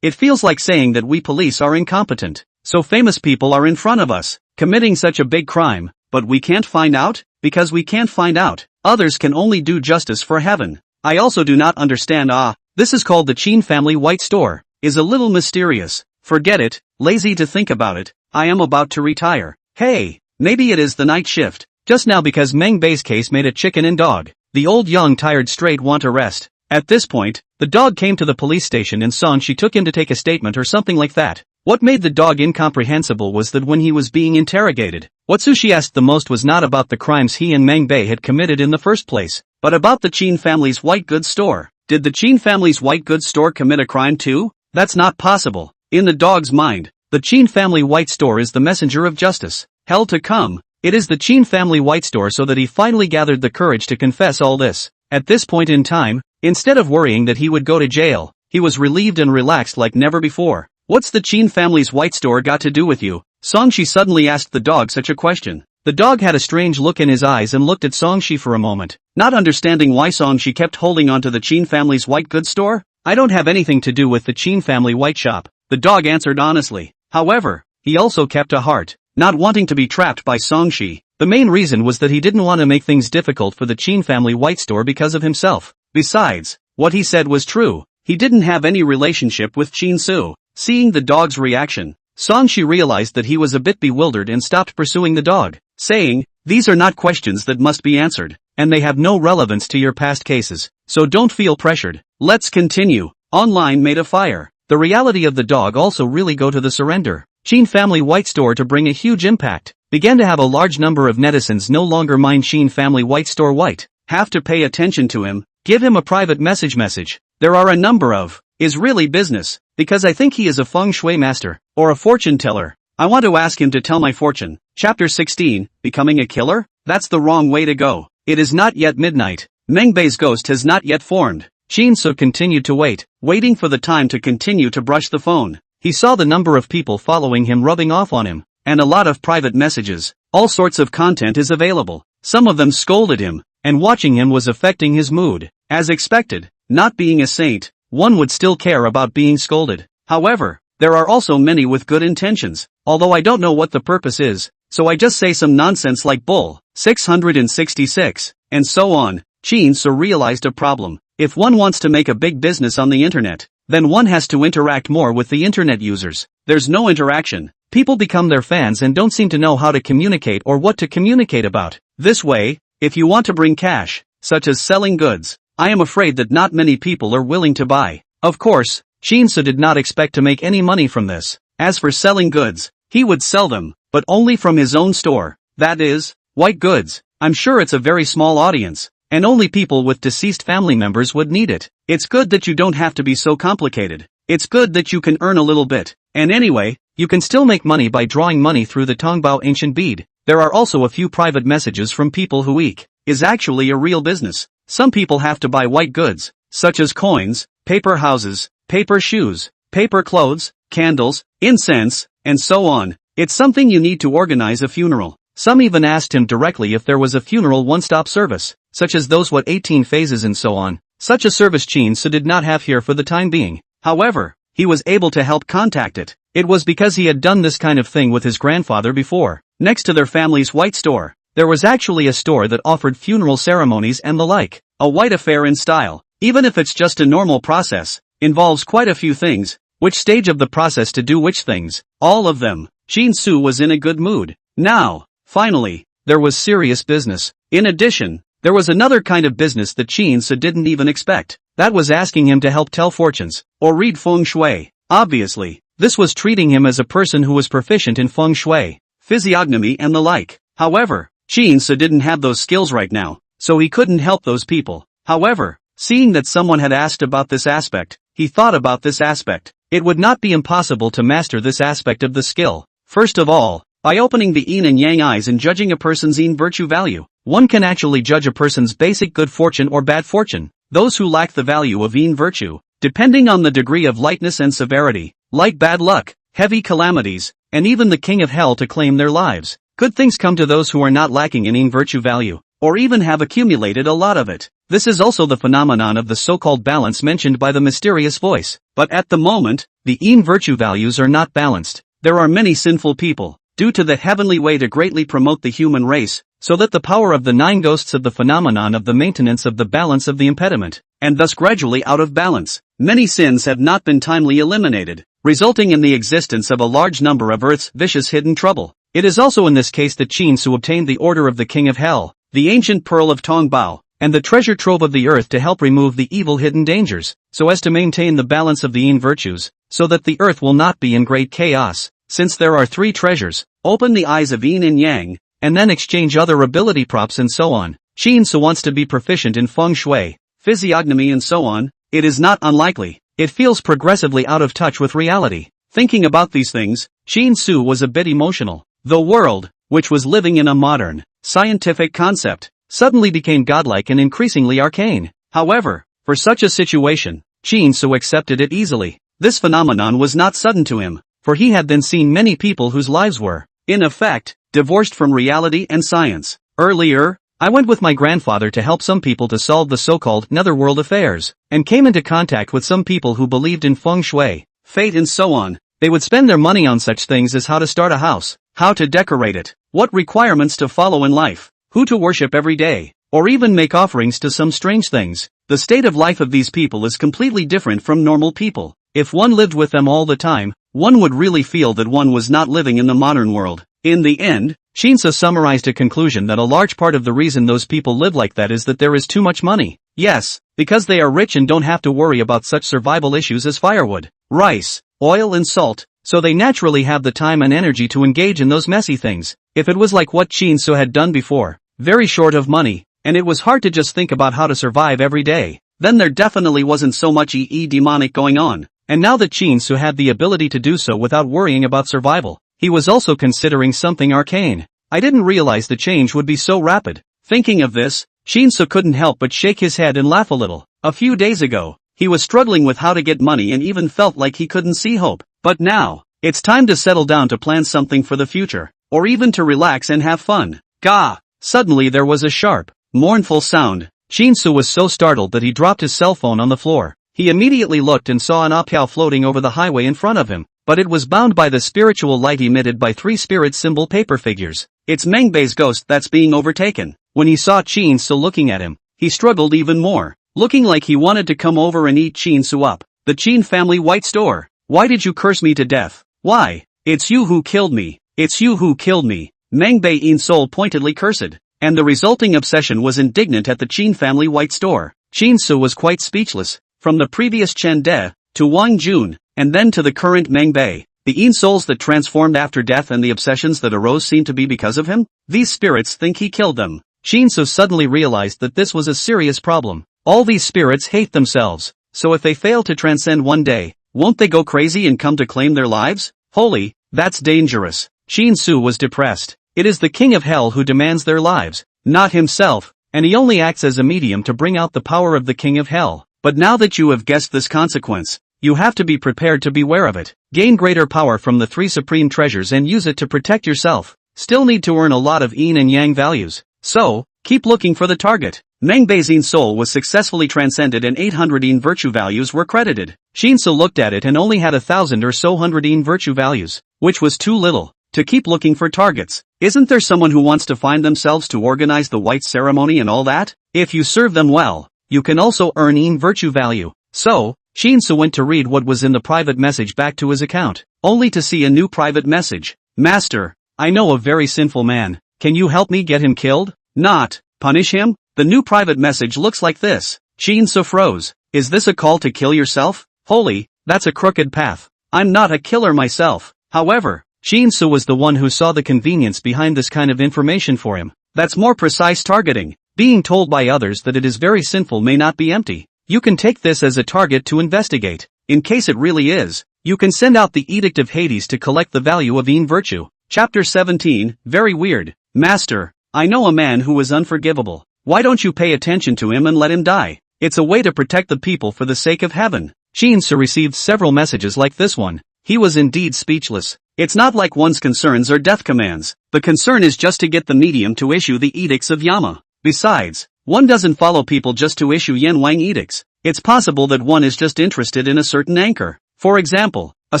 it feels like saying that we police are incompetent. So famous people are in front of us, committing such a big crime, but we can't find out? Because we can't find out, others can only do justice for heaven. I also do not understand. This is called the Chin family white store, is a little mysterious. Forget it, lazy to think about it, I am about to retire. Hey, maybe it is the night shift. Just now because Meng Bei's case made a chicken and dog. The old young tired straight want a rest. At this point, the dog came to the police station and Song-shi took him to take a statement or something like that. What made the dog incomprehensible was that when he was being interrogated, what Sushi asked the most was not about the crimes he and Meng Bei had committed in the first place, but about the Chin family's white goods store. Did the Chin family's white goods store commit a crime too? That's not possible. In the dog's mind, the Chin family white store is the messenger of justice. Hell to come. It is the Chin family white store, so that he finally gathered the courage to confess all this. At this point in time, instead of worrying that he would go to jail, he was relieved and relaxed like never before. What's the Chin family's white store got to do with you? Song-shi suddenly asked the dog such a question. The dog had a strange look in his eyes and looked at Song-shi for a moment, not understanding why Song-shi kept holding on to the Chin family's white goods store. I don't have anything to do with the Chin family white shop, the dog answered honestly. However, he also kept a heart, not wanting to be trapped by Song-shi. The main reason was that he didn't want to make things difficult for the Chin family white store because of himself. Besides, what he said was true. He didn't have any relationship with Chin Su. Seeing the dog's reaction, Song-shi realized that he was a bit bewildered and stopped pursuing the dog, saying, these are not questions that must be answered, and they have no relevance to your past cases, so don't feel pressured. Let's continue. Online made a fire. The reality of the dog also really go to the surrender. Chin family white store to bring a huge impact. Began to have a large number of netizens no longer mind Chin family white store white. Have to pay attention to him. Give him a private message. There are a number of, is really business, because I think he is a feng shui master, or a fortune teller. I want to ask him to tell my fortune. Chapter 16, Becoming a Killer? That's the wrong way to go. It is not yet midnight. Meng Bei's ghost has not yet formed. Chin Su continued to waiting for the time to continue to brush the phone. He saw the number of people following him rubbing off on him, and a lot of private messages. All sorts of content is available. Some of them scolded him, and watching him was affecting his mood. As expected, not being a saint, one would still care about being scolded. However, there are also many with good intentions, although I don't know what the purpose is, so I just say some nonsense like bull, 666, and so on. Chin Su realized a problem. If one wants to make a big business on the internet, then one has to interact more with the internet users. There's no interaction. People become their fans and don't seem to know how to communicate or what to communicate about. This way, if you want to bring cash, such as selling goods, I am afraid that not many people are willing to buy. Of course, Chin Su did not expect to make any money from this. As for selling goods, he would sell them, but only from his own store. That is, white goods. I'm sure it's a very small audience, and only people with deceased family members would need it. It's good that you don't have to be so complicated. It's good that you can earn a little bit. And anyway, you can still make money by drawing money through the Tongbao ancient bead. There are also a few private messages from people who is actually a real business. Some people have to buy white goods, such as coins, paper houses, paper shoes, paper clothes, candles, incense, and so on. It's something you need to organize a funeral. Some even asked him directly if there was a funeral one-stop service, such as those 18 phases and so on. Such a service Chin Su did not have here for the time being. However, he was able to help contact it. It was because he had done this kind of thing with his grandfather before. Next to their family's white store, there was actually a store that offered funeral ceremonies and the like. A white affair in style, even if it's just a normal process, involves quite a few things. Which stage of the process to do which things? All of them. Shin-soo was in a good mood. Now, finally, there was serious business. In addition, there was another kind of business that Shin-soo didn't even expect. That was asking him to help tell fortunes, or read feng shui. Obviously, this was treating him as a person who was proficient in feng shui, physiognomy and the like. However, Shin-soo didn't have those skills right now, so he couldn't help those people. However, seeing that someone had asked about this aspect, he thought about this aspect. It would not be impossible to master this aspect of the skill. First of all, by opening the yin and yang eyes and judging a person's yin virtue value, one can actually judge a person's basic good fortune or bad fortune. Those who lack the value of yin virtue, depending on the degree of lightness and severity, like bad luck, heavy calamities, and even the king of hell to claim their lives. Good things come to those who are not lacking in yin virtue value, or even have accumulated a lot of it. This is also the phenomenon of the so-called balance mentioned by the mysterious voice. But at the moment, the yin virtue values are not balanced. There are many sinful people, due to the heavenly way to greatly promote the human race, so that the power of the 9 ghosts of the phenomenon of the maintenance of the balance of the impediment, and thus gradually out of balance. Many sins have not been timely eliminated, resulting in the existence of a large number of Earth's vicious hidden trouble. It is also in this case that Shin-soo obtained the order of the King of Hell, the ancient pearl of Tongbao, and the treasure trove of the earth to help remove the evil hidden dangers, so as to maintain the balance of the yin virtues, so that the earth will not be in great chaos. Since there are 3 treasures, open the eyes of yin and yang, and then exchange other ability props and so on. Shin-soo wants to be proficient in feng shui, physiognomy and so on. It is not unlikely. It feels progressively out of touch with reality. Thinking about these things, Shin-soo was a bit emotional. The world, which was living in a modern, scientific concept, suddenly became godlike and increasingly arcane. However, for such a situation, Shin-soo accepted it easily. This phenomenon was not sudden to him, for he had then seen many people whose lives were, in effect, divorced from reality and science. Earlier, I went with my grandfather to help some people to solve the so-called netherworld affairs, and came into contact with some people who believed in feng shui, fate and so on. They would spend their money on such things as how to start a house, how to decorate it, what requirements to follow in life, who to worship every day, or even make offerings to some strange things. The state of life of these people is completely different from normal people. If one lived with them all the time, one would really feel that one was not living in the modern world. In the end, Shin-soo summarized a conclusion that a large part of the reason those people live like that is that there is too much money. Yes, because they are rich and don't have to worry about such survival issues as firewood, rice, oil and salt, so they naturally have the time and energy to engage in those messy things. If it was like what Shin-soo had done before, very short of money, and it was hard to just think about how to survive every day, then there definitely wasn't so much demonic going on. And now that Shin-soo had the ability to do so without worrying about survival, he was also considering something arcane. I didn't realize the change would be so rapid. Thinking of this, Shin-soo couldn't help but shake his head and laugh a little. A few days ago, he was struggling with how to get money and even felt like he couldn't see hope. But now, it's time to settle down to plan something for the future, or even to relax and have fun. Gah! Suddenly there was a sharp, mournful sound. Shin-soo was so startled that he dropped his cell phone on the floor. He immediately looked and saw an apyao floating over the highway in front of him, but it was bound by the spiritual light emitted by 3 spirit symbol paper figures. It's Mengbei's ghost that's being overtaken. When he saw Shin-soo looking at him, he struggled even more, looking like he wanted to come over and eat Shin-soo up. The Chin family white store. Why did you curse me to death? Why? It's you who killed me. It's you who killed me. Mengbei in soul pointedly cursed, and the resulting obsession was indignant at the Chin family white store. Shin-soo was quite speechless. From the previous Chen De, to Wang Jun, and then to the current Mengbei, the Yin souls that transformed after death and the obsessions that arose seemed to be because of him? These spirits think he killed them. Shin-soo suddenly realized that this was a serious problem. All these spirits hate themselves, so if they fail to transcend one day, won't they go crazy and come to claim their lives? Holy, that's dangerous. Shin-soo was depressed. It is the king of hell who demands their lives, not himself, and he only acts as a medium to bring out the power of the king of hell. But now that you have guessed this consequence, you have to be prepared to beware of it. Gain greater power from the 3 supreme treasures and use it to protect yourself. Still need to earn a lot of yin and yang values. So, Keep looking for the target. Mengbezin's soul was successfully transcended and 800 in virtue values were credited. Shinsu looked at it and only had 1,000 or so hundred in virtue values, which was too little. To keep looking for targets. Isn't there someone who wants to find themselves to organize the white ceremony and all that? If you serve them well, you can also earn in virtue value. So, Shinsu went to read what was in the private message back to his account, only to see a new private message. Master, I know a very sinful man. Can you help me get him killed? Not punish him? The new private message looks like this. Shinsu froze. Is this a call to kill yourself? Holy, that's a crooked path. I'm not a killer myself. However, Shinsu was the one who saw the convenience behind this kind of information for him. That's more precise targeting. Being told by others that it is very sinful may not be empty. You can take this as a target to investigate. In case it really is, you can send out the Edict of Hades to collect the value of in virtue. Chapter 17, very weird. Master, I know a man who is unforgivable. Why don't you pay attention to him and let him die? It's a way to protect the people for the sake of heaven. Shinsu received several messages like this one. He was indeed speechless. It's not like one's concerns are death commands. The concern is just to get the medium to issue the edicts of Yama. Besides, one doesn't follow people just to issue yen wang edicts. It's possible that one is just interested in a certain anchor. For example, a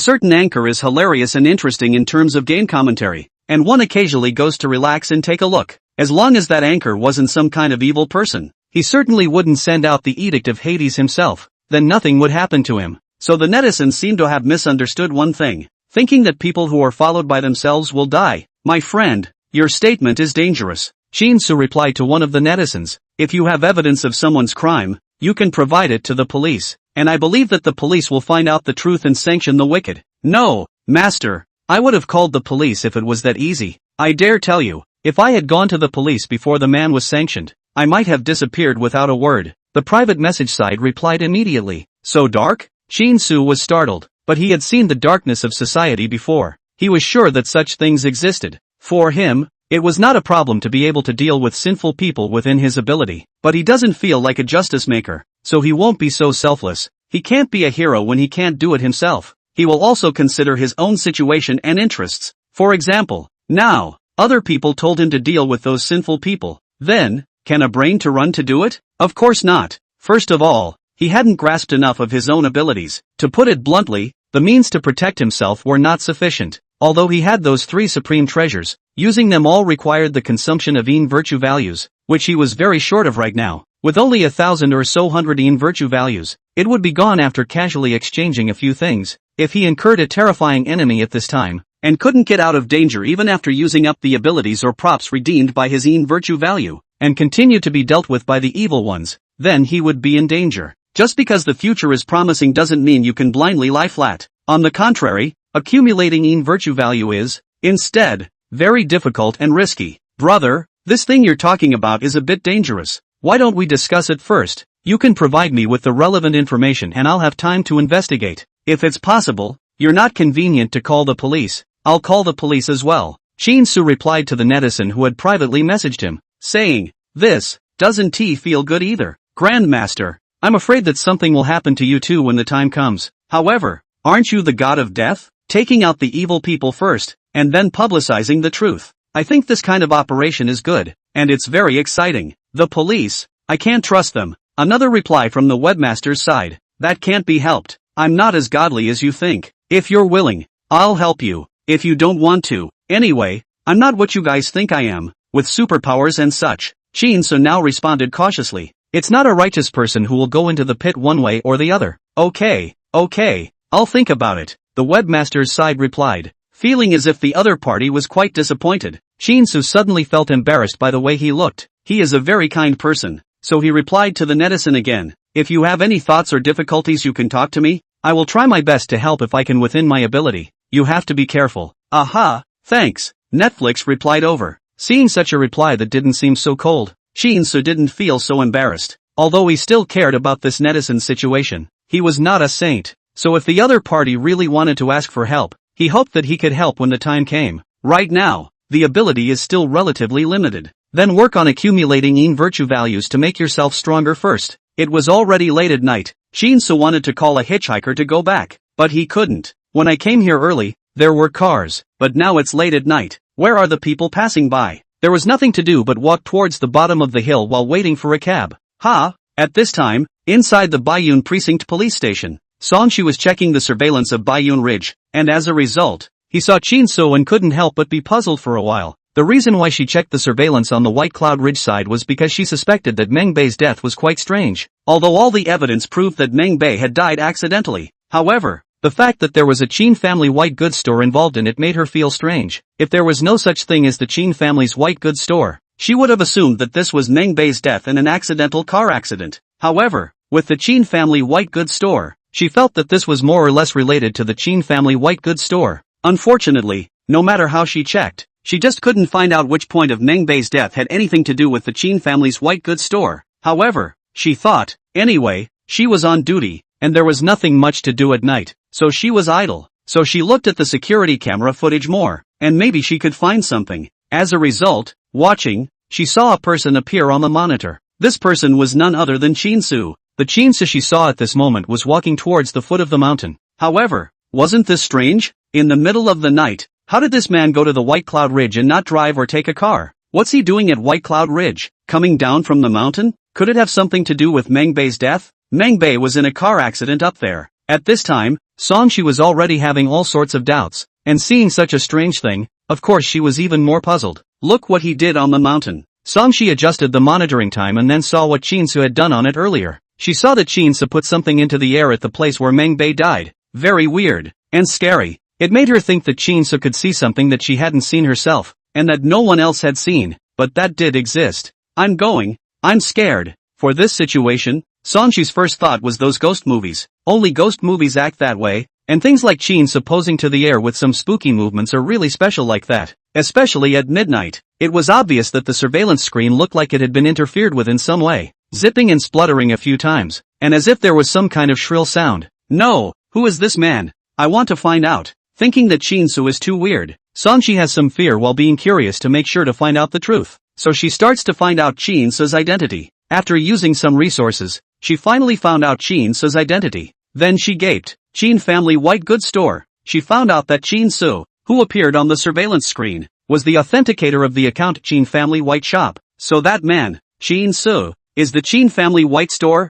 certain anchor is hilarious and interesting in terms of game commentary, and one occasionally goes to relax and take a look. As long as that anchor wasn't some kind of evil person, he certainly wouldn't send out the Edict of Hades himself, then nothing would happen to him. So the netizens seem to have misunderstood one thing, thinking that people who are followed by themselves will die. My friend, your statement is dangerous. Shinsu replied to one of the netizens, if you have evidence of someone's crime, you can provide it to the police, and I believe that the police will find out the truth and sanction the wicked. No, master, I would have called the police if it was that easy. I dare tell you, if I had gone to the police before the man was sanctioned, I might have disappeared without a word. The private message side replied immediately. So dark? Shinsu was startled, but he had seen the darkness of society before. He was sure that such things existed. For him, it was not a problem to be able to deal with sinful people within his ability, but he doesn't feel like a justice maker, so he won't be so selfless. He can't be a hero when he can't do it himself. He will also consider his own situation and interests. For example, now, other people told him to deal with those sinful people. Then, can a brain to run to do it? Of course not. First of all, he hadn't grasped enough of his own abilities. To put it bluntly, the means to protect himself were not sufficient. Although he had those three supreme treasures, using them all required the consumption of in virtue values, which he was very short of right now. With only 1,000 or so hundred in virtue values, it would be gone after casually exchanging a few things. If he incurred a terrifying enemy at this time, and couldn't get out of danger even after using up the abilities or props redeemed by his in virtue value, and continue to be dealt with by the evil ones, then he would be in danger. Just because the future is promising doesn't mean you can blindly lie flat. On the contrary, accumulating in virtue value is, instead, very difficult and risky. Brother, this thing you're talking about is a bit dangerous. Why don't we discuss it first? You can provide me with the relevant information and I'll have time to investigate. If it's possible, you're not convenient to call the police, I'll call the police as well. Shinsu replied to the netizen who had privately messaged him, saying, this doesn't feel good either. Grandmaster, I'm afraid that something will happen to you too when the time comes. However, aren't you the god of death? Taking out the evil people first, and then publicizing the truth. I think this kind of operation is good, and it's very exciting. The police, I can't trust them. Another reply from the webmaster's side, that can't be helped. I'm not as godly as you think. If you're willing, I'll help you. If you don't want to, anyway, I'm not what you guys think I am, with superpowers and such. Shinsu now responded cautiously. It's not a righteous person who will go into the pit one way or the other. Okay, I'll think about it. The webmaster's side replied, feeling as if the other party was quite disappointed. Shinsu suddenly felt embarrassed by the way he looked. He is a very kind person, so he replied to the netizen again. If you have any thoughts or difficulties you can talk to me. I will try my best to help if I can within my ability. You have to be careful. Aha, thanks. Netflix replied over. Seeing such a reply that didn't seem so cold, Shinsu didn't feel so embarrassed. Although he still cared about this netizen situation, he was not a saint. So if the other party really wanted to ask for help, he hoped that he could help when the time came. Right now, the ability is still relatively limited. Then work on accumulating in virtue values to make yourself stronger first. It was already late at night. Shinsu wanted to call a hitchhiker to go back, but he couldn't. When I came here early, there were cars, but now it's late at night. Where are the people passing by? There was nothing to do but walk towards the bottom of the hill while waiting for a cab. At this time, inside the Bayun Precinct police station, Song Shi was checking the surveillance of Bayun Ridge, and as a result, he saw Chin So and couldn't help but be puzzled for a while. The reason why she checked the surveillance on the White Cloud Ridge side was because she suspected that Meng Bei's death was quite strange, although all the evidence proved that Meng Bei had died accidentally. However, the fact that there was a Qin family white goods store involved in it made her feel strange. If there was no such thing as the Qin family's white goods store, she would have assumed that this was Meng Bei's death in an accidental car accident. However, with the Qin family white goods store, she felt that this was more or less related to the Qin family white goods store. Unfortunately, no matter how she checked, she just couldn't find out which point of Meng Bei's death had anything to do with the Qin family's white goods store. However, she thought, anyway, she was on duty, and there was nothing much to do at night, so she was idle. So she looked at the security camera footage more, and maybe she could find something. As a result, watching, she saw a person appear on the monitor. This person was none other than Chin Su. The Chin Su she saw at this moment was walking towards the foot of the mountain. However, wasn't this strange? In the middle of the night, how did this man go to the White Cloud Ridge and not drive or take a car? What's he doing at White Cloud Ridge? Coming down from the mountain? Could it have something to do with Meng Bei's death? Meng Bei was in a car accident up there. At this time, Song Shi was already having all sorts of doubts, and seeing such a strange thing, of course she was even more puzzled. Look what he did on the mountain. Song Shi adjusted the monitoring time and then saw what Chin Su had done on it earlier. She saw that Chin Su put something into the air at the place where Meng Bei died. Very weird, and scary. It made her think that Chin Su could see something that she hadn't seen herself, and that no one else had seen, but that did exist. I'm scared. For this situation, Song Shi's first thought was those ghost movies. Only ghost movies act that way, and things like Chin Su posing to the air with some spooky movements are really special like that. Especially at midnight. It was obvious that the surveillance screen looked like it had been interfered with in some way, zipping and spluttering a few times, and as if there was some kind of shrill sound. No, who is this man? I want to find out. Thinking that Chin Su is too weird, Song Shi has some fear while being curious to make sure to find out the truth. So she starts to find out Chin Su's identity. After using some resources, she finally found out Chin Su's identity. Then she gaped. Qin family white goods store. She found out that Chin Su, who appeared on the surveillance screen, was the authenticator of the account Qin family white shop. So that man, Chin Su, is the Qin family white store?